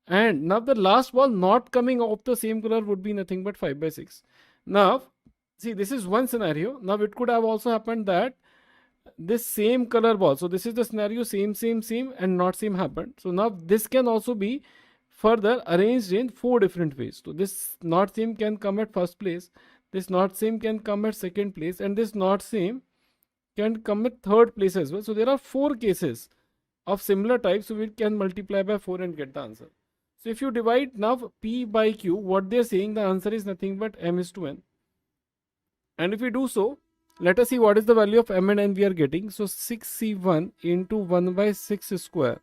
and now the last ball not coming of the same color would be nothing but 5 by 6. Now see, this is one scenario. Now it could have also happened that this same color ball, so this is the scenario, same and not same happened. So now this can also be further arranged in 4 different ways. So this not same can come at first place, this not same can come at second place, and this not same can come at third place as well. So there are 4 cases of similar type, so we can multiply by 4 and get the answer. So if you divide now P by Q, what they are saying, the answer is nothing but M is to N. And if we do so, let us see what is the value of M and N we are getting. So 6C1 into 1 by 6 square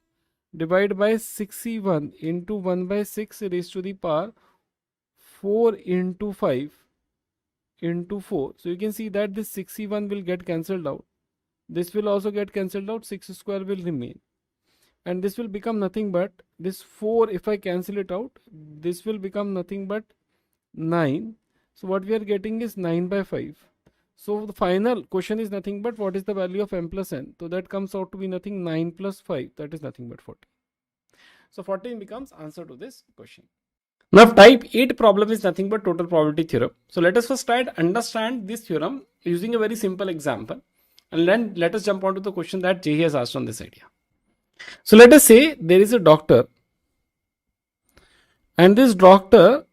divided by 6C1 into 1 by 6 raised to the power 4 into 5 into 4. So you can see that this 6C1 will get cancelled out. This will also get cancelled out. 6 square will remain. And this will become nothing but this 4, if I cancel it out, this will become nothing but 9. So what we are getting is 9 by 5. So the final question is nothing but what is the value of M plus N. So that comes out to be nothing 9 plus 5. That is nothing but 40. So 14 becomes answer to this question. Now type 8 problem is nothing but total probability theorem. So let us first try to understand this theorem using a very simple example, and then let us jump on to the question that JEE has asked on this idea. So let us say there is a doctor, and this doctor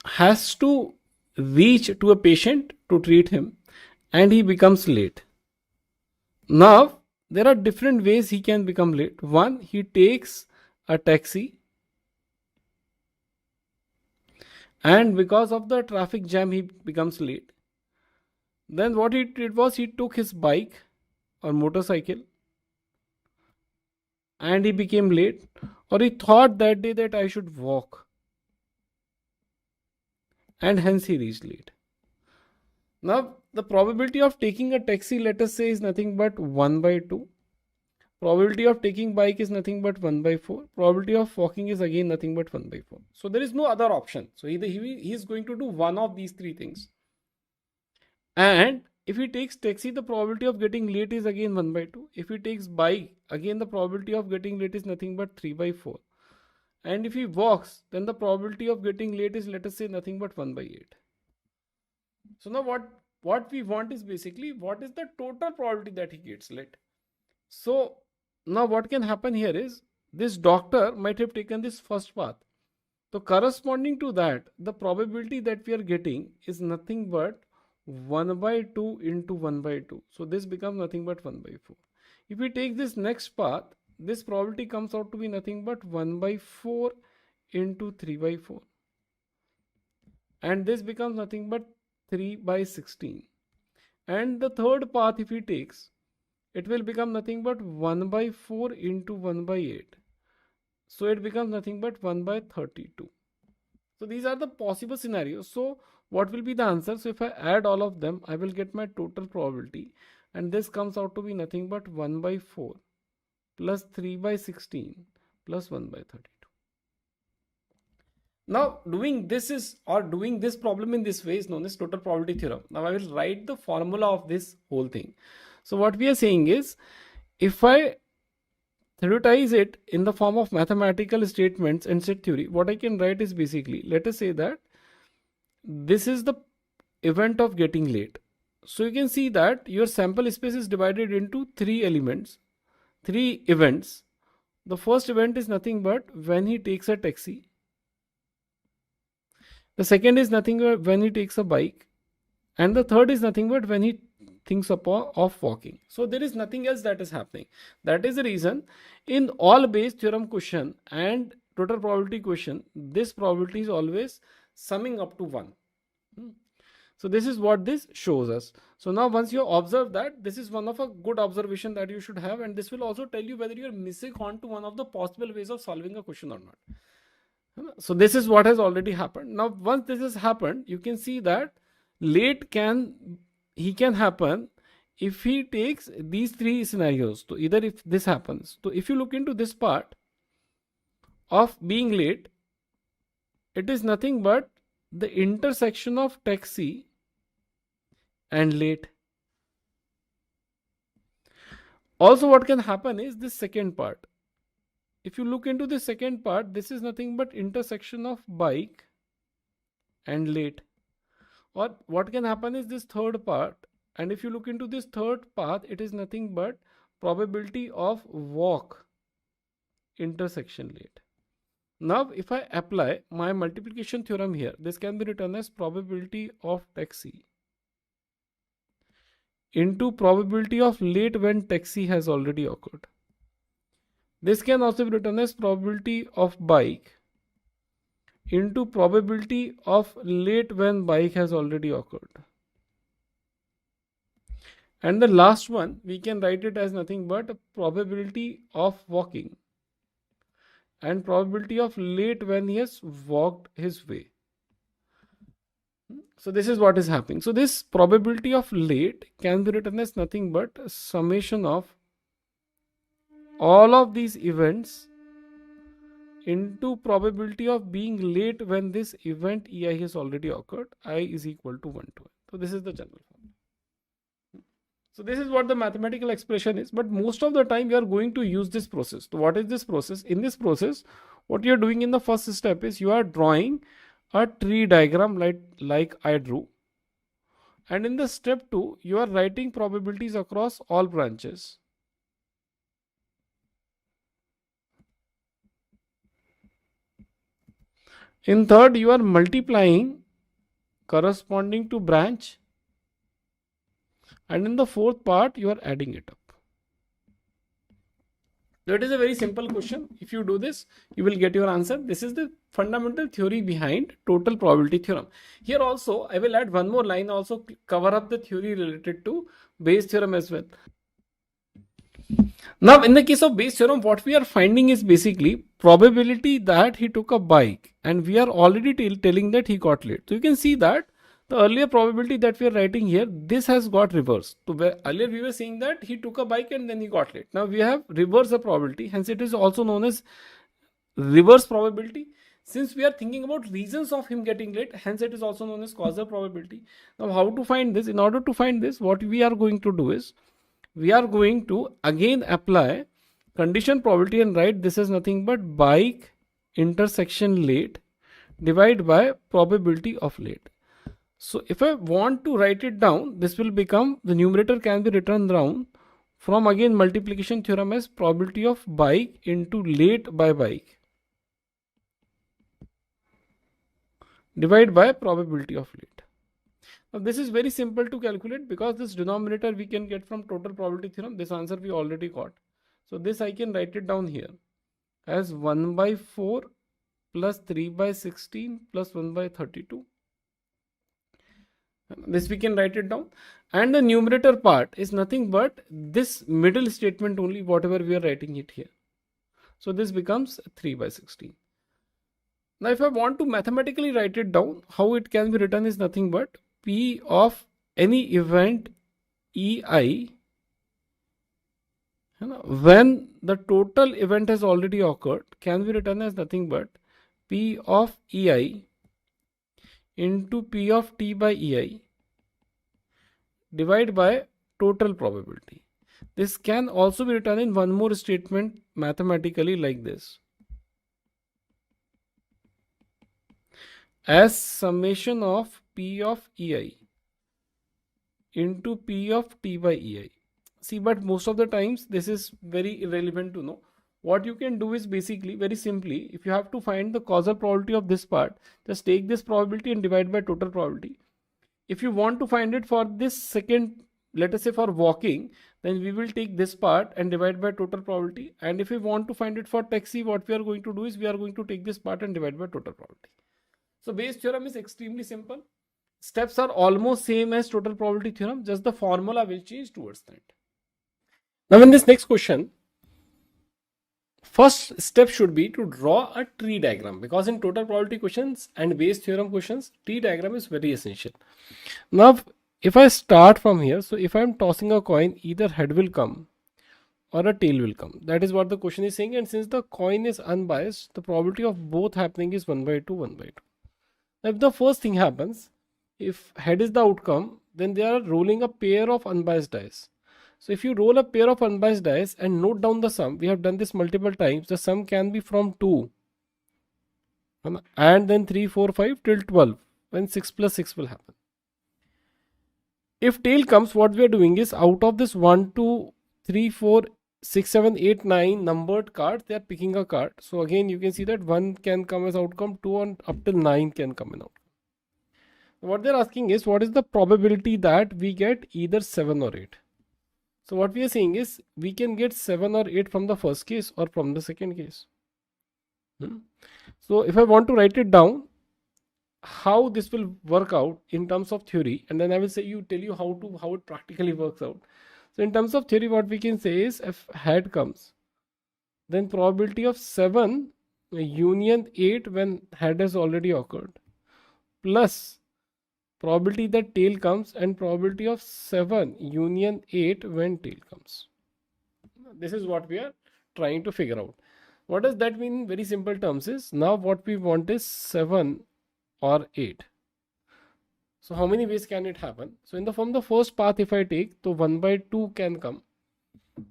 has to reach to a patient to treat him, and he becomes late. Now there are different ways he can become late. One, he takes a taxi, and because of the traffic jam he becomes late. Then what he did was he took his bike or motorcycle and he became late, or he thought that day that I should walk, and hence he reached late. Now the probability of taking a taxi, let us say, is nothing but 1 by 2. Probability of taking bike is nothing but 1 by 4. Probability of walking is again nothing but 1 by 4. So there is no other option. So either he is going to do one of these three things. And if he takes taxi, the probability of getting late is again 1 by 2. If he takes bike, again the probability of getting late is nothing but 3 by 4. And if he walks, then the probability of getting late is, let us say, nothing but 1 by 8. So now what we want is basically what is the total probability that he gets late. So now what can happen here is this doctor might have taken this first path. So corresponding to that, the probability that we are getting is nothing but 1 by 2 into 1 by 2. So this becomes nothing but 1 by 4. If we take this next path, this probability comes out to be nothing but 1 by 4 into 3 by 4. And this becomes nothing but 3 by 16. And the third path, if he takes, it will become nothing but 1 by 4 into 1 by 8. So it becomes nothing but 1 by 32. So these are the possible scenarios. So what will be the answer? So if I add all of them, I will get my total probability. And this comes out to be nothing but 1 by 4 plus 3 by 16 plus 1 by 32. Now doing this problem in this way is known as total probability theorem. Now I will write the formula of this whole thing. So what we are saying is, if I theorize it in the form of mathematical statements and set theory, what I can write is basically, let us say that this is the event of getting late. So you can see that your sample space is divided into three events. The first event is nothing but when he takes a taxi. The second is nothing but when he takes a bike. And the third is nothing but when he thinks of walking. So there is nothing else that is happening. That is the reason in all Bayes theorem question and total probability question, this probability is always summing up to 1. So this is what this shows us. So now once you observe that, this is one of a good observation that you should have, and this will also tell you whether you are missing on to one of the possible ways of solving a question or not. So this is what has already happened. Now once this has happened, you can see that late can happen if he takes these three scenarios. So either if this happens, so if you look into this part of being late, it is nothing but the intersection of taxi and late. Also what can happen is this second part. If you look into the second part, this is nothing but intersection of bike and late. Or what can happen is this third part, and if you look into this third path, it is nothing but probability of walk intersection late. Now if I apply my multiplication theorem here, this can be written as probability of taxi into probability of late when taxi has already occurred. This can also be written as probability of bike into probability of late when bike has already occurred. And the last one, we can write it as nothing but probability of walking and probability of late when he has walked his way. So this is what is happening. So this probability of late can be written as nothing but a summation of all of these events into probability of being late when this event EI has already occurred. I is equal to 1 to 1. So this is the general formula. So this is what the mathematical expression is, but most of the time you are going to use this process. So what is this process? In this process, what you are doing in the first step is you are drawing a tree diagram like I drew. And in the step 2, you are writing probabilities across all branches. In third, you are multiplying corresponding to branch. And in the fourth part, you are adding it up. So it is a very simple question. If you do this, you will get your answer. This is the fundamental theory behind total probability theorem. Here also, I will add one more line, also cover up the theory related to Bayes theorem as well. Now, in the case of Bayes theorem, what we are finding is basically probability that he took a bike, and we are already telling that he got late. So you can see that the earlier probability that we are writing here, this has got reversed. So earlier we were saying that he took a bike and then he got late. Now we have reversed the probability, hence it is also known as reverse probability. Since we are thinking about reasons of him getting late, hence it is also known as causal probability. Now how to find this? In order to find this, what we are going to do is, we are going to again apply condition probability and write this is nothing but bike intersection late divided by probability of late. So if I want to write it down, this will become, the numerator can be written down from again multiplication theorem as probability of bike into late by bike divided by probability of late. Now this is very simple to calculate because this denominator we can get from total probability theorem. This answer we already got. So this I can write it down here as 1 by 4 plus 3 by 16 plus 1 by 32. This we can write it down, and the numerator part is nothing but this middle statement only, whatever we are writing it here. So this becomes 3 by 16. Now if I want to mathematically write it down, how it can be written is nothing but P of any event EI when the total event has already occurred can be written as nothing but P of EI into P of T by EI divided by total probability. This can also be written in one more statement mathematically like this, as summation of P of EI into P of T by EI. See, but most of the times this is very irrelevant to know. What you can do is basically very simply, if you have to find the causal probability of this part, just take this probability and divide by total probability. If you want to find it for this second, let us say for walking, then we will take this part and divide by total probability. And if we want to find it for taxi, what we are going to do is we are going to take this part and divide by total probability. So Bayes theorem is extremely simple. Steps are almost same as total probability theorem, just the formula will change towards that. Now in this next question, first step should be to draw a tree diagram, because in total probability questions and Bayes theorem questions, tree diagram is very essential. Now if I start from here, so if I am tossing a coin, either head will come or a tail will come. That is what the question is saying, and since the coin is unbiased, the probability of both happening is 1 by 2, 1 by 2. Now if the first thing happens, if head is the outcome, then they are rolling a pair of unbiased dice. So if you roll a pair of unbiased dice and note down the sum, we have done this multiple times, the sum can be from 2 and then 3, 4, 5 till 12, when 6 plus 6 will happen. If tail comes, what we are doing is out of this 1, 2, 3, 4, 6, 7, 8, 9 numbered cards, they are picking a card. So again you can see that 1 can come as outcome, 2 and up till 9 can come in outcome. What they are asking is what is the probability that we get either 7 or 8. So what we are saying is we can get 7 or 8 from the first case or from the second case. So if I want to write it down, how this will work out in terms of theory, and then I will tell you how it practically works out. So in terms of theory, what we can say is if head comes, then probability of 7 union 8 when head has already occurred, plus probability that tail comes and probability of 7 union 8 when tail comes. This is what we are trying to figure out. What does that mean in very simple terms is, now what we want is 7 or 8. So how many ways can it happen? So from the first path, if I take, so 1 by 2 can come.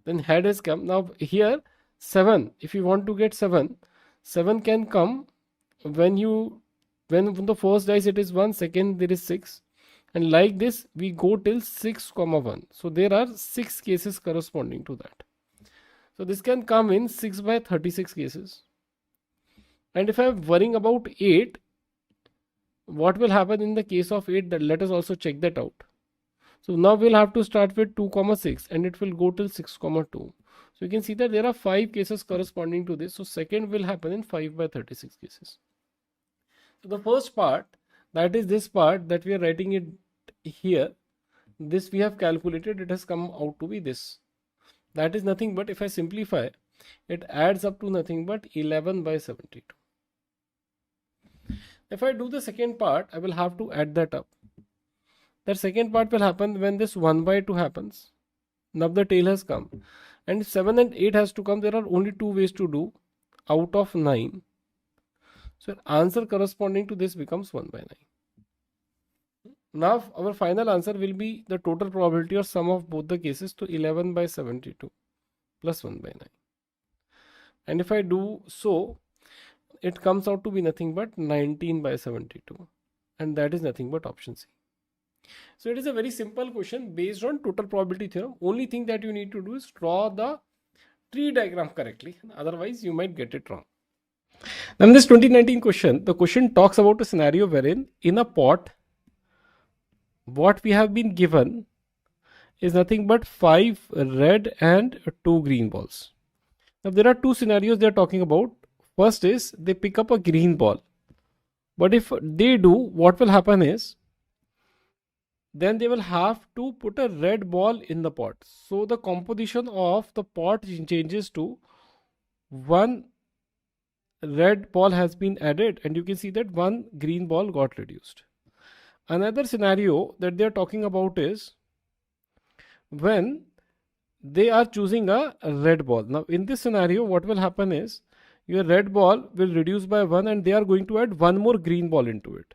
Then head has come. Now here 7, if you want to get 7 can come when from the first dice it is 1, second there is 6, and like this we go till 6, 1. So there are 6 cases corresponding to that. So this can come in 6 by 36 cases. And if I am worrying about 8, what will happen in the case of 8? That let us also check that out. So now we'll have to start with 2, 6, and it will go till 6, 2. So you can see that there are 5 cases corresponding to this. So second will happen in 5 by 36 cases. So the first part, that is this part that we are writing it here, this we have calculated, it has come out to be this. That is nothing but, if I simplify, it adds up to nothing but 11 by 72. If I do the second part, I will have to add that up. That second part will happen when this 1 by 2 happens. Now the tail has come. And 7 and 8 has to come. There are only 2 ways to do out of 9. So answer corresponding to this becomes 1 by 9. Now our final answer will be the total probability or sum of both the cases, to 11 by 72 plus 1 by 9. And if I do so, it comes out to be nothing but 19 by 72. And that is nothing but option C. So it is a very simple question based on total probability theorem. Only thing that you need to do is draw the tree diagram correctly. Otherwise, you might get it wrong. Now in this 2019 question, the question talks about a scenario wherein in a pot, what we have been given is nothing but 5 red and 2 green balls. Now there are 2 scenarios they are talking about. First is they pick up a green ball. But if they do, what will happen is, then they will have to put a red ball in the pot. So the composition of the pot changes to 1 red ball has been added, and you can see that 1 green ball got reduced. Another scenario that they are talking about is when they are choosing a red ball. Now in this scenario, what will happen is your red ball will reduce by 1 and they are going to add 1 more green ball into it.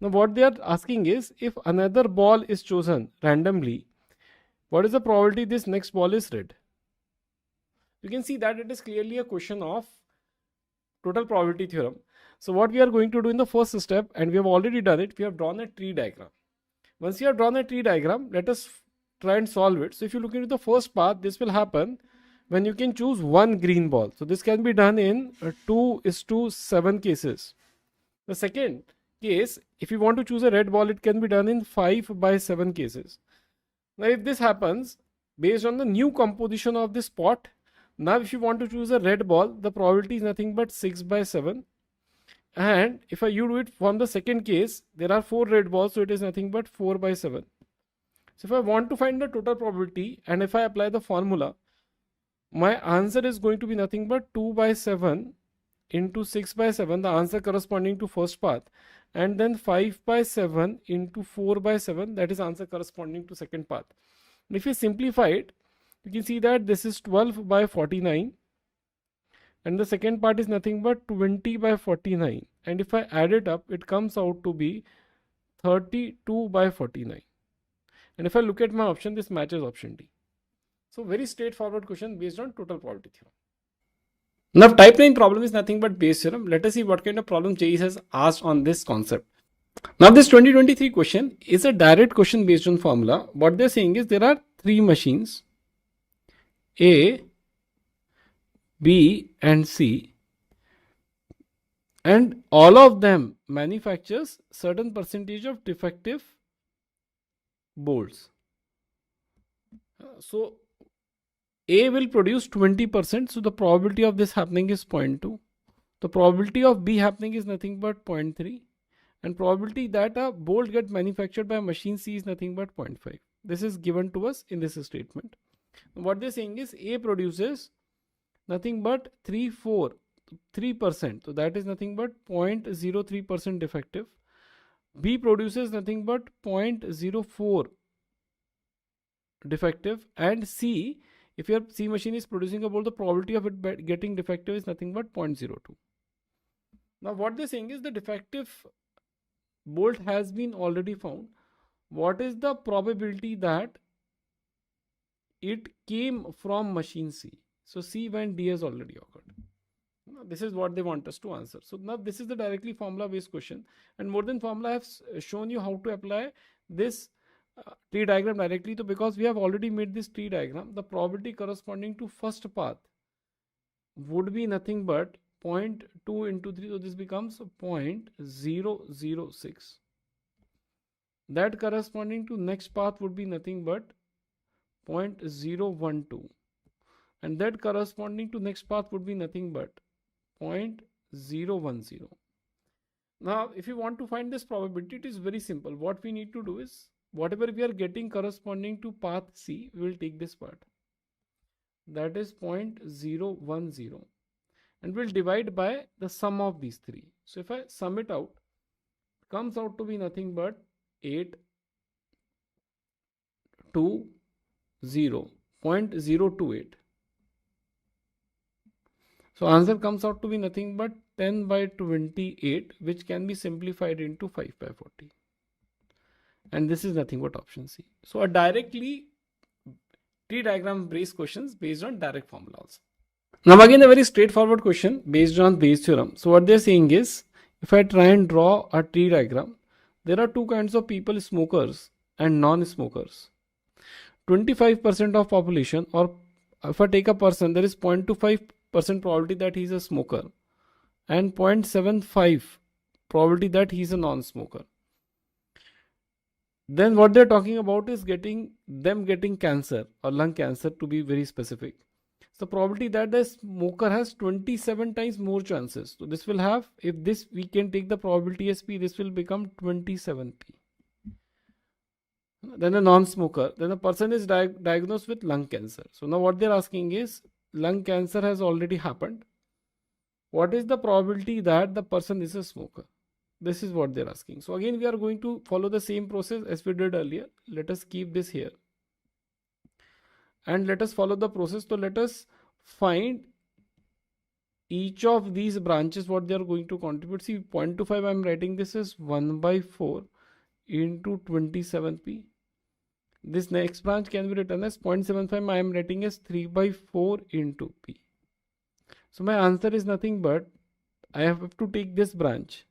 Now what they are asking is, if another ball is chosen randomly, what is the probability this next ball is red? You can see that it is clearly a question of total probability theorem. So what we are going to do in the first step, and we have already done it, we have drawn a tree diagram. Once you have drawn a tree diagram, let us try and solve it. So if you look into the first path, this will happen when you can choose 1 green ball. So this can be done in 2:7 cases. The second case, if you want to choose a red ball, it can be done in 5 by 7 cases. Now if this happens based on the new composition of this pot, now if you want to choose a red ball, the probability is nothing but 6 by 7. And if you do it from the second case, there are 4 red balls, so it is nothing but 4 by 7. So if I want to find the total probability, and if I apply the formula, my answer is going to be nothing but 2 by 7 into 6 by 7, the answer corresponding to first path, and then 5 by 7 into 4 by 7, that is answer corresponding to second path. And if you simplify it, you can see that this is 12 by 49, and the second part is nothing but 20 by 49, and if I add it up, it comes out to be 32 by 49. And if I look at my option, this matches option D. So very straightforward question based on total probability theorem. Now type 9 problem is nothing but Bayes theorem. Let us see what kind of problem JEE has asked on this concept. Now this 2023 question is a direct question based on formula. What they're saying is there are 3 machines, A, B and C, and all of them manufactures certain percentage of defective bolts. So A will produce 20%, so the probability of this happening is 0.2. The probability of B happening is nothing but 0.3, and probability that a bolt get manufactured by machine C is nothing but 0.5. This is given to us in this statement. What they're saying is A produces nothing but 3%, so that is nothing but 0.03% defective. B produces nothing but 0.04 defective, and C, if your C machine is producing a bolt, the probability of it getting defective is nothing but 0.02. Now what they're saying is the defective bolt has been already found. What is the probability that it came from machine C? So C when D has already occurred. Now, this is what they want us to answer. So now this is the directly formula based question, and more than formula I have shown you how to apply this tree diagram directly. So because we have already made this tree diagram, the probability corresponding to first path would be nothing but 0.2 into 3, so this becomes 0.006. That corresponding to next path would be nothing but 0.012, and that corresponding to next path would be nothing but 0.010. Now if you want to find this probability, it is very simple. What we need to do is, whatever we are getting corresponding to path C, we will take this part, that is 0.010, and we'll divide by the sum of these three. So if I sum it out, it comes out to be nothing but 0.028. So answer comes out to be nothing but 10 by 28, which can be simplified into 5 by 40. And this is nothing but option C. So a directly tree diagram based questions based on direct formula also. Now again a very straightforward question based on Bayes theorem. So what they're saying is, if I try and draw a tree diagram, there are two kinds of people, smokers and non-smokers. 25% of population, or if I take a person, there is 0.25% probability that he is a smoker and 0.75 probability that he is a non-smoker. Then what they're talking about is getting cancer or lung cancer, to be very specific. So probability that the smoker has 27 times more chances. So this will have, if this we can take the probability as P, this will become 27P. Then a non-smoker, then a person is diagnosed with lung cancer. So now what they're asking is, lung cancer has already happened. What is the probability that the person is a smoker? This is what they're asking. So again, we are going to follow the same process as we did earlier. Let us keep this here. And let us follow the process. So let us find each of these branches, what they are going to contribute. See, 0.25, I am writing this as 1 by 4 into 27P. This next branch can be written as 0.75, I am writing as 3 by 4 into P. So my answer is nothing but, I have to take this branch.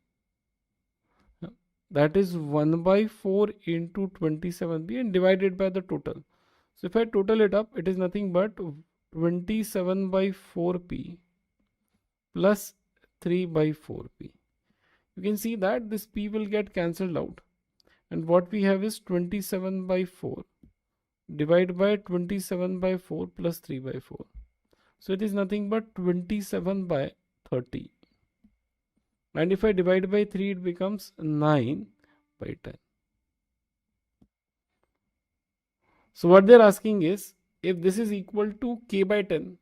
That is 1 by 4 into 27P and divided by the total. So if I total it up, it is nothing but 27 by 4P plus 3 by 4P. You can see that this P will get cancelled out. And what we have is 27 by 4 divided by 27 by 4 plus 3 by 4. So it is nothing but 27 by 30. And if I divide by 3, it becomes 9 by 10. So what they're asking is, if this is equal to K by 10,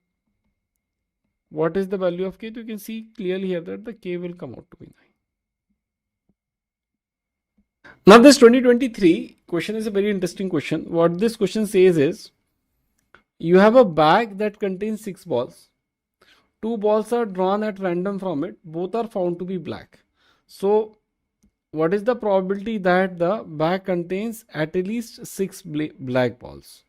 what is the value of K? So you can see clearly here that the K will come out to be 9. Now this 2023 question is a very interesting question. What this question says is, you have a bag that contains 6 balls. 2 balls are drawn at random from it. Both are found to be black. So what is the probability that the bag contains at least 6 black balls?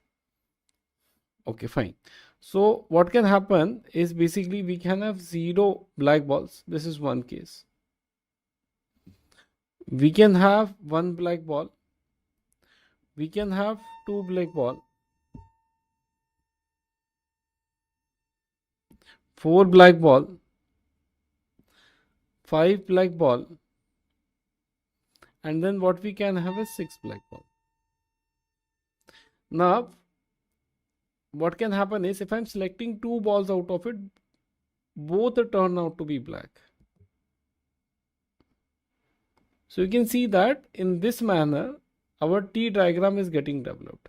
Okay, fine. So what can happen is, basically we can have 0 black balls. This is one case. We can have 1 black ball. We can have 2 black ball. 4 black ball. 5 black ball. And then what we can have is 6 black ball. Now what can happen is, if I am selecting 2 balls out of it, both turn out to be black. So you can see that in this manner our tree diagram is getting developed.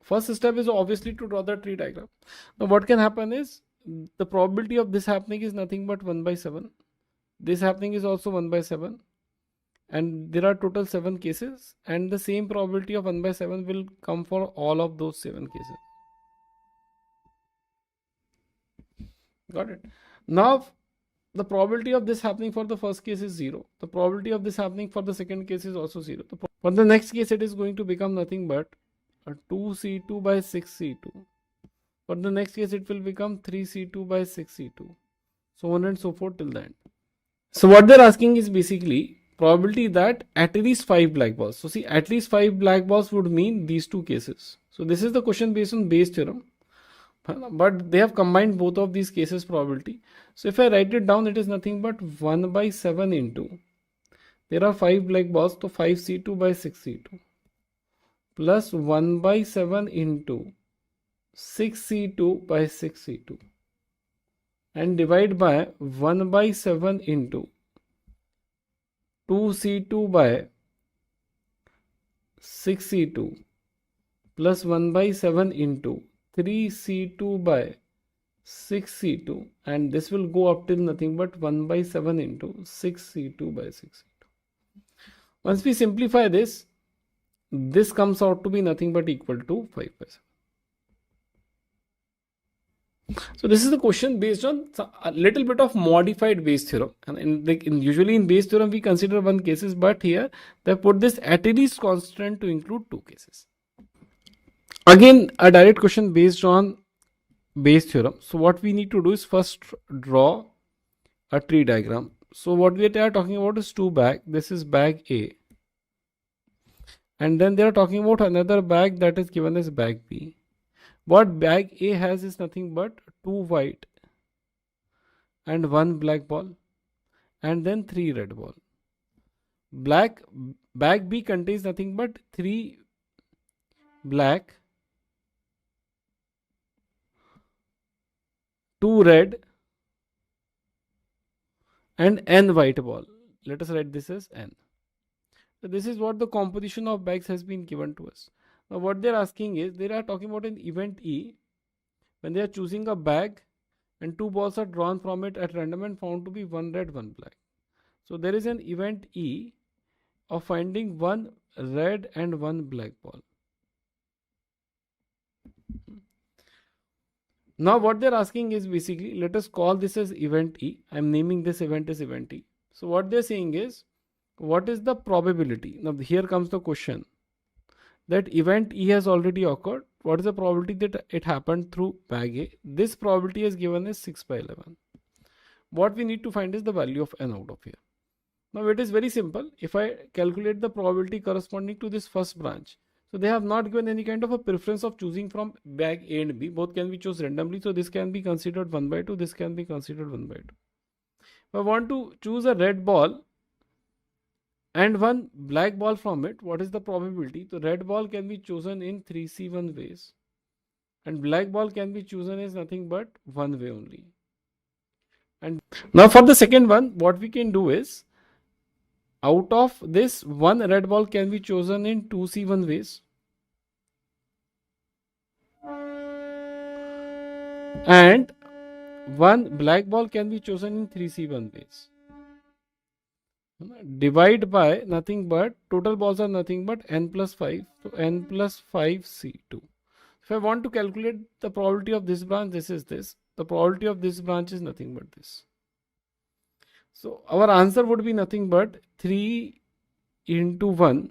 First step is obviously to draw the tree diagram. Now what can happen is, the probability of this happening is nothing but 1 by 7. This happening is also 1 by 7. And there are total 7 cases, and the same probability of 1 by 7 will come for all of those 7 cases. Got it? Now the probability of this happening for the first case is 0. The probability of this happening for the second case is also 0. For the next case, it is going to become nothing but 2c2 by 6c2. For the next case, it will become 3c2 by 6c2. So on and so forth till the end. So what they're asking is basically probability that at least 5 black balls. So see, at least 5 black balls would mean these two cases. So this is the question based on Bayes theorem. But they have combined both of these cases probability. So if I write it down, it is nothing but 1 by 7 into, there are 5 black balls, so 5c2 by 6c2 plus 1 by 7 into 6c2 by 6c2 and divide by 1 by 7 into 2c2 by 6c2 plus 1 by 7 into 3c2 by 6c2, and this will go up till nothing but 1 by 7 into 6c2 by 6c2. Once we simplify this, this comes out to be nothing but equal to 5 by 7. So this is the question based on a little bit of modified Bayes theorem, and usually in Bayes theorem we consider one cases, but here they put this at least constant to include two cases. Again, a direct question based on Bayes theorem. So what we need to do is first draw a tree diagram. So what we are talking about is two bag. This is bag A, and then they are talking about another bag that is given as bag B. What bag A has is nothing but 2 white and 1 black ball, and then 3 red ball. Bag B contains nothing but 3 black, 2 red and n white ball. Let us write this as n. So this is what the composition of bags has been given to us. Now what they are asking is, they are talking about an event E when they are choosing a bag and 2 balls are drawn from it at random and found to be 1 red, 1 black. So there is an event E of finding 1 red and 1 black ball. Now what they're asking is basically, let us call this as event E. I'm naming this event as event E. So what they're saying is, what is the probability? Now here comes the question, that event E has already occurred. What is the probability that it happened through bag A? This probability is given as 6 by 11. What we need to find is the value of n out of here. Now it is very simple. If I calculate the probability corresponding to this first branch, so they have not given any kind of a preference of choosing from bag A and B. Both can be chosen randomly. So this can be considered 1 by 2. This can be considered 1 by 2. If I want to choose a red ball and 1 black ball from it, what is the probability? So red ball can be chosen in 3C1 ways, and black ball can be chosen as nothing but 1 way only. And now for the second one, what we can do is, out of this, 1 red ball can be chosen in 2C1 ways, and 1 black ball can be chosen in 3C1 ways. Divide by nothing but, total balls are nothing but n plus 5, so n plus 5 C2. If I want to calculate the probability of this branch, this is this. The probability of this branch is nothing but this. So our answer would be nothing but 3 into 1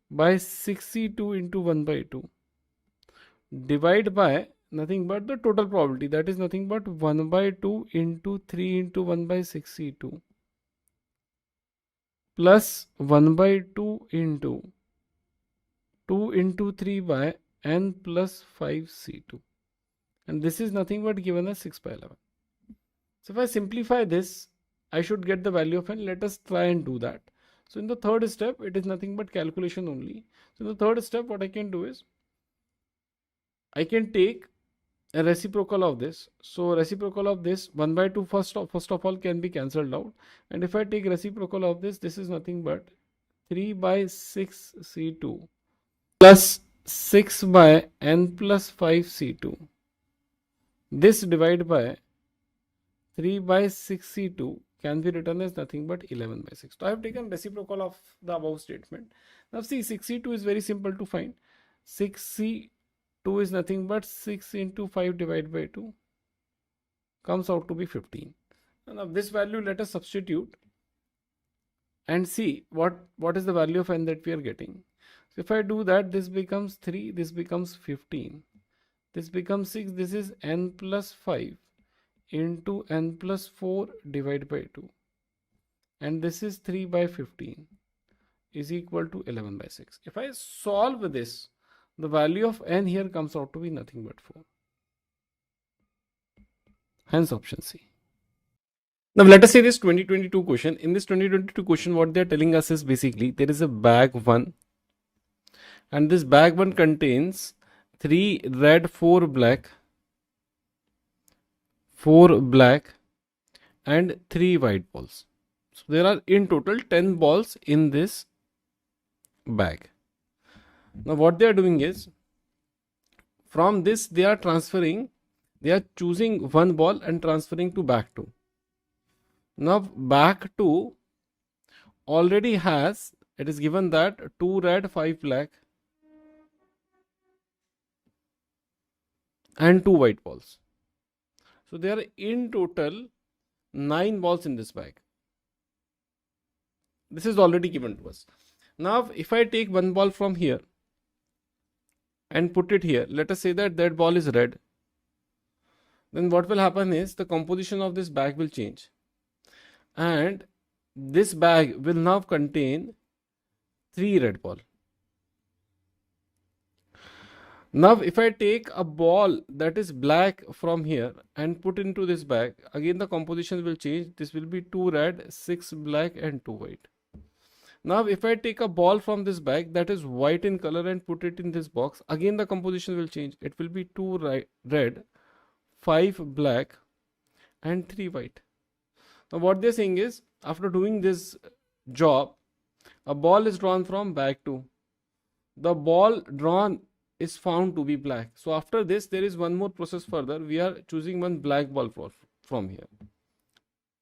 by 6C2 into 1 by 2. Divide by nothing but the total probability, that is nothing but 1 by 2 into 3 into 1 by 6C2 plus 1 by 2 into 2 into 3 by n plus 5C2, and this is nothing but given as 6 by 11. So if I simplify this, I should get the value of n. Let us try and do that. So in the third step, it is nothing but calculation only. So in the third step, what I can do is, I can take a reciprocal of this. So reciprocal of this, 1 by 2 first of all can be cancelled out. And if I take reciprocal of this, this is nothing but 3 by 6 C2 plus 6 by n plus 5 C2. This divided by 3 by 6 C2 can be written as nothing but 11 by 6. So I have taken reciprocal of the above statement. Now see, 6 C2 is very simple to find. 6 C2 is nothing but 6 into 5 divided by 2 comes out to be 15. And now this value let us substitute and see what is the value of n that we are getting. So if I do that, this becomes 3, this becomes 15, this becomes 6, this is n plus 5 into n plus 4 divided by 2, and this is 3 by 15 is equal to 11 by 6. If I solve this, the value of n here comes out to be nothing but 4. Hence option C. Now let us say this 2022 question. In this 2022 question, what they are telling us is basically there is a bag 1, and this bag 1 contains 3 red, 4 black, and 3 white balls. So there are in total 10 balls in this bag. Now what they are doing is, from this they are choosing one ball and transferring to bag 2. Now bag 2 already has, it is given that 2 red, 5 black and 2 white balls. So there are in total 9 balls in this bag. This is already given to us. Now if I take one ball from here and put it here, let us say that that ball is red, then what will happen is the composition of this bag will change, and this bag will now contain 3 red balls. Now if I take a ball that is black from here and put into this bag, again the composition will change. This will be 2 red, 6 black and 2 white. Now if I take a ball from this bag that is white in color and put it in this box, again the composition will change. It will be 2 red, 5 black and 3 white. Now what they are saying is, after doing this job, a ball is drawn from bag 2. The ball drawn is found to be black. So after this there is one more process further. We are choosing one black ball from here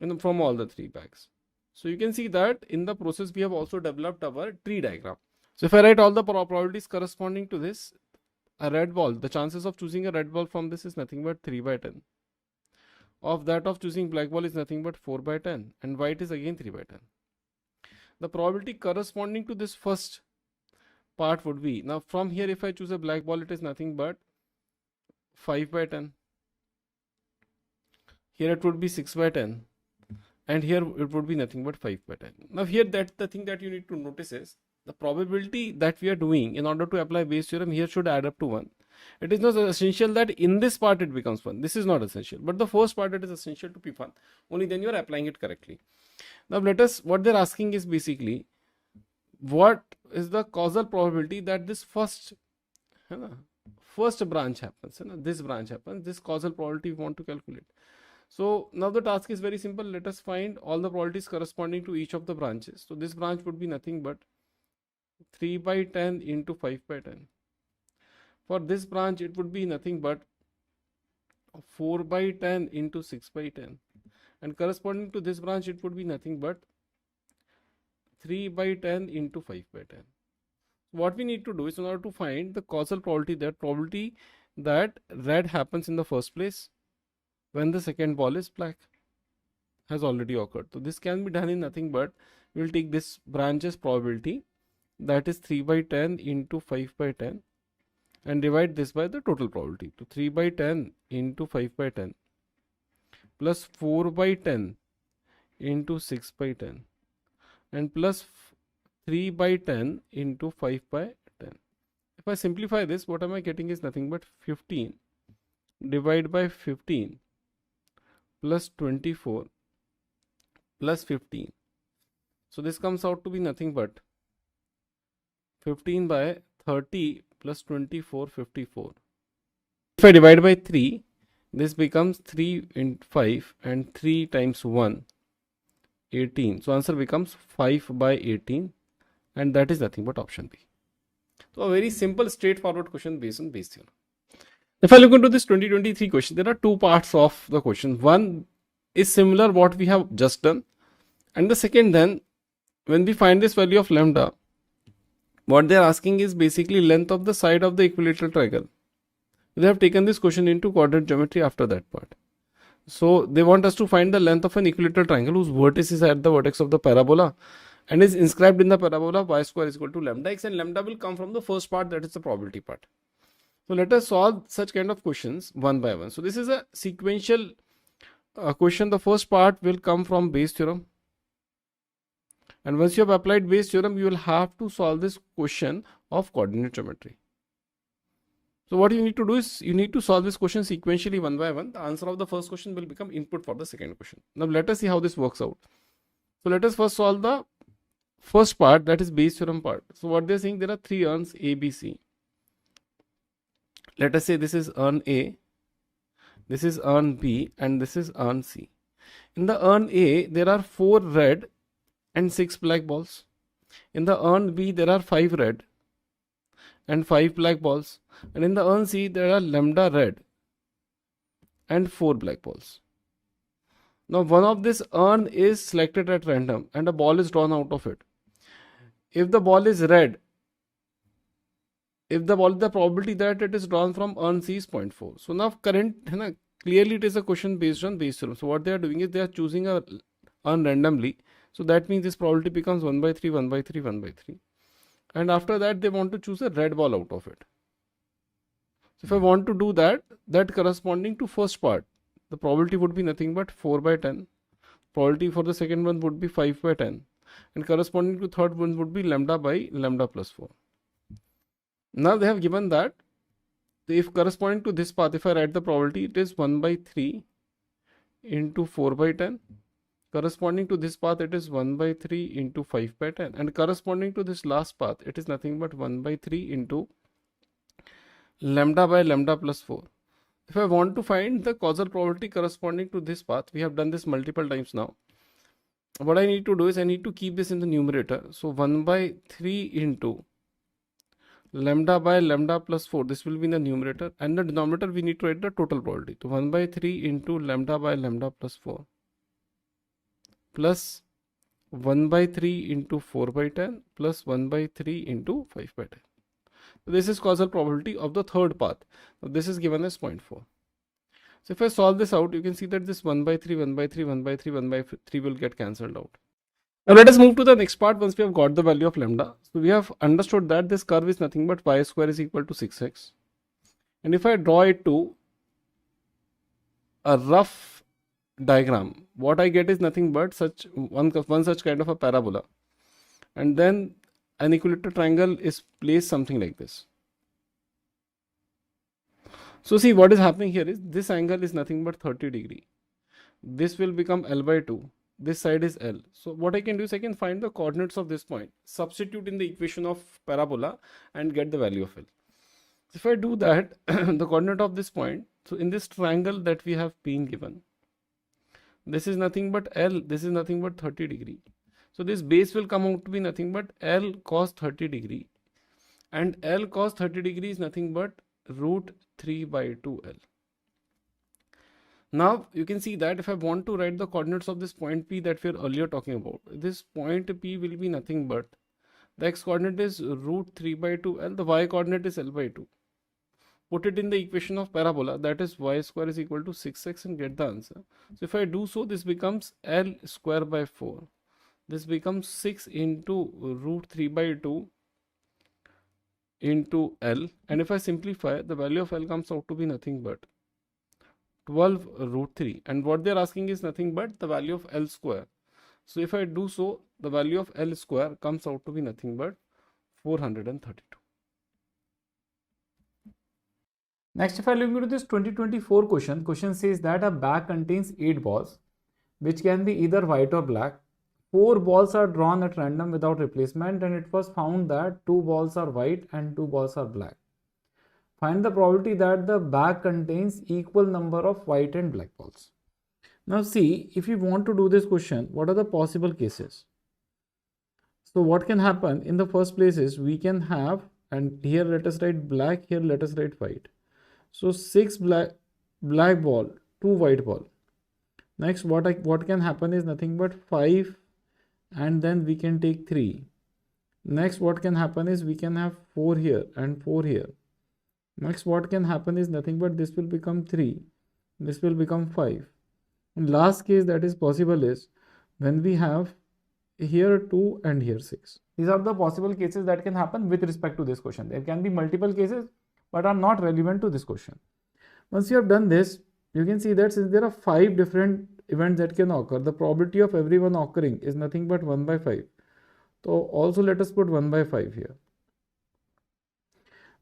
and from all the 3 bags. So you can see that in the process we have also developed our tree diagram. So if I write all the probabilities corresponding to this, a red ball, the chances of choosing a red ball from this is nothing but 3 by 10. Of that of choosing black ball is nothing but 4 by 10, and white is again 3 by 10. The probability corresponding to this first part would be, now from here if I choose a black ball, it is nothing but 5 by 10. Here it would be 6 by 10, and here it would be nothing but 5 by 10. Now here that the thing that you need to notice is the probability that we are doing in order to apply Bayes theorem here should add up to 1. It is not essential that in this part it becomes 1. This is not essential, but the first part, it is essential to be 1. Only then you are applying it correctly. Now let us, what they are asking is basically, what is the causal probability that this first branch happens, this branch happens, this causal probability we want to calculate. So now the task is very simple. Let us find all the probabilities corresponding to each of the branches. So this branch would be nothing but 3 by 10 into 5 by 10. For this branch it would be nothing but 4 by 10 into 6 by 10, and corresponding to this branch it would be nothing but 3 by 10 into 5 by 10. What we need to do is, in order to find the causal probability that red happens in the first place when the second ball is black has already occurred. So this can be done in nothing but, we will take this branch's probability, that is 3 by 10 into 5 by 10, and divide this by the total probability. So 3 by 10 into 5 by 10 plus 4 by 10 into 6 by 10 and plus 3 by 10 into 5 by 10. If I simplify this, what am I getting is nothing but 15 divided by 15 plus 24 plus 15. So this comes out to be nothing but 15 by 30 plus 24, 54. If I divide by 3, this becomes 3 into 5 and 3 times 1, 18. So answer becomes 5 by 18, and that is nothing but option B. So a very simple straightforward question based on Bayes theorem. If I look into this 2023 question, there are 2 parts of the question. One is similar what we have just done, and the second, then when we find this value of lambda, what they are asking is basically length of the side of the equilateral triangle. They have taken this question into quadrant geometry after that part. So they want us to find the length of an equilateral triangle whose vertex is at the vertex of the parabola and is inscribed in the parabola y square is equal to lambda x, and lambda will come from the first part, that is the probability part. So let us solve such kind of questions one by one. So this is a sequential question. The first part will come from Bayes theorem, and once you have applied Bayes theorem, you will have to solve this question of coordinate geometry. So what you need to do is you need to solve this question sequentially one by one. The answer of the first question will become input for the second question. Now let us see how this works out. So let us first solve the first part, that is Bayes theorem part. So what they are saying, there are three urns A, B, C. Let us say this is urn A, this is urn B, and this is urn C. In the urn A, there are 4 red and 6 black balls. In the urn B, there are 5 red and 5 black balls. And in the urn C, there are lambda red and 4 black balls. Now one of this urn is selected at random and a ball is drawn out of it. If the ball is red, the probability that it is drawn from urn C is 0.4. So now clearly it is a question based on Bayes theorem. So what they are doing is they are choosing a urn randomly. So that means this probability becomes 1 by 3, 1 by 3, 1 by 3. And after that they want to choose a red ball out of it. So if I want to do that corresponding to first part, the probability would be nothing but 4 by 10. Probability for the second one would be 5 by 10. And corresponding to third one would be lambda by lambda plus 4. Now they have given that if corresponding to this path, if I write the probability, it is 1 by 3 into 4 by 10. Corresponding to this path, it is 1 by 3 into 5 by 10. And corresponding to this last path, it is nothing but 1 by 3 into lambda by lambda plus 4. If I want to find the causal probability corresponding to this path, we have done this multiple times now. What I need to do is I need to keep this in the numerator. So 1 by 3 into lambda by lambda plus 4, this will be in the numerator, and the denominator we need to write the total probability. So 1 by 3 into lambda by lambda plus 4 plus 1 by 3 into 4 by 10 plus 1 by 3 into 5 by 10. So this is causal probability of the third path. So this is given as 0.4. So if I solve this out, you can see that this 1 by 3, 1 by 3, 1 by 3, 1 by 3 will get cancelled out. Now let us move to the next part once we have got the value of lambda. So we have understood that this curve is nothing but y square is equal to 6x. And if I draw it to a rough diagram, what I get is nothing but such one such kind of a parabola. And then an equilateral triangle is placed something like this. So see what is happening here is this angle is nothing but 30 degree. This will become L by 2. This side is L. So what I can do is I can find the coordinates of this point, substitute in the equation of parabola and get the value of L. If I do that, the coordinate of this point, so in this triangle that we have been given, this is nothing but L, this is nothing but 30 degree. So this base will come out to be nothing but L cos 30 degree, and L cos 30 degree is nothing but root 3 by 2L. Now you can see that if I want to write the coordinates of this point P that we were earlier talking about, this point P will be nothing but the x coordinate is root 3 by 2L, the y coordinate is L by 2. Put it in the equation of parabola, that is y square is equal to 6x, and get the answer. So if I do so, this becomes L square by 4. This becomes 6 into root 3 by 2 into L, and if I simplify, the value of L comes out to be nothing but 12 root 3, and what they are asking is nothing but the value of L square. So if I do so, the value of L square comes out to be nothing but 432. Next, if I look into this 2024 question says that a bag contains 8 balls, which can be either white or black. 4 balls are drawn at random without replacement, and it was found that 2 balls are white and 2 balls are black. Find the probability that the bag contains equal number of white and black balls. Now see, if you want to do this question, what are the possible cases? So what can happen in the first place is we can have, and here let us write black, here let us write white. So 6 black ball, 2 white ball. Next, what can happen is nothing but 5, and then we can take 3. Next, what can happen is we can have 4 here and 4 here. Next, what can happen is nothing but this will become 3, this will become 5. In last case that is possible is when we have here 2 and here 6. These are the possible cases that can happen with respect to this question. There can be multiple cases but are not relevant to this question. Once you have done this, you can see that since there are 5 different events that can occur, the probability of every one occurring is nothing but 1 by 5. So also let us put 1 by 5 here.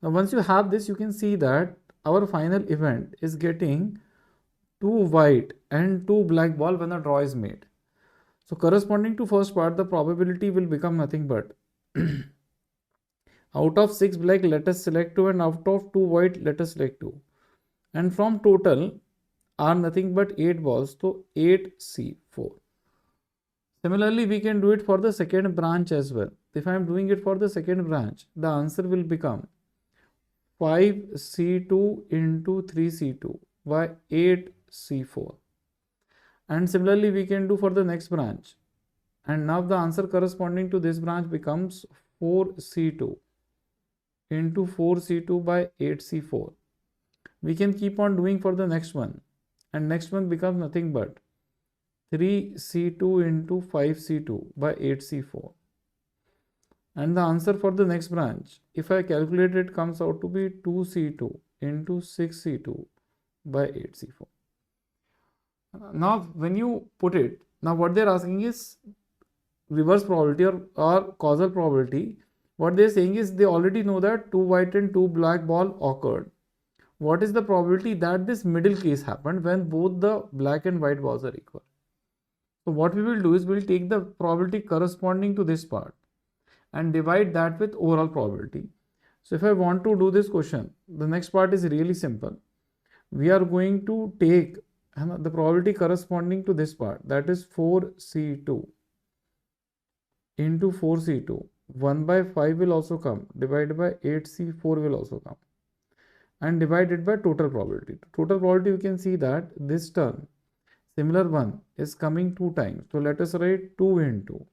Now once you have this, you can see that our final event is getting 2 white and 2 black ball when a draw is made. So corresponding to first part, the probability will become nothing but out of 6 black, let us select 2, and out of 2 white, let us select 2. And from total are nothing but 8 balls, so 8C4. Similarly, we can do it for the second branch as well. If I am doing it for the second branch, the answer will become 5C2 into 3C2 by 8C4. And similarly, we can do for the next branch. And now the answer corresponding to this branch becomes 4C2 into 4C2 by 8C4. We can keep on doing for the next one. And next one becomes nothing but 3C2 into 5C2 by 8C4. And the answer for the next branch, if I calculate it, comes out to be 2C2 into 6C2 by 8C4. Now, when you put it, now what they're asking is reverse probability or causal probability. What they're saying is they already know that 2 white and 2 black ball occurred. What is the probability that this middle case happened when both the black and white balls are equal? So what we will do is we'll take the probability corresponding to this part and divide that with overall probability. So if I want to do this question, the next part is really simple. We are going to take the probability corresponding to this part, that is 4C2 into 4C2. 1 by 5 will also come, divided by 8C4 will also come, and divided by total probability. Total probability, you can see that this term, similar one, is coming 2 times. So let us write 2 into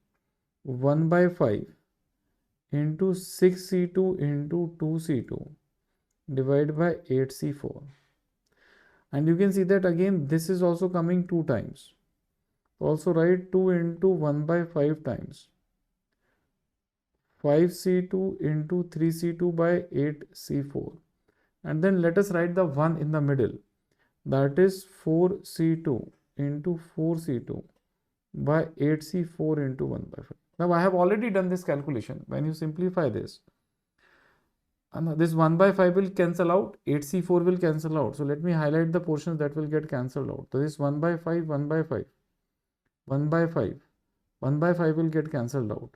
1 by 5 into 6C2 into 2C2 divided by 8C4. And you can see that again this is also coming 2 times. Also write 2 into 1 by 5 times 5C2 into 3C2 by 8C4. And then let us write the 1 in the middle, that is 4C2 into 4C2 by 8C4 into 1 by 5. Now I have already done this calculation. When you simplify this, and this 1 by 5 will cancel out, 8C4 will cancel out. So let me highlight the portions that will get cancelled out. So this 1 by 5, 1 by 5, 1 by 5, 1 by 5 will get cancelled out.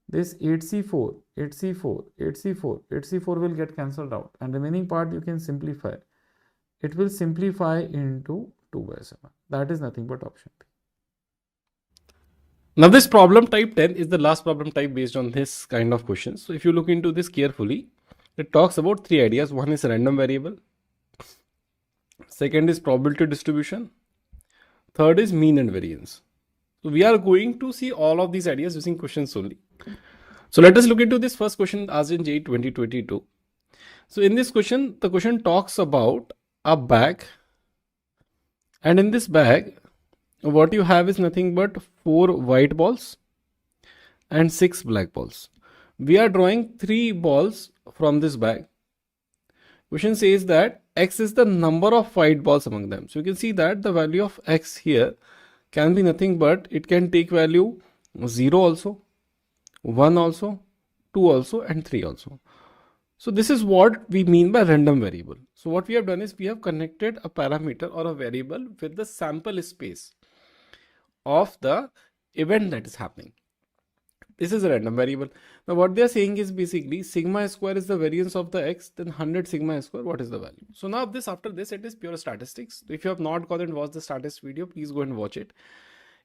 This 8C4, 8C4, 8C4, 8C4 will get cancelled out. And remaining part you can simplify. It will simplify into 2 by 7. That is nothing but option B. Now this problem type 10 is the last problem type based on this kind of questions. So if you look into this carefully, it talks about 3 ideas. One is random variable. Second is probability distribution. Third is mean and variance. So we are going to see all of these ideas using questions only. So let us look into this first question asked in JEE 2022. So in this question, the question talks about a bag. And in this bag, what you have is nothing but 4 white balls and 6 black balls. We are drawing 3 balls from this bag. Question says that x is the number of white balls among them. So you can see that the value of x here can be nothing but it can take value 0 also, 1 also, 2 also, and 3 also. So this is what we mean by random variable. So what we have done is we have connected a parameter or a variable with the sample space of the event that is happening. This is a random variable. Now what they are saying is basically sigma square is the variance of the x, then 100 sigma square, what is the value? So now after this it is pure statistics. If you have not gone and watched the statistics video, please go and watch it.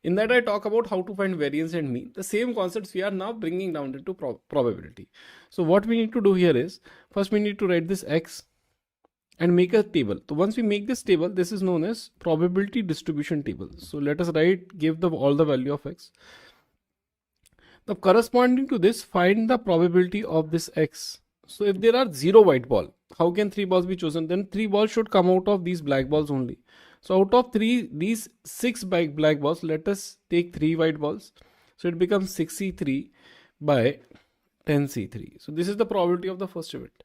In that I talk about how to find variance and mean. The same concepts we are now bringing down into probability. So what we need to do here is, first we need to write this x and make a table. So once we make this table, this is known as probability distribution table. So let us give all the value of x. Now corresponding to this, find the probability of this x. So if there are 0 white ball, how can 3 balls be chosen? Then 3 balls should come out of these black balls only. So out of these 6 black balls, let us take 3 white balls. So it becomes 6C3 by 10C3. So this is the probability of the first event.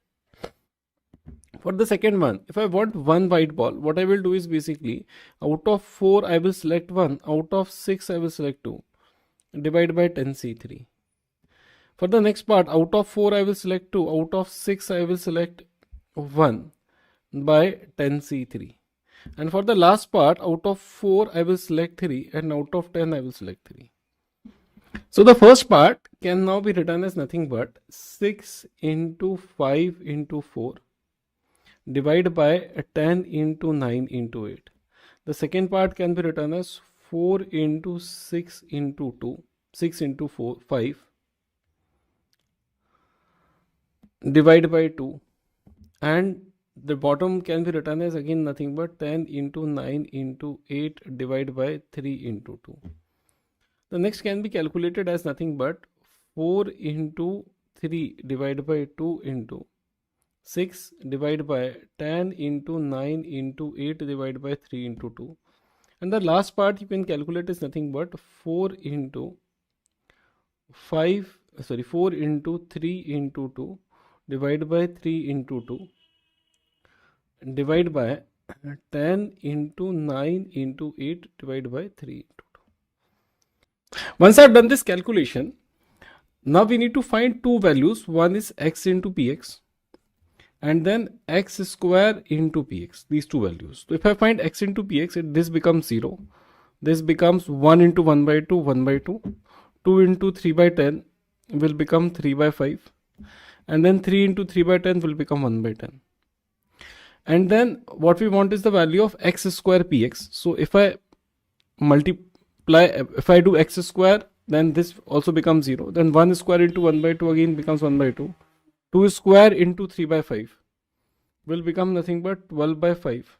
For the second one, if I want one white ball, what I will do is basically out of 4 I will select 1, out of 6 I will select 2, divide by 10C3. For the next part, out of 4 I will select 2, out of 6 I will select 1 by 10C3. And for the last part, out of 4 I will select 3 and out of 10 I will select 3. So the first part can now be written as nothing but 6 into 5 into 4 divided by 10 into 9 into 8. The second part can be written as 4 into 6 into 2, 6 into 4, 5 divided by 2, and the bottom can be written as again nothing but 10 into 9 into 8 divided by 3 into 2. The next can be calculated as nothing but 4 into 3 divided by 2 into 6 divided by 10 into 9 into 8 divided by 3 into 2. And the last part you can calculate is nothing but 4 into 3 into 2 divided by 3 into 2 divided by 10 into 9 into 8 divided by 3 into 2. Once I've done this calculation, now we need to find two values. One is x into px and then x square into px, these two values. So if I find x into px, this becomes 0. This becomes 1 into 1 by 2, 1 by 2. 2 into 3 by 10 will become 3 by 5. And then 3 into 3 by 10 will become 1 by 10. And then what we want is the value of x square px. So if I do x square, then this also becomes 0. Then 1 square into 1 by 2 again becomes 1 by 2. 2 square into 3 by 5 will become nothing but 12 by 5.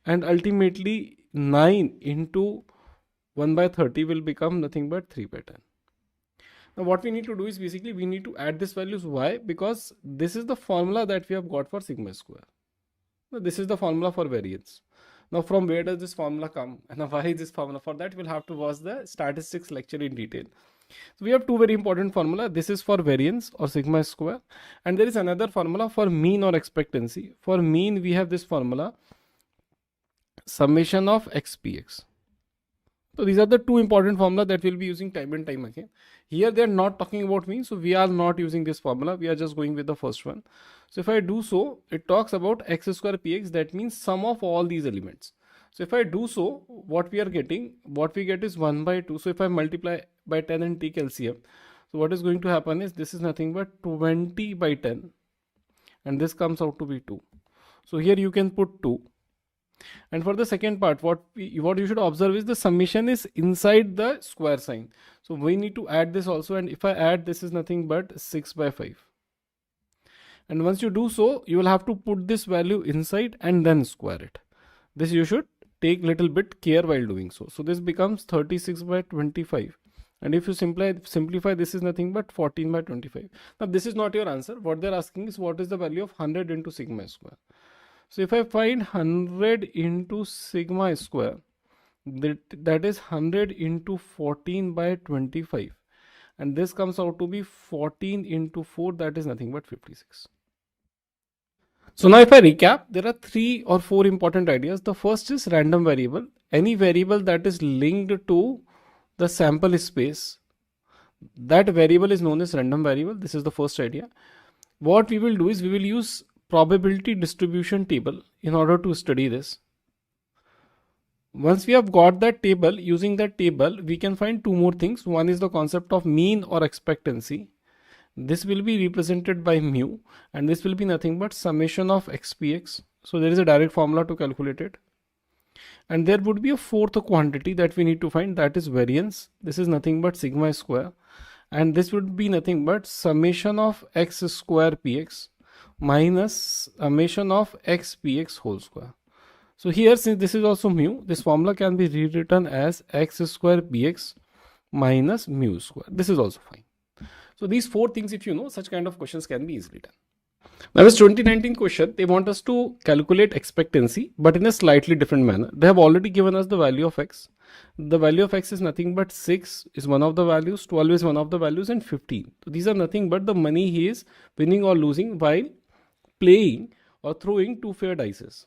And ultimately 9 into 1 by 30 will become nothing but 3 by 10. Now what we need to do is basically we need to add these values. Why? Because this is the formula that we have got for sigma square. Now this is the formula for variance. Now from where does this formula come? And why is this formula? For that we'll have to watch the statistics lecture in detail. So we have two very important formula. This is for variance or sigma square, and there is another formula for mean or expectancy. For mean we have this formula summation of xpx. So these are the two important formula that we'll be using time and time again. Here they are not talking about mean, so we are not using this formula. We are just going with the first one. So if I do so, it talks about x square px, that means sum of all these elements. So if I do so, what we get is 1 by 2. So if I multiply by 10 and take LCM, so what is going to happen is this is nothing but 20 by 10 and this comes out to be 2. So here you can put 2. And for the second part, what you should observe is the summation is inside the square sign. So we need to add this also, and if I add, this is nothing but 6 by 5. And once you do so, you will have to put this value inside and then square it. This you should take little bit care while doing so. So this becomes 36 by 25. And if you simplify, this is nothing but 14 by 25. Now this is not your answer. What they're asking is what is the value of 100 into sigma square. So if I find 100 into sigma square, that is 100 into 14 by 25. And this comes out to be 14 into 4, that is nothing but 56. So now if I recap, there are 3 or 4 important ideas. The first is random variable. Any variable that is linked to the sample space, that variable is known as random variable. This is the first idea. What we will do is we will use probability distribution table in order to study this. Once we have got that table, using that table we can find two more things. One is the concept of mean or expectancy. This will be represented by mu, and this will be nothing but summation of xpx. So there is a direct formula to calculate it. And there would be a fourth quantity that we need to find, that is variance. This is nothing but sigma square, and this would be nothing but summation of x square px minus summation of x px whole square. So here, since this is also mu, this formula can be rewritten as x square px minus mu square. This is also fine. So these 4 things, if you know, such kind of questions can be easily done. Now this 2019 question, they want us to calculate expectancy, but in a slightly different manner. They have already given us the value of x. The value of x is nothing but 6 is one of the values, 12 is one of the values, and 15. So these are nothing but the money he is winning or losing while playing or throwing two fair dices.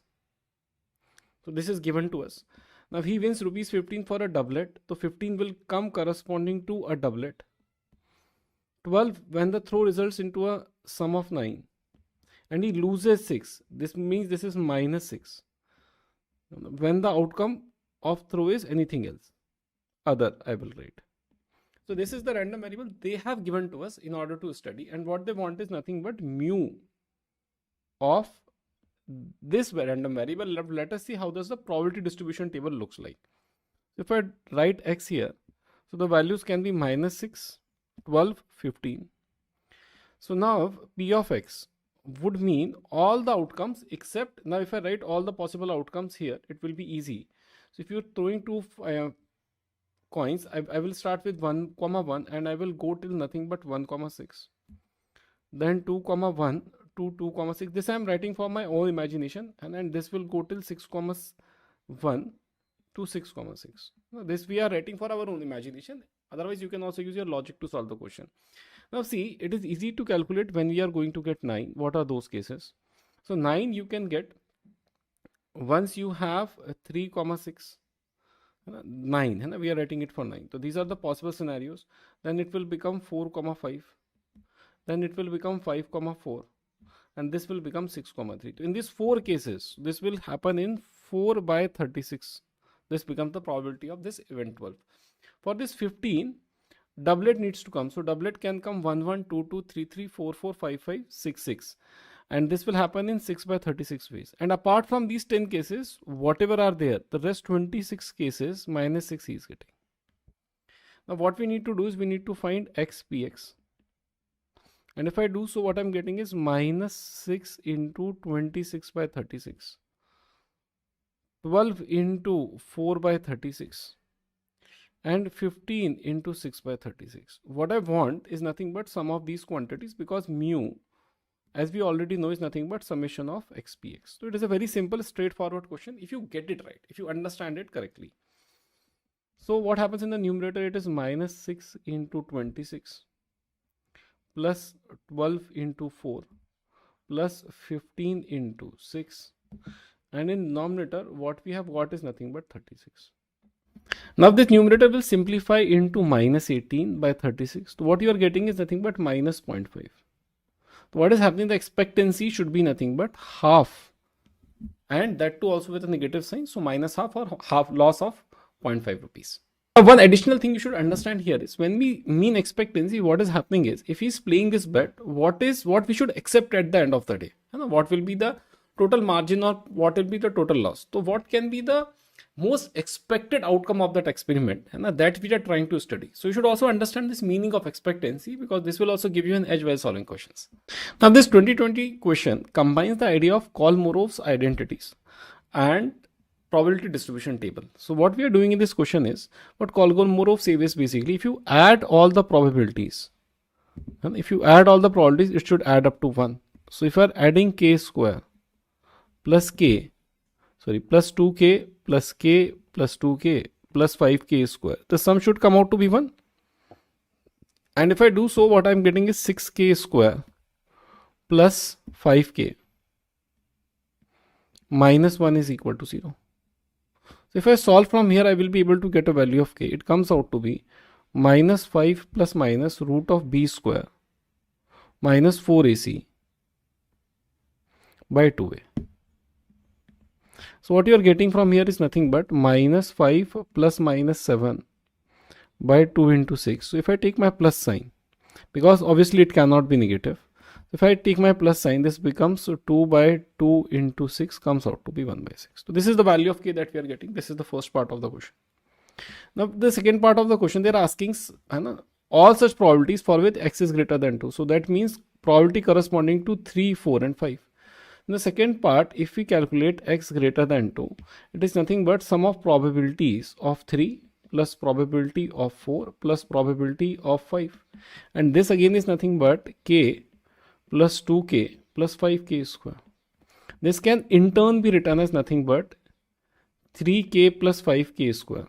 So this is given to us. Now if he wins rupees 15 for a doublet, so 15 will come corresponding to a doublet. 12 when the throw results into a sum of 9. And he loses 6. This means this is minus 6. When the outcome of throw is anything else. Other, I will write. So this is the random variable they have given to us in order to study. And what they want is nothing but mu of this random variable. Let us see how does the probability distribution table looks like. If I write x here, so the values can be minus 6, 12, 15. So now P of x would mean all the outcomes except, now if I write all the possible outcomes here, it will be easy. So if you're throwing two coins, I will start with 1, 1 and I will go till nothing but 1, 6. Then 2, 1, 2, 2, 6. This I am writing for my own imagination, and then this will go till 6, 1 to 6, 6. Now this we are writing for our own imagination. Otherwise, you can also use your logic to solve the question. Now see, it is easy to calculate when we are going to get 9. What are those cases? So 9 you can get once you have 3, 6. 9, and we are writing it for 9. So these are the possible scenarios. Then it will become 4, 5. Then it will become 5, 4. And this will become 6, 3. So in these 4 cases, this will happen in 4 by 36. This becomes the probability of this event 12. For this 15, doublet needs to come. So doublet can come 1, 1, 2, 2, 3, 3, 4, 4, 5, 5, 6, 6. And this will happen in 6 by 36 ways. And apart from these 10 cases, whatever are there, the rest 26 cases minus 6 he is getting. Now what we need to do is we need to find x px. And if I do so, what I'm getting is minus 6 into 26 by 36. 12 into 4 by 36. And 15 into 6 by 36. What I want is nothing but sum of these quantities, because mu, as we already know, is nothing but summation of x px. So it is a very simple, straightforward question if you get it right, if you understand it correctly. So what happens in the numerator? It is minus 6 into 26 plus 12 into 4 plus 15 into 6. And in denominator, what we have got is nothing but 36. Now this numerator will simplify into minus 18 by 36. So what you are getting is nothing but minus 0.5. So what is happening? The expectancy should be nothing but half, and that too also with a negative sign. So minus half, or half loss of 0.5 rupees. One additional thing you should understand here is when we mean expectancy, what is happening is if he's playing this bet, what we should accept at the end of the day? What will be the total margin or what will be the total loss? So what can be the most expected outcome of that experiment, and that we are trying to study. So you should also understand this meaning of expectancy, because this will also give you an edge while solving questions. Now this 2020 question combines the idea of Kolmorov's identities and probability distribution table. So what we are doing in this question is, what Kolmorov says is basically, if you add all the probabilities, and if you add all the probabilities, it should add up to 1. So if you are adding k square plus 2k plus k plus 2k plus 5k square, the sum should come out to be 1. And if I do so, what I'm getting is 6k square plus 5k minus 1 is equal to 0. So if I solve from here, I will be able to get a value of k. It comes out to be minus 5 plus minus root of b square minus 4ac by 2a. So what you are getting from here is nothing but minus 5 plus minus 7 by 2 into 6. So if I take my plus sign, because obviously it cannot be negative, if I take my plus sign, this becomes 2 by 2 into 6 comes out to be 1 by 6. So this is the value of k that we are getting. This is the first part of the question. Now the second part of the question, they are asking all such probabilities for which x is greater than 2. So that means probability corresponding to 3, 4 and 5. In the second part, if we calculate x greater than 2, it is nothing but sum of probabilities of 3 plus probability of 4 plus probability of 5. And this again is nothing but k plus 2k plus 5k square. This can in turn be written as nothing but 3k plus 5k square.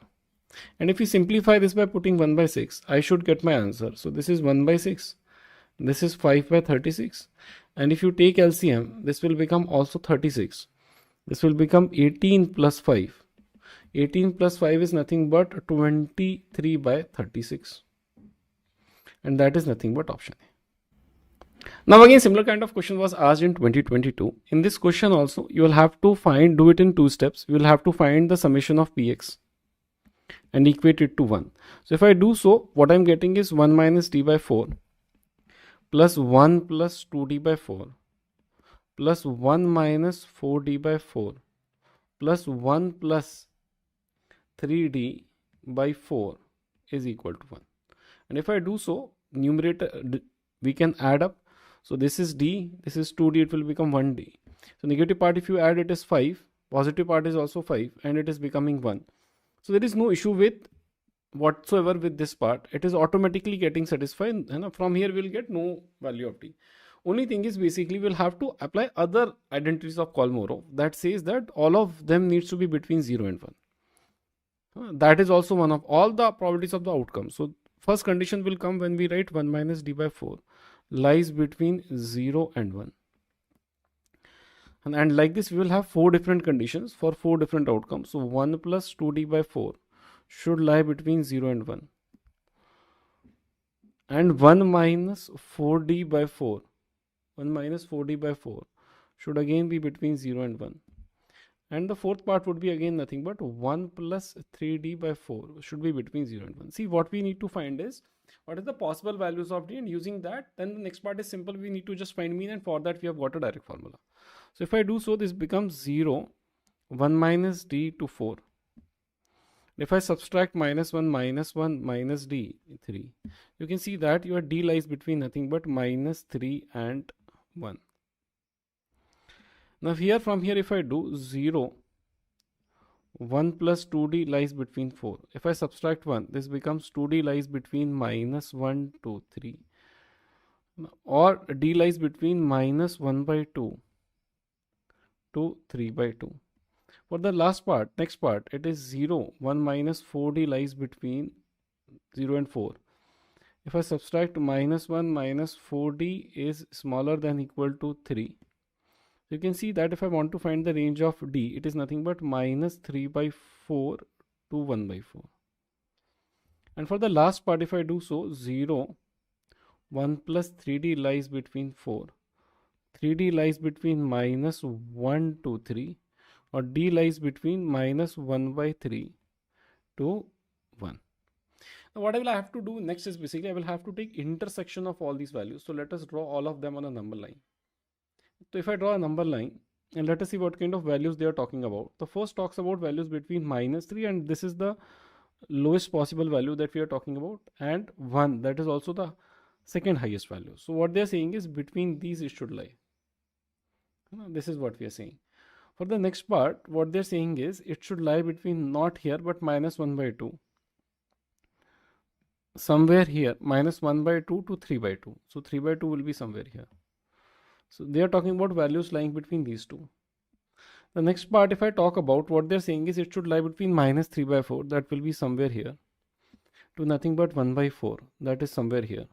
And if we simplify this by putting 1 by 6, I should get my answer. So this is 1 by 6. This is 5 by 36. And if you take LCM, this will become also 36. This will become 18 plus 5. 18 plus 5 is nothing but 23 by 36. And that is nothing but option A. Now again, similar kind of question was asked in 2022. In this question also, you will have to do it in 2 steps. You will have to find the summation of px and equate it to 1. So if I do so, what I'm getting is 1 minus d by 4 plus 1 plus 2d by 4 plus 1 minus 4d by 4 plus 1 plus 3d by 4 is equal to 1. And if I do so, numerator we can add up. So this is d, this is 2d, it will become 1d. So negative part if you add it is 5, positive part is also 5, and it is becoming 1. So there is no issue with whatsoever with this part. It is automatically getting satisfied. And from here we will get no value of d. Only thing is basically we'll have to apply other identities of Kolmogorov that says that all of them needs to be between 0 and 1. That is also one of all the probabilities of the outcome. So first condition will come when we write 1 minus d by 4 lies between 0 and 1. And like this we will have 4 different conditions for 4 different outcomes. So 1 plus 2d by 4 should lie between 0 and 1. And 1 minus 4d by 4. 1 minus 4d by 4 should again be between 0 and 1. And the fourth part would be again nothing but 1 plus 3d by 4 should be between 0 and 1. See, what we need to find is what is the possible values of d, and using that then the next part is simple. We need to just find mean, and for that we have got a direct formula. So if I do so, this becomes 0, 1 minus d to 4. If I subtract minus 1 minus d 3, you can see that your d lies between nothing but minus 3 and 1. Now here from here if I do 0, 1 plus 2d lies between 4. If I subtract 1, this becomes 2d lies between minus 1 to 3. Or d lies between minus 1 by 2 to 3 by 2. For the last part, next part, it is 0, 1 minus 4d lies between 0 and 4. If I subtract minus 1 minus 4d is smaller than equal to 3. You can see that if I want to find the range of d, it is nothing but minus 3 by 4 to 1 by 4. And for the last part, if I do so, 0, 1 plus 3d lies between 4. 3d lies between minus 1 to 3, or d lies between minus 1 by 3 to 1. Now what I will have to do next is basically I will have to take intersection of all these values. So let us draw all of them on a number line. So if I draw a number line, and let us see what kind of values they are talking about. The first talks about values between minus 3, and this is the lowest possible value that we are talking about, and 1, that is also the second highest value. So what they are saying is between these it should lie. This is what we are saying. For the next part, what they are saying is it should lie between not here but minus 1 by 2. Somewhere here, minus 1 by 2 to 3 by 2. So 3 by 2 will be somewhere here. So they are talking about values lying between these two. The next part, if I talk about, what they're saying is it should lie between minus 3 by 4, that will be somewhere here, to nothing but 1 by 4, that is somewhere here.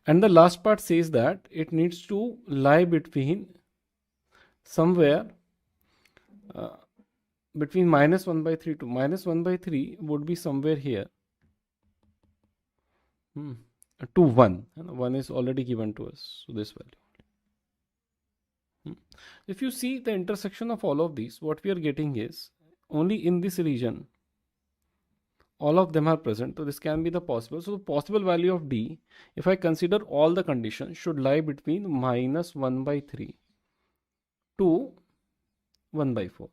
And the last part says that it needs to lie between somewhere between minus 1 by 3 to minus 1 by 3 would be somewhere here. To 1, and 1 is already given to us, so this value. If you see the intersection of all of these, what we are getting is only in this region all of them are present, so this can be the possible. So the possible value of d, if I consider all the conditions, should lie between minus 1 by 3 to 1 by 4.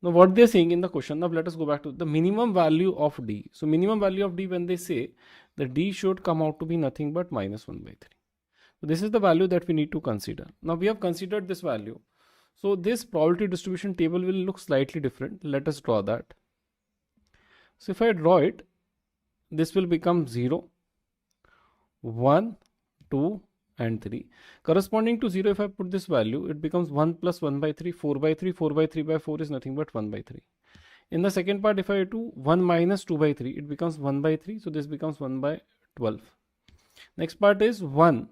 Now what they are saying in the question, now let us go back to the minimum value of d. So minimum value of d, when they say the d should come out to be nothing but minus 1 by 3. So this is the value that we need to consider. Now we have considered this value. So this probability distribution table will look slightly different. Let us draw that. So if I draw it, this will become 0, 1, 2 and 3. Corresponding to 0, if I put this value, it becomes 1 plus 1 by 3, 4 by 3, 4 by 3 by 4 is nothing but 1 by 3. In the second part, if I do 1 minus 2 by 3, it becomes 1 by 3. So this becomes 1 by 12. Next part is 1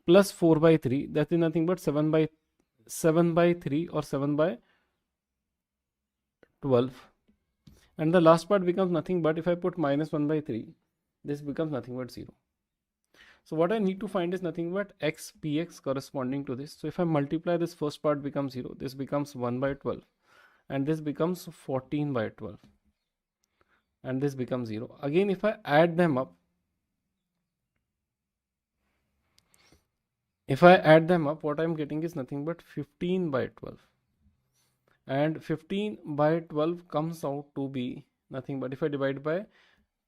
plus 4 by 3. That is nothing but 7 by 3 or 7 by 12. And the last part becomes nothing but, if I put minus 1 by 3, this becomes nothing but 0. So what I need to find is nothing but x px corresponding to this. So if I multiply, this first part becomes 0. This becomes 1 by 12. And this becomes 14 by 12. And this becomes 0. Again, if I add them up, what I'm getting is nothing but 15 by 12. And 15 by 12 comes out to be nothing but, if I divide by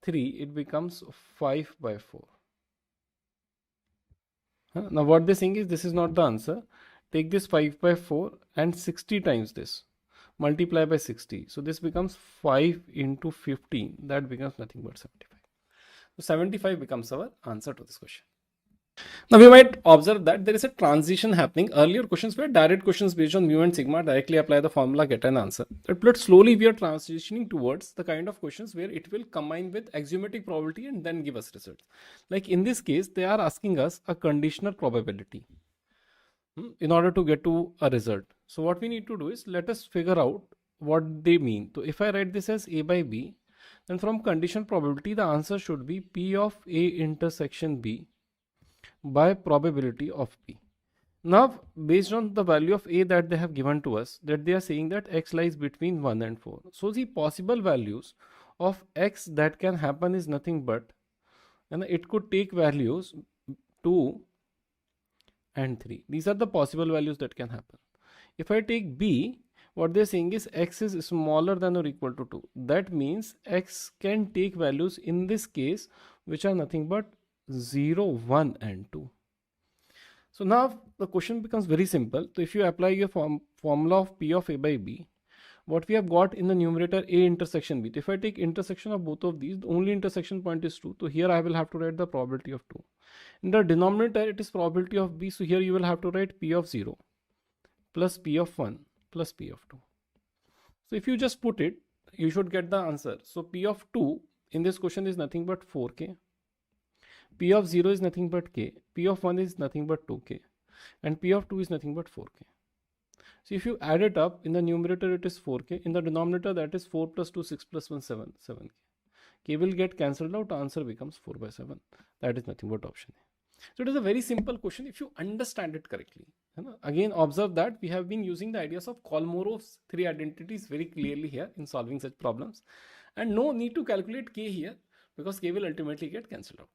3, it becomes 5 by 4. Now what they're saying is, this is not the answer. Take this 5 by 4 and 60 times this. Multiply by 60. So this becomes 5 into 15. That becomes nothing but 75. So 75 becomes our answer to this question. Now we might observe that there is a transition happening. Earlier questions were direct questions based on mu and sigma, directly apply the formula, get an answer. But slowly we are transitioning towards the kind of questions where it will combine with axiomatic probability and then give us results. Like in this case, they are asking us a conditional probability in order to get to a result. So what we need to do is, let us figure out what they mean. So if I write this as A by B, then from conditional probability, the answer should be P of A intersection B by probability of B. Now, based on the value of A that they have given to us, that they are saying that x lies between 1 and 4. So the possible values of x that can happen is nothing but, and it could take values 2 and 3. These are the possible values that can happen. If I take B, what they're saying is x is smaller than or equal to 2. That means x can take values in this case which are nothing but 0, 1 and 2. So now the question becomes very simple. So if you apply your formula of P of A by B, what we have got in the numerator A intersection B. If I take intersection of both of these, the only intersection point is 2. So here I will have to write the probability of 2. In the denominator, it is probability of B. So here you will have to write P of 0 plus P of 1 plus P of 2. So if you just put it, you should get the answer. So P of 2 in this question is nothing but 4k. P of 0 is nothing but k. P of 1 is nothing but 2k. And P of 2 is nothing but 4k. So if you add it up, in the numerator it is 4k. In the denominator, that is 4 plus 2, 6 plus 1, 7. 7k. K will get cancelled out. Answer becomes 4 by 7. That is nothing but option A. So it is a very simple question if you understand it correctly. Again, observe that we have been using the ideas of Kolmorov's 3 identities very clearly here in solving such problems. And no need to calculate k here, because k will ultimately get cancelled out.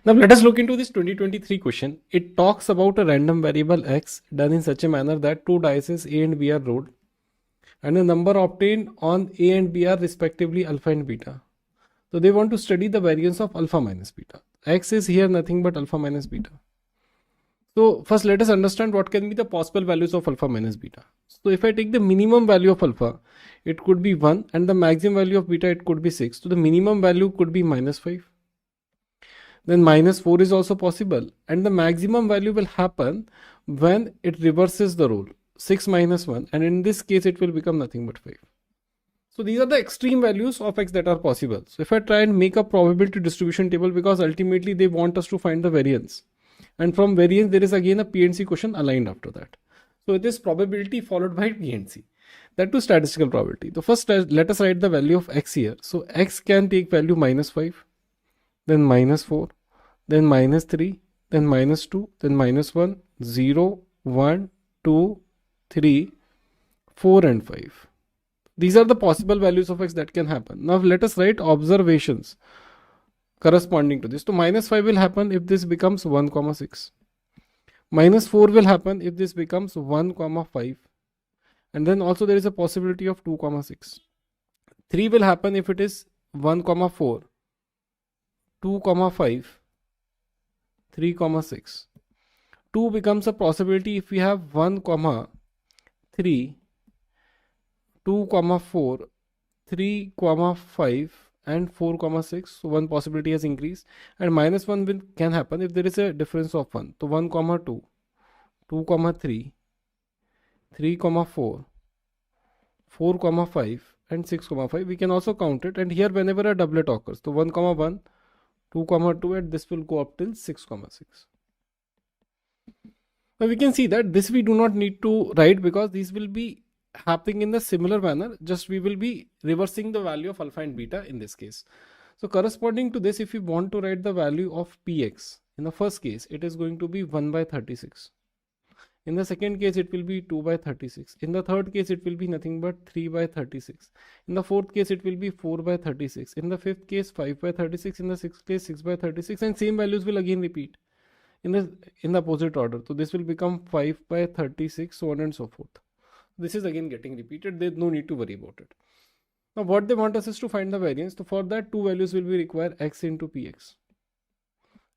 Now let us look into this 2023 question. It talks about a random variable x done in such a manner that 2 dice A and B are rolled, and the number obtained on A and B are respectively alpha and beta. So they want to study the variance of alpha minus beta. X is here nothing but alpha minus beta. So first let us understand what can be the possible values of alpha minus beta. So if I take the minimum value of alpha, it could be 1, and the maximum value of beta, it could be 6. So the minimum value could be minus 5. Then minus 4 is also possible, and the maximum value will happen when it reverses the rule, 6 minus 1, and in this case it will become nothing but 5. So these are the extreme values of x that are possible. So if I try and make a probability distribution table, because ultimately they want us to find the variance, and from variance there is again a P and C question aligned after that. So it is probability followed by P and C. That too statistical probability. So first let us write the value of x here. So x can take value minus 5, then minus 4, then minus 3, then minus 2, then minus 1, 0, 1, 2, 3, 4 and 5. These are the possible values of x that can happen. Now let us write observations corresponding to this. So minus 5 will happen if this becomes 1, 6. Minus 4 will happen if this becomes 1, 5. And then also there is a possibility of 2, 6. 3 will happen if it is 1, 4, 2, 5, 3, 6. 2 becomes a possibility if we have 1, 3, 2, 4, 3, 5 and 4 comma 6. So one possibility has increased, and minus 1 can happen if there is a difference of 1. So 1 comma 2, 2 comma 3, 3 comma 4, 4 comma 5 and 6 comma 5. We can also count it, and here whenever a doublet occurs, so 1 comma 1, 2 comma 2, and this will go up till 6 comma 6. Now we can see that this we do not need to write because these will be happening in the similar manner, just we will be reversing the value of alpha and beta in this case. So corresponding to this, if we want to write the value of px, in the first case it is going to be 1 by 36. In the second case it will be 2 by 36. In the third case it will be nothing but 3 by 36. In the fourth case it will be 4 by 36. In the fifth case 5 by 36. In the sixth case 6 by 36, and same values will again repeat in the opposite order. So this will become 5 by 36, so on and so forth. This is again getting repeated. There's no need to worry about it. Now what they want us is to find the variance. So for that, two values will be required: x into px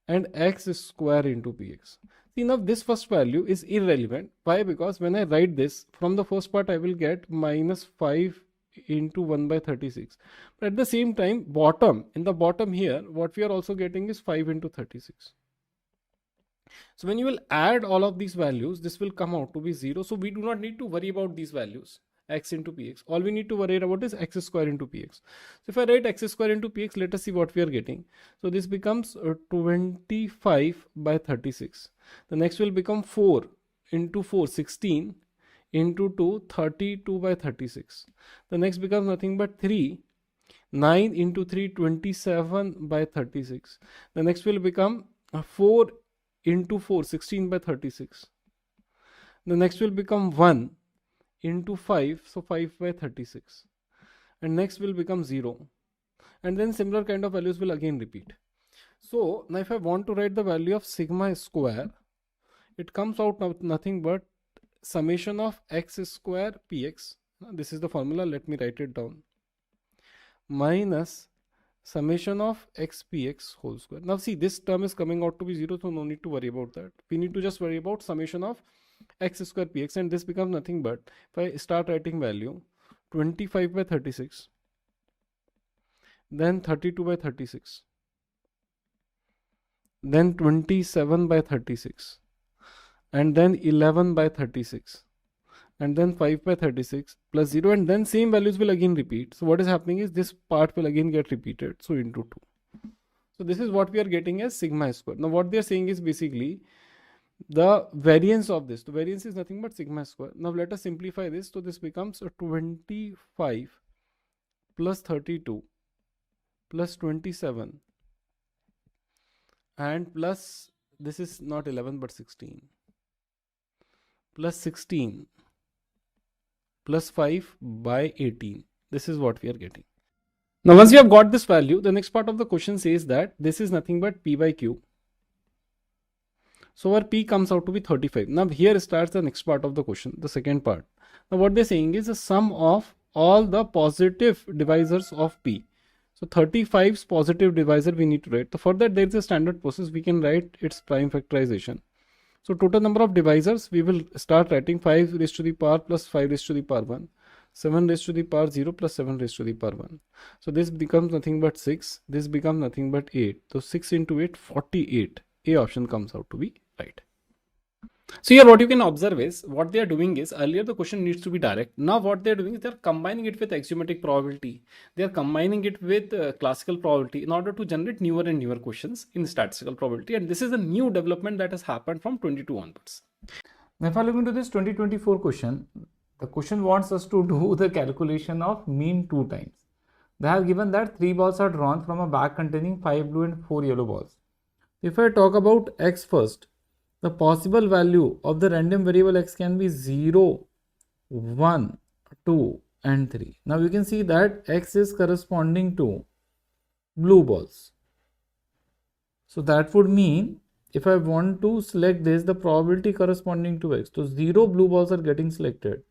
and x square into px. See, now this first value is irrelevant. Why? Because when I write this from the first part, I will get minus 5 into 1 by 36. But at the same time, in the bottom here, what we are also getting is 5 into 36. So when you will add all of these values, this will come out to be 0. So we do not need to worry about these values, x into px. All we need to worry about is x square into px. So if I write x square into px, let us see what we are getting. So this becomes 25 by 36. The next will become 4 into 4, 16 into 2, 32 by 36. The next becomes nothing but 3, 9 into 3, 27 by 36. The next will become 4 into 4, 16 by 36. The next will become 1 into 5, so 5 by 36. And next will become 0. And then similar kind of values will again repeat. So now if I want to write the value of sigma square, it comes out nothing but summation of x square px. This is the formula, let me write it down. Minus summation of x px whole square. Now see, this term is coming out to be 0, so no need to worry about that. We need to just worry about summation of x square px, and this becomes nothing but, if I start writing value, 25 by 36, then 32 by 36, then 27 by 36, and then 11 by 36, and then 5 by 36 plus 0, and then same values will again repeat. So what is happening is this part will again get repeated, so into 2. So this is what we are getting as sigma square. Now what they are saying is basically the variance of this. The variance is nothing but sigma square. Now let us simplify this. So this becomes 25 plus 32 plus 27 and plus, this is not 11 but 16, plus 16 plus 5 by 18. This is what we are getting. Now once you have got this value, the next part of the question says that this is nothing but p by q. So our p comes out to be 35. Now here starts the next part of the question, the second part. Now what they're saying is the sum of all the positive divisors of p. So 35's positive divisor we need to write. So for that there is a standard process. We can write its prime factorization. So total number of divisors, we will start writing 5 raised to the power plus 5 raised to the power 1, 7 raised to the power 0 plus 7 raised to the power 1. So this becomes nothing but 6, this becomes nothing but 8. So 6 into 8, 48. A option comes out to be right. So here what you can observe is, what they are doing is, earlier the question needs to be direct. Now what they are doing is they are combining it with axiomatic probability. They are combining it with classical probability in order to generate newer and newer questions in statistical probability. And this is a new development that has happened from 22 onwards. Now if I look into this 2024 question, the question wants us to do the calculation of mean 2 times. They have given that 3 balls are drawn from a bag containing 5 blue and 4 yellow balls. If I talk about x first, the possible value of the random variable x can be 0, 1, 2 and 3. Now you can see that x is corresponding to blue balls. So that would mean if I want to select this, the probability corresponding to x. So 0 blue balls are getting selected.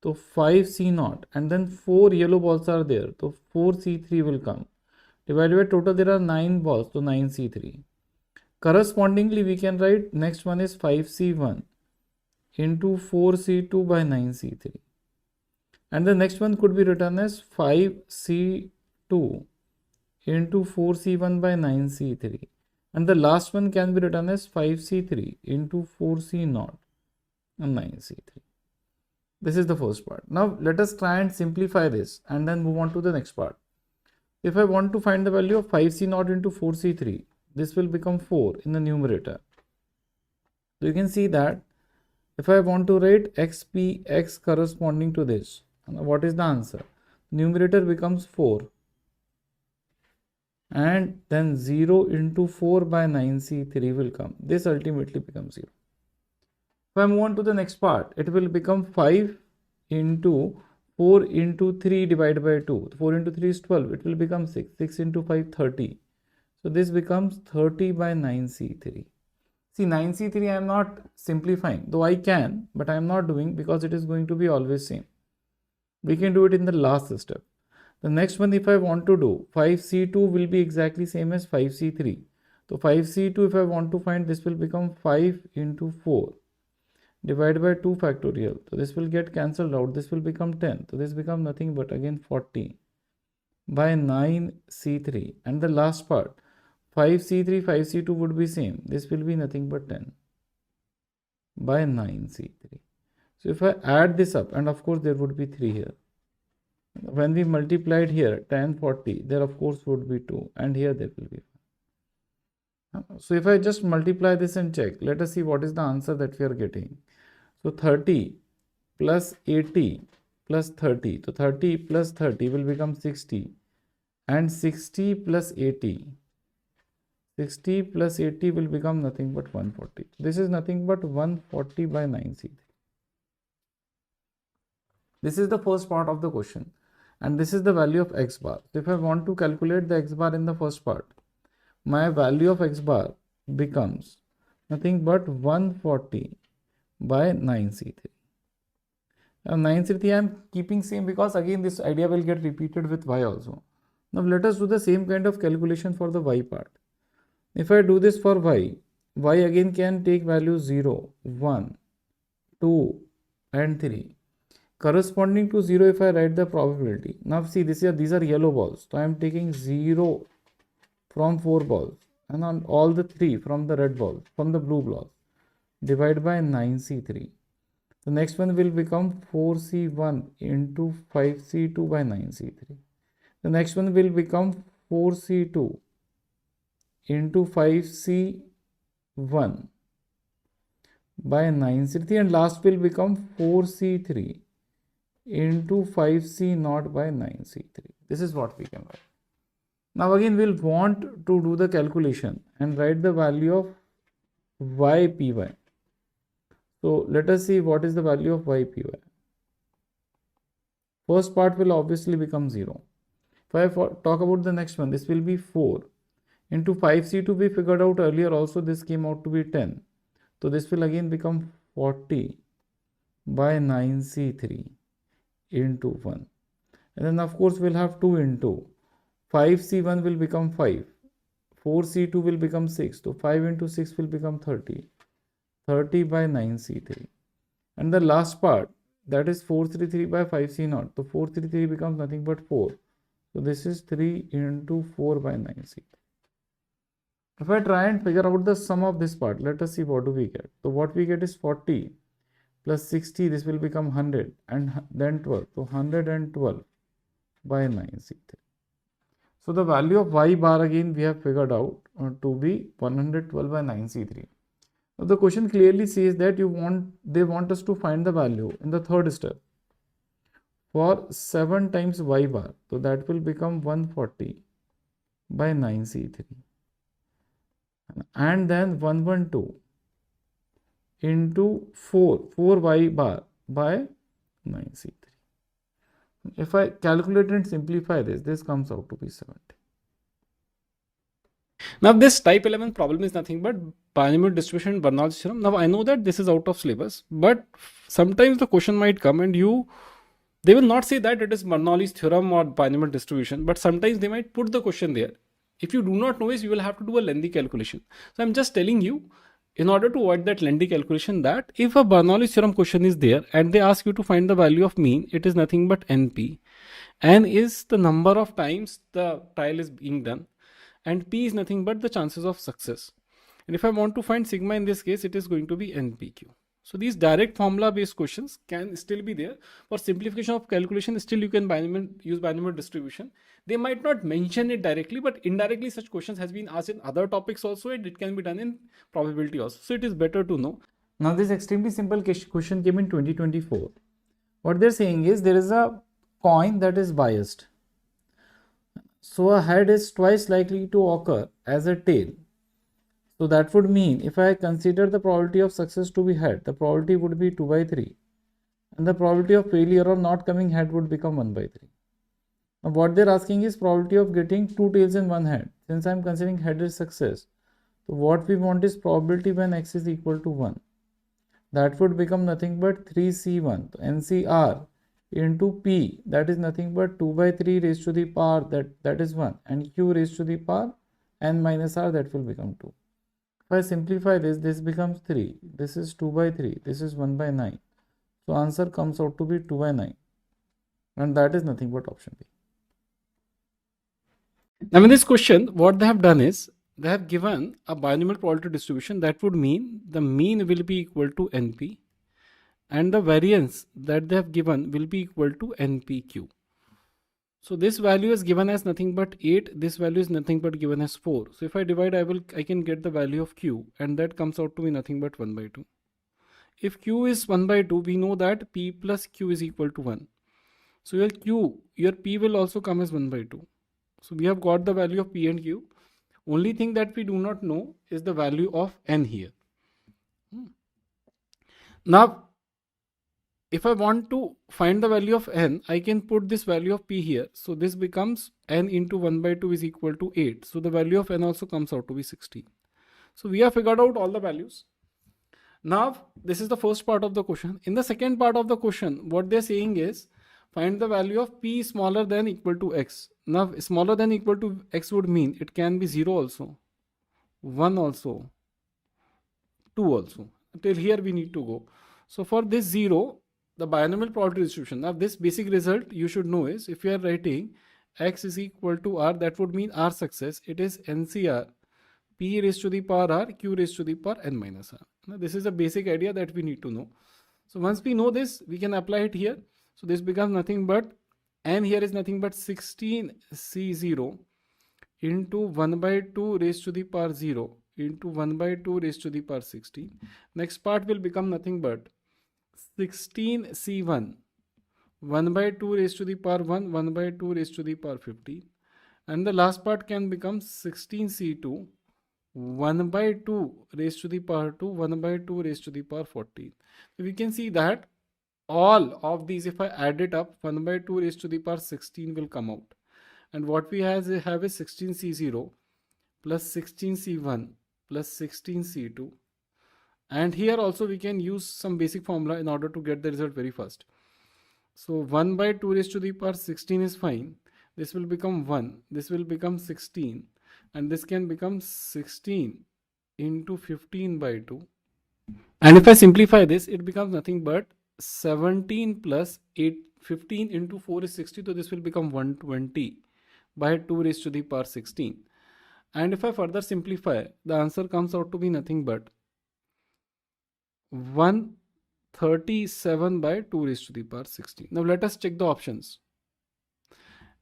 So 5C0 and then 4 yellow balls are there. So 4C3 will come. Divided by total there are 9 balls. So 9C3. Correspondingly, we can write next one is 5C1 into 4C2 by 9C3. And the next one could be written as 5C2 into 4c1 by 9c3. And the last one can be written as 5c3 into 4c0 and 9c3. This is the first part. Now let us try and simplify this and then move on to the next part. If I want to find the value of 5c0 into 4c3, this will become 4 in the numerator. So you can see that if I want to write xpx corresponding to this, what is the answer? Numerator becomes 4 and then 0 into 4 by 9c3 will come. This ultimately becomes 0. If I move on to the next part, it will become 5 into 4 into 3 divided by 2. 4 into 3 is 12. It will become 6. 6 into 5, 30. So this becomes 30 by 9c3. See, 9c3 I am not simplifying, though I can, but I am not doing because it is going to be always same. We can do it in the last step. The next one, if I want to do 5c2 will be exactly same as 5c3. So 5c2, if I want to find, this will become 5 into 4 divided by 2 factorial. So this will get cancelled out. This will become 10. So this becomes nothing but again 40 by 9c3. And the last part, 5c3, 5c2 would be same. This will be nothing but 10 by 9c3. So if I add this up, and of course there would be 3 here. When we multiplied here 10, 40, there of course would be 2, and here there will be 1. So if I just multiply this and check, let us see what is the answer that we are getting. So 30 plus 80 plus 30. So 30 plus 30 will become 60, and 60 plus 80. 60 plus 80 will become nothing but 140. This is nothing but 140 by 9c3. This is the first part of the question, and this is the value of x bar. So if I want to calculate the x bar in the first part, my value of x bar becomes nothing but 140 by 9c3. Now 9c3 I am keeping same because again this idea will get repeated with y also. Now let us do the same kind of calculation for the y part. If I do this for y again can take values 0, 1, 2 and 3. Corresponding to 0, if I write the probability. Now see, these are yellow balls. So I am taking 0 from 4 balls and on all the 3 from the red balls, from the blue balls. Divide by 9c3. The next one will become 4c1 into 5c2 by 9c3. The next one will become 4c2 into 5c1 by 9c3, and last will become 4c3 into 5c0 by 9c3. This is what we can write. Now again we'll want to do the calculation and write the value of ypy. So let us see what is the value of ypy. First part will obviously become 0. If I talk about the next one, this will be 4 into 5c2 we figured out earlier also, this came out to be 10. So this will again become 40 by 9c3 into 1. And then of course we'll have 2 into 5c1 will become 5. 4c2 will become 6. So 5 into 6 will become 30. 30 by 9c3. And the last part, that is 433 by 5c0. So 433 becomes nothing but 4. So this is 3 into 4 by 9c3. If I try and figure out the sum of this part, let us see what do we get. So what we get is 40 plus 60, this will become 100 and then 12. So 112 by 9c3. So the value of y bar again we have figured out to be 112 by 9c3. Now the question clearly says that they want us to find the value in the third step for 7 times y bar. So that will become 140 by 9c3. And then 112 into 4y bar by 9c3. If I calculate and simplify this comes out to be 70. Now this type 11 problem is nothing but binomial distribution and Bernoulli's theorem. Now I know that this is out of syllabus, but sometimes the question might come and they will not say that it is Bernoulli's theorem or binomial distribution, but sometimes they might put the question there. If you do not know it, you will have to do a lengthy calculation. So I'm just telling you, in order to avoid that lengthy calculation, that if a Bernoulli's theorem question is there and they ask you to find the value of mean, it is nothing but NP. N is the number of times the trial is being done, and P is nothing but the chances of success. And if I want to find sigma in this case, it is going to be NPQ. So these direct formula based questions can still be there. For simplification of calculation, still you can use binomial distribution. They might not mention it directly, but indirectly such questions has been asked in other topics also, and it can be done in probability also. So it is better to know. Now this extremely simple question came in 2024. What they're saying is there is a coin that is biased. So a head is twice likely to occur as a tail. So that would mean if I consider the probability of success to be head, the probability would be 2 by 3. And the probability of failure or not coming head would become 1 by 3. Now what they're asking is probability of getting 2 tails in one head. Since I'm considering head is success, so what we want is probability when x is equal to 1. That would become nothing but 3c1. So NCR into P, that is nothing but 2 by 3 raised to the power that is 1, and Q raised to the power n minus R, that will become 2. If I simplify this, this becomes 3, this is 2 by 3, this is 1 by 9. So answer comes out to be 2 by 9, and that is nothing but option B. Now in this question, what they have done is, they have given a binomial probability distribution. That would mean the mean will be equal to NP, and the variance that they have given will be equal to NPQ. So this value is given as nothing but 8, this value is nothing but given as 4. So if I divide, I can get the value of Q, and that comes out to be nothing but 1 by 2. If Q is 1 by 2, we know that P plus Q is equal to 1. So your P will also come as 1 by 2. So we have got the value of P and Q. Only thing that we do not know is the value of N here. Now, if I want to find the value of N, I can put this value of P here. So this becomes N into 1 by 2 is equal to 8. So the value of N also comes out to be 16. So we have figured out all the values. Now, this is the first part of the question. In the second part of the question, what they're saying is, find the value of P smaller than equal to X. Now, smaller than equal to X would mean it can be 0 also, 1 also, 2 also. Till here we need to go. So for this 0, the binomial probability distribution. Now this basic result you should know is, if you are writing X is equal to R, that would mean R success. It is NCR, P raised to the power R, Q raised to the power N minus R. Now this is a basic idea that we need to know. So once we know this, we can apply it here. So this becomes nothing but, N here is nothing but 16C0 into 1 by 2 raised to the power 0 into 1 by 2 raised to the power 16. Next part will become nothing but 16C1, 1 by 2 raised to the power 1, 1 by 2 raised to the power 15. And the last part can become 16C2, 1 by 2 raised to the power 2, 1 by 2 raised to the power 14. So we can see that all of these, if I add it up, 1 by 2 raised to the power 16 will come out. And what we have is 16C0 plus 16C1 plus 16C2. And here also we can use some basic formula in order to get the result very fast. So 1 by 2 raised to the power 16 is fine. This will become 1. This will become 16. And this can become 16 into 15 by 2. And if I simplify this, it becomes nothing but 17 plus 8, 15 into 4 is 60. So this will become 120 by 2 raised to the power 16. And if I further simplify, the answer comes out to be nothing but 137 by 2 raised to the power 16. Now let us check the options.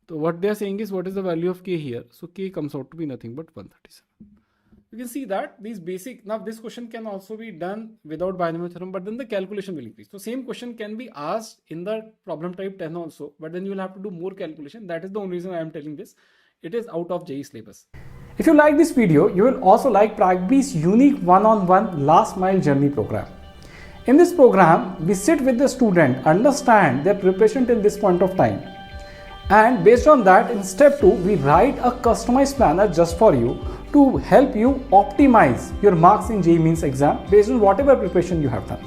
So what they are saying is, what is the value of K here? So K comes out to be nothing but 137. You can see that these basic, now this question can also be done without binomial theorem, but then the calculation will increase. So same question can be asked in the problem type 10 also, but then you will have to do more calculation. That is the only reason I am telling this. It is out of JEE syllabus. If you like this video, you will also like PracBee's unique one-on-one last mile journey program. In this program, we sit with the student, understand their preparation till this point of time. And based on that, in step 2, we write a customized planner just for you to help you optimize your marks in JEE Mains exam based on whatever preparation you have done.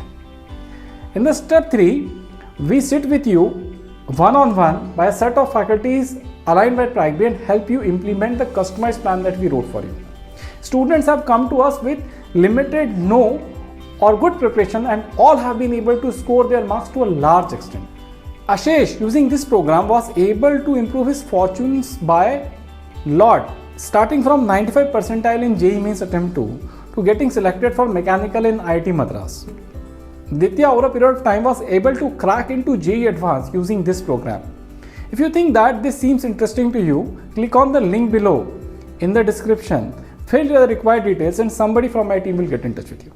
In the step 3, we sit with you one-on-one by a set of faculties aligned by PracBee and help you implement the customized plan that we wrote for you. Students have come to us with limited no or good preparation, and all have been able to score their marks to a large extent. Ashish, using this program, was able to improve his fortunes by lot, starting from 95 percentile in JEE Mains attempt 2 to getting selected for mechanical in IIT Madras. Ditya, over a period of time, was able to crack into JEE Advanced using this program. If you think that this seems interesting to you, click on the link below in the description, fill the required details, and somebody from my team will get in touch with you.